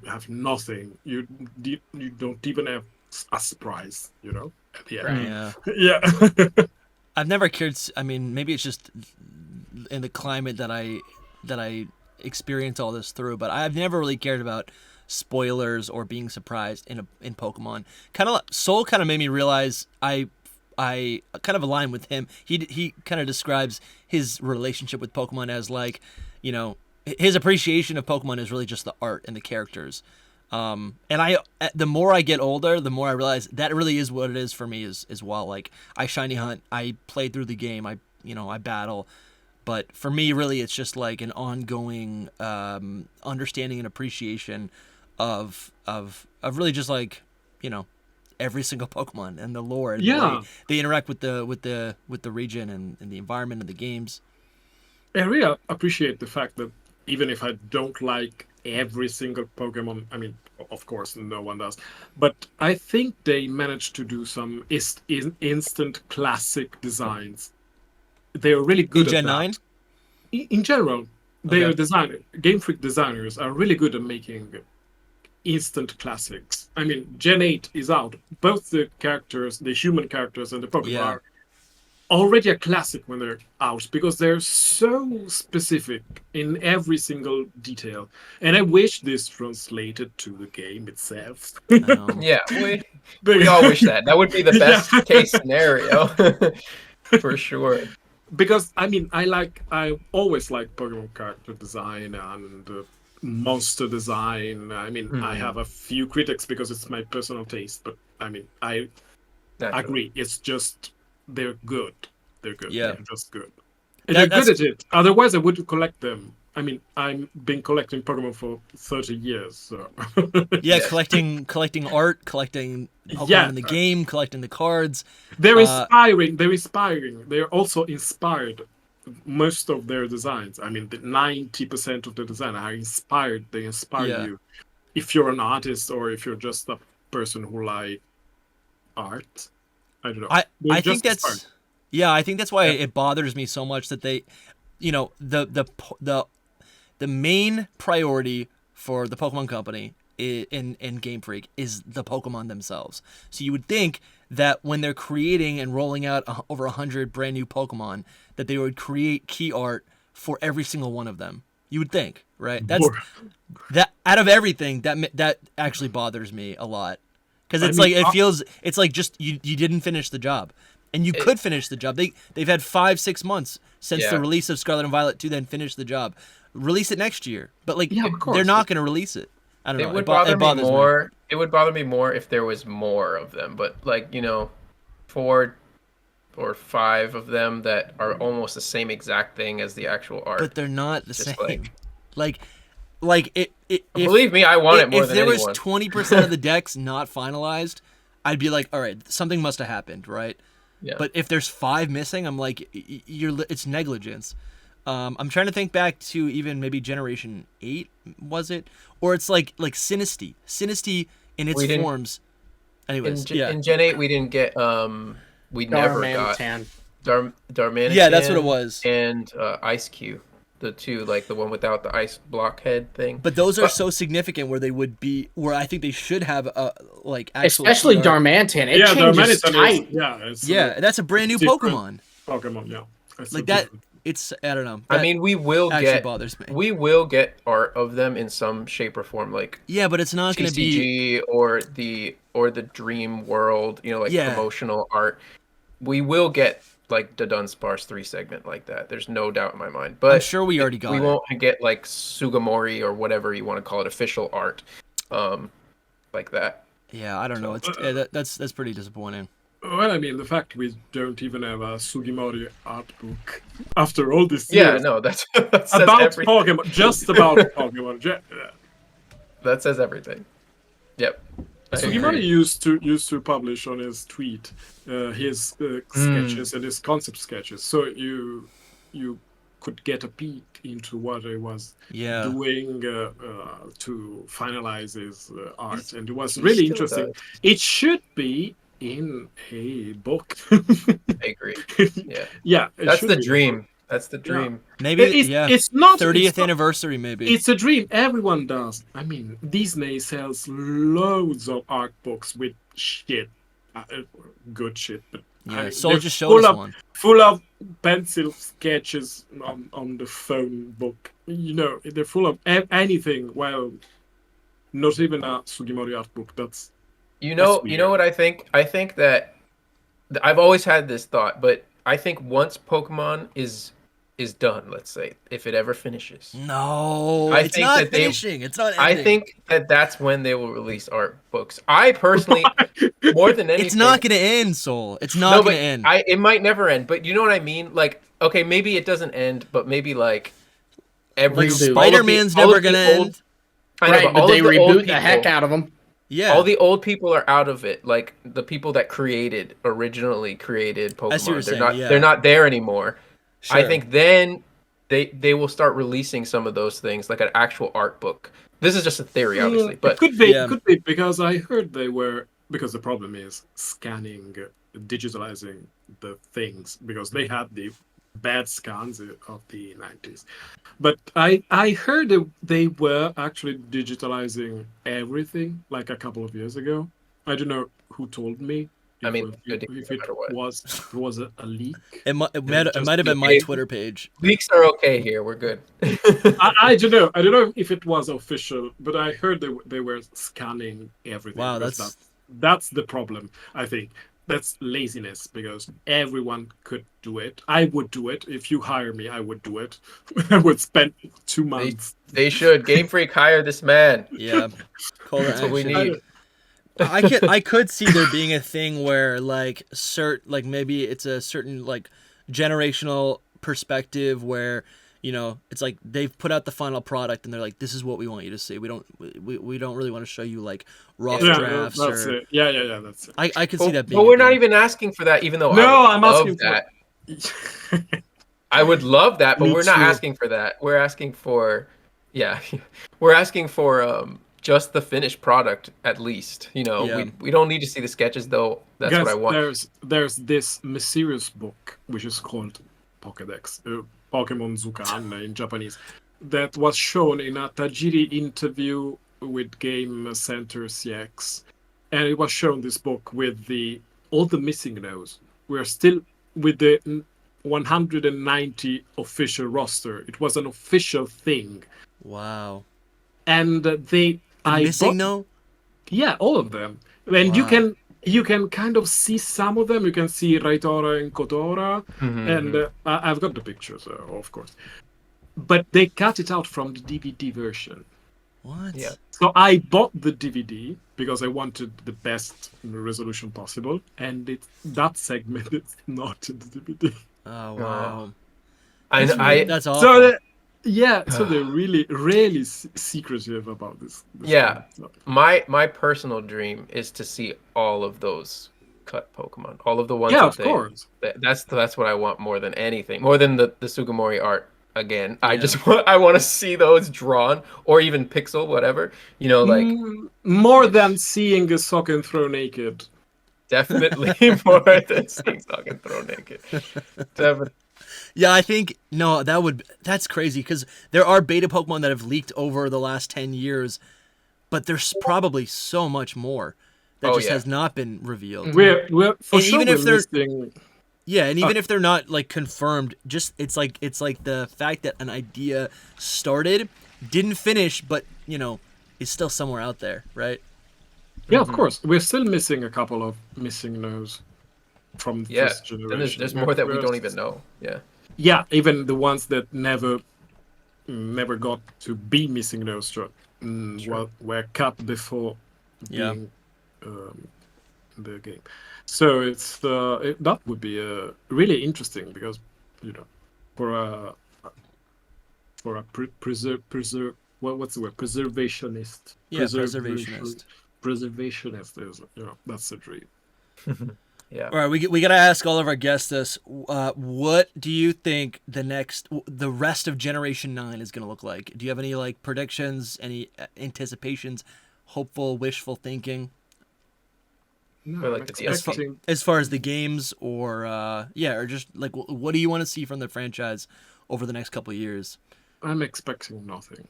[SPEAKER 2] have nothing. You don't even have a surprise. At the end.
[SPEAKER 1] Yeah.
[SPEAKER 2] Yeah.
[SPEAKER 1] I've never cared. I mean, maybe it's just in the climate that I experience all this through, but I've never really cared about spoilers or being surprised in Pokemon. Soul kind of made me realize I kind of align with him. He kind of describes his relationship with Pokemon as like, his appreciation of Pokemon is really just the art and the characters. And the more I get older, the more I realize that really is what it is for me as well. Like, I shiny hunt, I play through the game, I battle, but for me, really, it's just like an ongoing understanding and appreciation of really just like, every single Pokemon and the lore. And the
[SPEAKER 2] Yeah.
[SPEAKER 1] way they interact with the region and the environment and the games.
[SPEAKER 2] I really appreciate the fact that even if I don't like every single Pokemon, I mean, of course, no one does, but I think they managed to do some instant classic designs. They are really good
[SPEAKER 1] In Gen
[SPEAKER 2] at that.
[SPEAKER 1] 9?
[SPEAKER 2] In general, they
[SPEAKER 1] Okay.
[SPEAKER 2] are Game Freak designers are really good at making instant classics. I mean, Gen 8 is out. Both the characters, the human characters and the Pokemon
[SPEAKER 1] Yeah.
[SPEAKER 2] are already a classic when they're out, because they're so specific in every single detail. And I wish this translated to the game itself.
[SPEAKER 1] I know.
[SPEAKER 3] Yeah, we all wish that. That would be the best
[SPEAKER 2] Yeah.
[SPEAKER 3] case scenario. For sure.
[SPEAKER 2] because I always like Pokemon character design and monster design. I mean, I have a few critics because it's my personal taste, but I mean, I
[SPEAKER 3] Naturally.
[SPEAKER 2] agree. It's just they're good. They're good.
[SPEAKER 1] Yeah.
[SPEAKER 2] They're just good. And they're good
[SPEAKER 1] that's
[SPEAKER 2] at it. Otherwise, I wouldn't collect them. I mean, I've been collecting Pokemon for 30 years, so
[SPEAKER 1] yeah, collecting art, collecting Pokemon
[SPEAKER 2] Yeah.
[SPEAKER 1] in the game, collecting the cards.
[SPEAKER 2] they're inspiring. They're inspiring. They're also inspired. Most of their designs. I mean, the 90% of the design are inspired. They inspire
[SPEAKER 1] Yeah.
[SPEAKER 2] you. If you're an artist or if you're just a person who like art, I don't know.
[SPEAKER 1] I
[SPEAKER 2] They're
[SPEAKER 1] think
[SPEAKER 2] just
[SPEAKER 1] that's
[SPEAKER 2] inspired.
[SPEAKER 1] yeah, I think that's why it bothers me so much that they, the main priority for the Pokemon Company in Game Freak is the Pokemon themselves. So you would think that when they're creating and rolling out over 100 brand new Pokemon, that they would create key art for every single one of them. You would think, right? That's
[SPEAKER 2] Or-
[SPEAKER 1] that out of everything that actually bothers me a lot because it's
[SPEAKER 2] I mean,
[SPEAKER 1] like it feels it's like just you didn't finish the job. And you could finish the job. They've had 5-6 months since the
[SPEAKER 3] Yeah.
[SPEAKER 1] release of Scarlet and Violet to then finish the job. Release it next year, but like
[SPEAKER 2] Yeah, of course.
[SPEAKER 1] they're not going to release it. I don't know.
[SPEAKER 3] It would
[SPEAKER 1] it
[SPEAKER 3] bother me
[SPEAKER 1] bothers
[SPEAKER 3] more. It would bother me more if there was more of them. But like 4 or 5 of them that are almost the same exact thing as the actual art.
[SPEAKER 1] But they're not the
[SPEAKER 3] Just
[SPEAKER 1] same. Like it.
[SPEAKER 3] Believe me, I want it more
[SPEAKER 1] if
[SPEAKER 3] than
[SPEAKER 1] there
[SPEAKER 3] anyone.
[SPEAKER 1] was 20% of the decks not finalized, I'd be like, all right, something must have happened, right?
[SPEAKER 3] Yeah.
[SPEAKER 1] But if there's 5 missing, I'm like, it's negligence. I'm trying to think back to even maybe Generation 8, was it? Or it's like Sinistea. Sinistea in its
[SPEAKER 3] We didn't-
[SPEAKER 1] forms. Anyways,
[SPEAKER 3] in Gen 8, we didn't get. We never got
[SPEAKER 4] Darmanitan.
[SPEAKER 3] Darmanitan.
[SPEAKER 1] Yeah, that's what it was.
[SPEAKER 3] And Ice Cube, the two, like the one without the ice block head thing.
[SPEAKER 1] But those are so significant where I think they should have actual
[SPEAKER 4] Especially
[SPEAKER 1] PR.
[SPEAKER 4] Darmanitan. It
[SPEAKER 2] yeah,
[SPEAKER 4] changes
[SPEAKER 2] Darmanitan
[SPEAKER 4] tight.
[SPEAKER 1] Yeah, that's a brand new
[SPEAKER 2] different.
[SPEAKER 1] Pokemon.
[SPEAKER 2] Pokemon, yeah. It's
[SPEAKER 1] Like
[SPEAKER 2] so
[SPEAKER 1] that.
[SPEAKER 2] different.
[SPEAKER 1] It's I don't know.
[SPEAKER 3] I
[SPEAKER 1] That
[SPEAKER 3] mean, we will
[SPEAKER 1] actually
[SPEAKER 3] get.
[SPEAKER 1] bothers me.
[SPEAKER 3] We will get art of them in some shape or form, like
[SPEAKER 1] Yeah, but it's not going to be.
[SPEAKER 3] TCG or the Dream World,
[SPEAKER 1] Yeah.
[SPEAKER 3] promotional art. We will get like the Dunsparce 3 segment like that. There's no doubt in my mind. But
[SPEAKER 1] I'm sure we already got
[SPEAKER 3] we
[SPEAKER 1] it.
[SPEAKER 3] won't get like Sugimori or whatever you want to call it, official art, like that.
[SPEAKER 1] Yeah, I don't know. It's that's pretty disappointing.
[SPEAKER 2] Well, I mean, the fact we don't even have a Sugimori art book after all this
[SPEAKER 3] Yeah,
[SPEAKER 2] years
[SPEAKER 3] no, that says
[SPEAKER 2] about
[SPEAKER 3] everything.
[SPEAKER 2] Pokemon, just about Pokemon.
[SPEAKER 3] That says everything. Yep. I
[SPEAKER 2] Sugimori
[SPEAKER 3] agree.
[SPEAKER 2] used to publish on his tweet his sketches and his concept sketches, so you could get a peek into what he was
[SPEAKER 1] Yeah.
[SPEAKER 2] doing to finalize his art, and it was
[SPEAKER 3] He
[SPEAKER 2] really
[SPEAKER 3] still
[SPEAKER 2] interesting.
[SPEAKER 3] does.
[SPEAKER 2] It should be in a book.
[SPEAKER 3] I agree. Yeah.
[SPEAKER 2] Yeah, it
[SPEAKER 3] That's
[SPEAKER 2] should
[SPEAKER 3] the
[SPEAKER 2] be.
[SPEAKER 3] dream. That's the dream.
[SPEAKER 1] Maybe
[SPEAKER 2] It's not
[SPEAKER 1] 30th
[SPEAKER 2] it's not-
[SPEAKER 1] anniversary maybe.
[SPEAKER 2] It's a dream. Everyone does. I mean, Disney sells loads of art books with shit, good shit. But
[SPEAKER 1] Yeah,
[SPEAKER 2] they're
[SPEAKER 1] Soul just showed
[SPEAKER 2] full
[SPEAKER 1] us
[SPEAKER 2] of-
[SPEAKER 1] one.
[SPEAKER 2] Full of pencil sketches on the phone book. They're full of anything. Well, not even a Sugimori art book. That's
[SPEAKER 3] You know
[SPEAKER 2] weird.
[SPEAKER 3] what I think? I think that I've always had this thought, but I think once Pokemon is done, let's say, if it ever finishes,
[SPEAKER 1] No,
[SPEAKER 3] I
[SPEAKER 1] it's
[SPEAKER 3] think
[SPEAKER 1] not
[SPEAKER 3] that they-
[SPEAKER 1] finishing. It's not
[SPEAKER 3] I
[SPEAKER 1] ending.
[SPEAKER 3] think that that's when they will release art books. I personally, more than anything,
[SPEAKER 1] it's not going to end, Soul. It's not
[SPEAKER 3] no,
[SPEAKER 1] going
[SPEAKER 3] but
[SPEAKER 1] to end.
[SPEAKER 3] it might never end. But you know what I mean? Like, okay, maybe it doesn't end, but maybe like every
[SPEAKER 4] Like
[SPEAKER 3] all of the-
[SPEAKER 1] Spider-Man's
[SPEAKER 3] all
[SPEAKER 1] never
[SPEAKER 3] of the
[SPEAKER 1] going to
[SPEAKER 3] old-
[SPEAKER 1] end.
[SPEAKER 3] I know,
[SPEAKER 4] Right, but
[SPEAKER 3] all
[SPEAKER 4] they
[SPEAKER 3] of the old
[SPEAKER 4] reboot the heck
[SPEAKER 3] people-
[SPEAKER 4] out of them.
[SPEAKER 1] Yeah.
[SPEAKER 3] All the old people are out of it. Like the people that originally created Pokemon.
[SPEAKER 1] I see what you're saying,
[SPEAKER 3] not
[SPEAKER 1] yeah.
[SPEAKER 3] they're not there anymore. I
[SPEAKER 1] Sure.
[SPEAKER 3] think then they will start releasing some of those things, like an actual art book. This is just a theory, obviously,
[SPEAKER 2] it
[SPEAKER 3] but
[SPEAKER 2] could be.
[SPEAKER 1] Yeah.
[SPEAKER 2] It could be because I heard they were because the problem is scanning, digitalizing the things because they had the bad scans of the 90s. But I heard they were actually digitalizing everything like a couple of years ago. I don't know who told me.
[SPEAKER 3] I mean,
[SPEAKER 2] if
[SPEAKER 3] good
[SPEAKER 2] it
[SPEAKER 3] no matter what.
[SPEAKER 2] was a leak.
[SPEAKER 1] It might
[SPEAKER 2] just
[SPEAKER 1] have been my
[SPEAKER 3] okay.
[SPEAKER 1] Twitter page.
[SPEAKER 3] leaks are okay here. We're good.
[SPEAKER 2] I don't know. I don't know if it was official, but I heard they were scanning everything.
[SPEAKER 1] Wow,
[SPEAKER 2] because
[SPEAKER 1] that's
[SPEAKER 2] that's the problem. I think that's laziness because everyone could do it. I would do it if you hire me. I would do it. I would spend 2 months.
[SPEAKER 3] They should. Game Freak, hire this man.
[SPEAKER 1] Yeah. Call to
[SPEAKER 3] That's what we
[SPEAKER 1] action.
[SPEAKER 3] need.
[SPEAKER 1] I could see there being a thing where like like maybe it's a certain like generational perspective where it's like they've put out the final product and they're like, this is what we want you to see. We don't really want to show you like rough
[SPEAKER 2] Yeah,
[SPEAKER 1] drafts
[SPEAKER 2] that's
[SPEAKER 1] or
[SPEAKER 2] it. Yeah, that's it.
[SPEAKER 1] I could see that being
[SPEAKER 3] But
[SPEAKER 1] a
[SPEAKER 3] we're not
[SPEAKER 1] thing.
[SPEAKER 3] even asking for that, even though
[SPEAKER 2] No,
[SPEAKER 3] I
[SPEAKER 2] I'm
[SPEAKER 3] would love
[SPEAKER 2] asking
[SPEAKER 3] that.
[SPEAKER 2] for.
[SPEAKER 3] I would love that, but
[SPEAKER 2] Me
[SPEAKER 3] we're not
[SPEAKER 2] too.
[SPEAKER 3] asking for that. We're asking for, yeah, we're asking for just the finished product at least.
[SPEAKER 1] Yeah.
[SPEAKER 3] We don't need to see the sketches though. That's
[SPEAKER 2] Guys,
[SPEAKER 3] what I want.
[SPEAKER 2] there's this mysterious book which is called Pokédex, Pokemon Zukan in Japanese, that was shown in a Tajiri interview with Game Center CX, and it was shown this book with all the missing nodes. We're still with the 190 official roster. It was an official thing,
[SPEAKER 1] Wow.
[SPEAKER 2] and
[SPEAKER 1] The missing no?
[SPEAKER 2] yeah, all of them. And
[SPEAKER 1] Wow.
[SPEAKER 2] you can kind of see some of them. You can see Raitora and Kotora, and I've got the pictures, of course. But they cut it out from the DVD version.
[SPEAKER 1] What?
[SPEAKER 3] Yeah.
[SPEAKER 2] So I bought the DVD because I wanted the best resolution possible, and that segment is not in the DVD.
[SPEAKER 1] Oh wow.
[SPEAKER 3] I
[SPEAKER 1] That's awful.
[SPEAKER 2] So so they're really secretive about this
[SPEAKER 3] Yeah.
[SPEAKER 2] thing. So-
[SPEAKER 3] my personal dream is to see all of those cut Pokemon, all of the ones.
[SPEAKER 2] Yeah,
[SPEAKER 3] that
[SPEAKER 2] of
[SPEAKER 3] they,
[SPEAKER 2] course.
[SPEAKER 3] That's what I want more than anything, more than the Sugimori art. Again, I
[SPEAKER 1] Yeah.
[SPEAKER 3] just want to see those drawn or even pixel, whatever. Like
[SPEAKER 2] More than seeing a sock and throw naked.
[SPEAKER 3] definitely more than seeing Sock and Throw naked. Definitely.
[SPEAKER 1] Yeah, I think that's crazy because there are beta Pokemon that have leaked over the last 10 years, but there's probably so much more that
[SPEAKER 3] Oh,
[SPEAKER 1] just
[SPEAKER 3] yeah.
[SPEAKER 1] has not been revealed.
[SPEAKER 2] We're for
[SPEAKER 1] And
[SPEAKER 2] sure
[SPEAKER 1] even if
[SPEAKER 2] we're
[SPEAKER 1] they're-
[SPEAKER 2] missing.
[SPEAKER 1] Yeah, and even if they're not like confirmed, just it's like the fact that an idea started, didn't finish, but is still somewhere out there, right?
[SPEAKER 2] Yeah, of course. We're still missing a couple of missing nodes from
[SPEAKER 3] Yeah.
[SPEAKER 2] first
[SPEAKER 3] Then
[SPEAKER 2] generation.
[SPEAKER 3] there's more that we don't even know. Yeah.
[SPEAKER 2] Yeah, even the ones that never got to be missing nodes were cut before
[SPEAKER 1] Yeah.
[SPEAKER 2] being the game. So that would be really interesting because for a what's the word, preservationist.
[SPEAKER 1] Yeah, preservationist.
[SPEAKER 2] Preservationist is that's a dream.
[SPEAKER 3] Yeah.
[SPEAKER 1] All right, we gotta ask all of our guests this. What do you think the rest of Generation 9 is gonna look like? Do you have any like predictions, any anticipations, hopeful, wishful thinking?
[SPEAKER 2] No,
[SPEAKER 3] Or
[SPEAKER 2] I'm
[SPEAKER 3] like the DLC.
[SPEAKER 2] expecting
[SPEAKER 1] As far as the games or or just like what do you want to see from the franchise over the next couple of years?
[SPEAKER 2] I'm expecting nothing.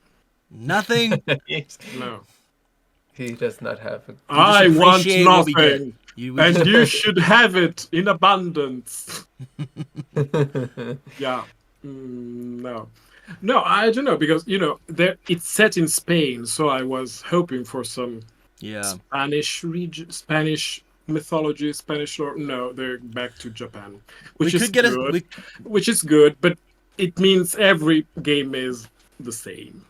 [SPEAKER 1] Nothing.
[SPEAKER 2] No.
[SPEAKER 3] He does not have a.
[SPEAKER 2] I want
[SPEAKER 1] appreciate what we get.
[SPEAKER 2] nothing.
[SPEAKER 1] You,
[SPEAKER 2] And you should have it in abundance. Yeah. No. No, I don't know because it's set in Spain, so I was hoping for some
[SPEAKER 1] yeah.
[SPEAKER 2] Spanish mythology, Spanish lore. No, they're back to Japan, which
[SPEAKER 1] We
[SPEAKER 2] is
[SPEAKER 1] could get
[SPEAKER 2] good. Which is good, but it means every game is the same.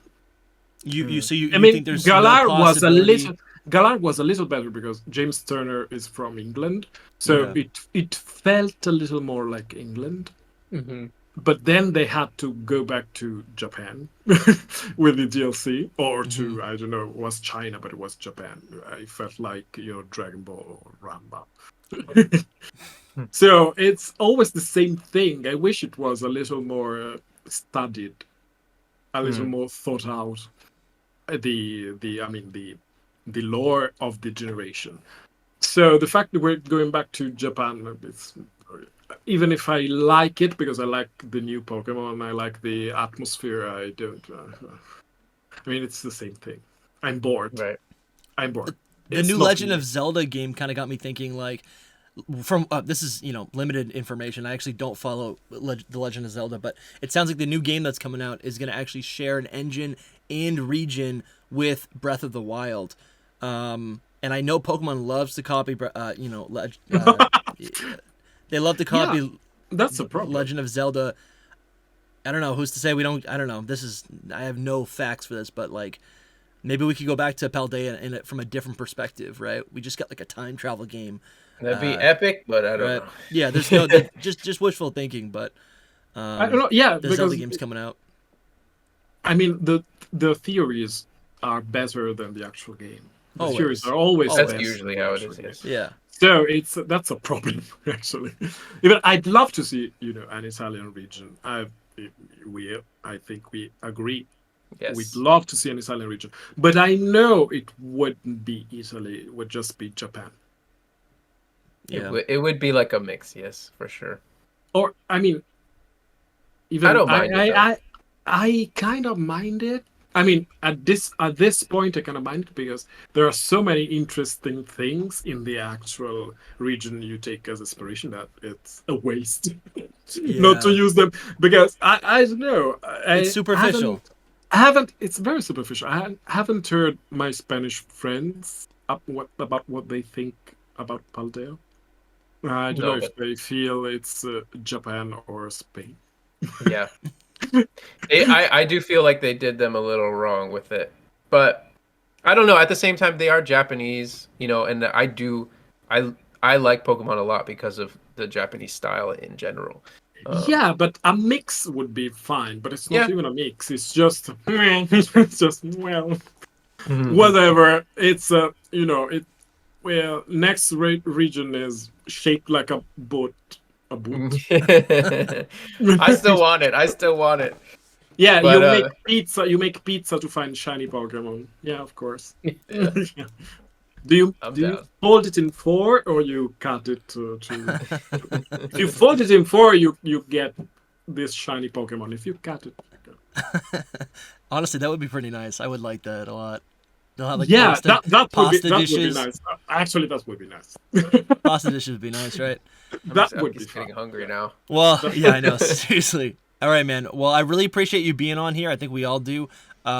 [SPEAKER 1] you
[SPEAKER 2] I mean,
[SPEAKER 1] think there's
[SPEAKER 2] Galar
[SPEAKER 1] no
[SPEAKER 2] was
[SPEAKER 1] possibility?
[SPEAKER 2] Galar was a little better because James Turner is from England, so
[SPEAKER 1] Yeah.
[SPEAKER 2] it felt a little more like England.
[SPEAKER 4] Mm-hmm.
[SPEAKER 2] But then they had to go back to Japan with the DLC, or to I don't know, it was China, but it was Japan. It felt like Dragon Ball or Ramba. So it's always the same thing. I wish it was a little more studied, a little more thought out. The lore of the generation. So the fact that we're going back to Japan, even if I like it because I like the new Pokemon, I like the atmosphere. I don't. It's the same thing. I'm bored.
[SPEAKER 3] Right.
[SPEAKER 2] I'm bored.
[SPEAKER 1] The
[SPEAKER 2] It's
[SPEAKER 1] new
[SPEAKER 2] not
[SPEAKER 1] Legend
[SPEAKER 2] me.
[SPEAKER 1] of Zelda game kind of got me thinking like from this is limited information. I actually don't follow the Legend of Zelda, but it sounds like the new game that's coming out is going to actually share an engine and region with Breath of the Wild. And I know Pokemon loves to copy Yeah. They love to copy
[SPEAKER 2] That's a problem.
[SPEAKER 1] Legend of Zelda. I don't know who's to say we don't. I don't know. I have no facts for this, but like maybe we could go back to Paldea in it from a different perspective, right? We just got like a time travel game.
[SPEAKER 3] That'd be epic, but I don't know.
[SPEAKER 1] Yeah, there's just wishful thinking, but
[SPEAKER 2] I don't know. Yeah,
[SPEAKER 1] the
[SPEAKER 2] because
[SPEAKER 1] Zelda game's coming out.
[SPEAKER 2] I mean the theories are better than the actual game. The
[SPEAKER 1] Always.
[SPEAKER 2] theories are always
[SPEAKER 3] That's
[SPEAKER 2] better
[SPEAKER 3] usually
[SPEAKER 2] than
[SPEAKER 3] how
[SPEAKER 2] the
[SPEAKER 3] it is.
[SPEAKER 2] actual
[SPEAKER 3] Yes.
[SPEAKER 2] game.
[SPEAKER 1] Yeah.
[SPEAKER 2] So that's a problem actually. Even I'd love to see an Italian region. I think we agree.
[SPEAKER 3] Yes.
[SPEAKER 2] We'd love to see an Italian region, but I know it wouldn't be Italy. It would just be Japan.
[SPEAKER 1] Yeah.
[SPEAKER 3] It would be like a mix, yes, for sure.
[SPEAKER 2] Or I mean, even
[SPEAKER 3] I don't mind it, though.
[SPEAKER 2] I kind of mind it. I mean, at this point, I kind of mind it because there are so many interesting things in the actual region you take as inspiration that it's a waste not to use them because I don't know.
[SPEAKER 1] It's superficial.
[SPEAKER 2] I haven't. It's very superficial. I haven't heard my Spanish friends about what they think about Paldea. I don't know if they feel it's Japan or Spain.
[SPEAKER 3] Yeah. I do feel like they did them a little wrong with it, but I don't know. At the same time, they are Japanese, and I like Pokemon a lot because of the Japanese style in general.
[SPEAKER 2] Yeah, but a mix would be fine. But it's not even a mix. It's just whatever. It's next region is shaped like a boot. A boot.
[SPEAKER 3] I still want it.
[SPEAKER 2] Yeah,
[SPEAKER 3] but,
[SPEAKER 2] you make pizza to find shiny Pokemon. Yeah, of course.
[SPEAKER 3] Yeah.
[SPEAKER 2] Do you
[SPEAKER 3] down.
[SPEAKER 2] fold it in 4 or you cut it to if you fold it in 4 you get this shiny Pokemon. If you cut it,
[SPEAKER 1] Honestly, that would be pretty nice. I would like that a lot. They'll have like
[SPEAKER 2] that
[SPEAKER 1] pasta
[SPEAKER 2] would
[SPEAKER 1] dishes.
[SPEAKER 2] be nice. Actually, that would be nice.
[SPEAKER 1] Pasta dishes would be nice, right?
[SPEAKER 3] I'm just getting hungry now.
[SPEAKER 1] Well, yeah, I know. Seriously. All right, man. Well, I really appreciate you being on here. I think we all do.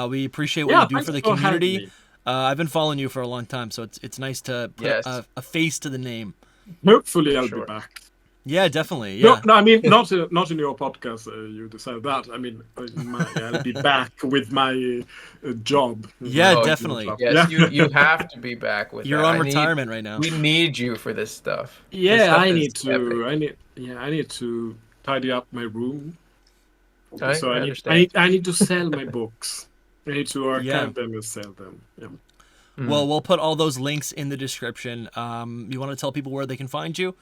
[SPEAKER 1] We appreciate what you do for the community. I've been following you for a long time, so it's nice to put a face to the name.
[SPEAKER 2] Hopefully, I'll be back.
[SPEAKER 1] Yeah, definitely. Yeah.
[SPEAKER 2] No, I mean not in your podcast. You decide that. I mean, I'll be back with my job.
[SPEAKER 1] Yeah, definitely.
[SPEAKER 3] Yes, you have to be back with.
[SPEAKER 1] You're on retirement right now.
[SPEAKER 3] We need you for this stuff.
[SPEAKER 2] Yeah, I need to tidy up my room. So I need to sell my books. I need to archive them and sell them. Yeah.
[SPEAKER 1] Mm-hmm. Well, we'll put all those links in the description. You want to tell people where they can find you?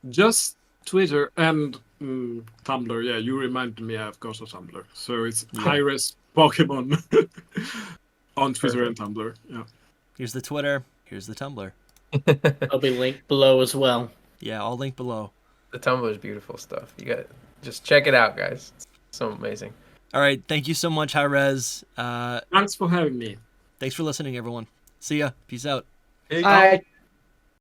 [SPEAKER 2] Just Twitter and Tumblr. Yeah, you reminded me I've got a Tumblr. So it's Hi-ResPokemon on Twitter and Tumblr. Yeah.
[SPEAKER 1] Here's the Twitter. Here's the Tumblr.
[SPEAKER 4] I'll be linked below as well.
[SPEAKER 1] Yeah, I'll link below.
[SPEAKER 3] The Tumblr is beautiful stuff. You got just check it out, guys. It's so amazing.
[SPEAKER 1] All right, thank you so much, Hi-Res.
[SPEAKER 2] Thanks for having me.
[SPEAKER 1] Thanks for listening, everyone. See ya. Peace out.
[SPEAKER 4] Bye.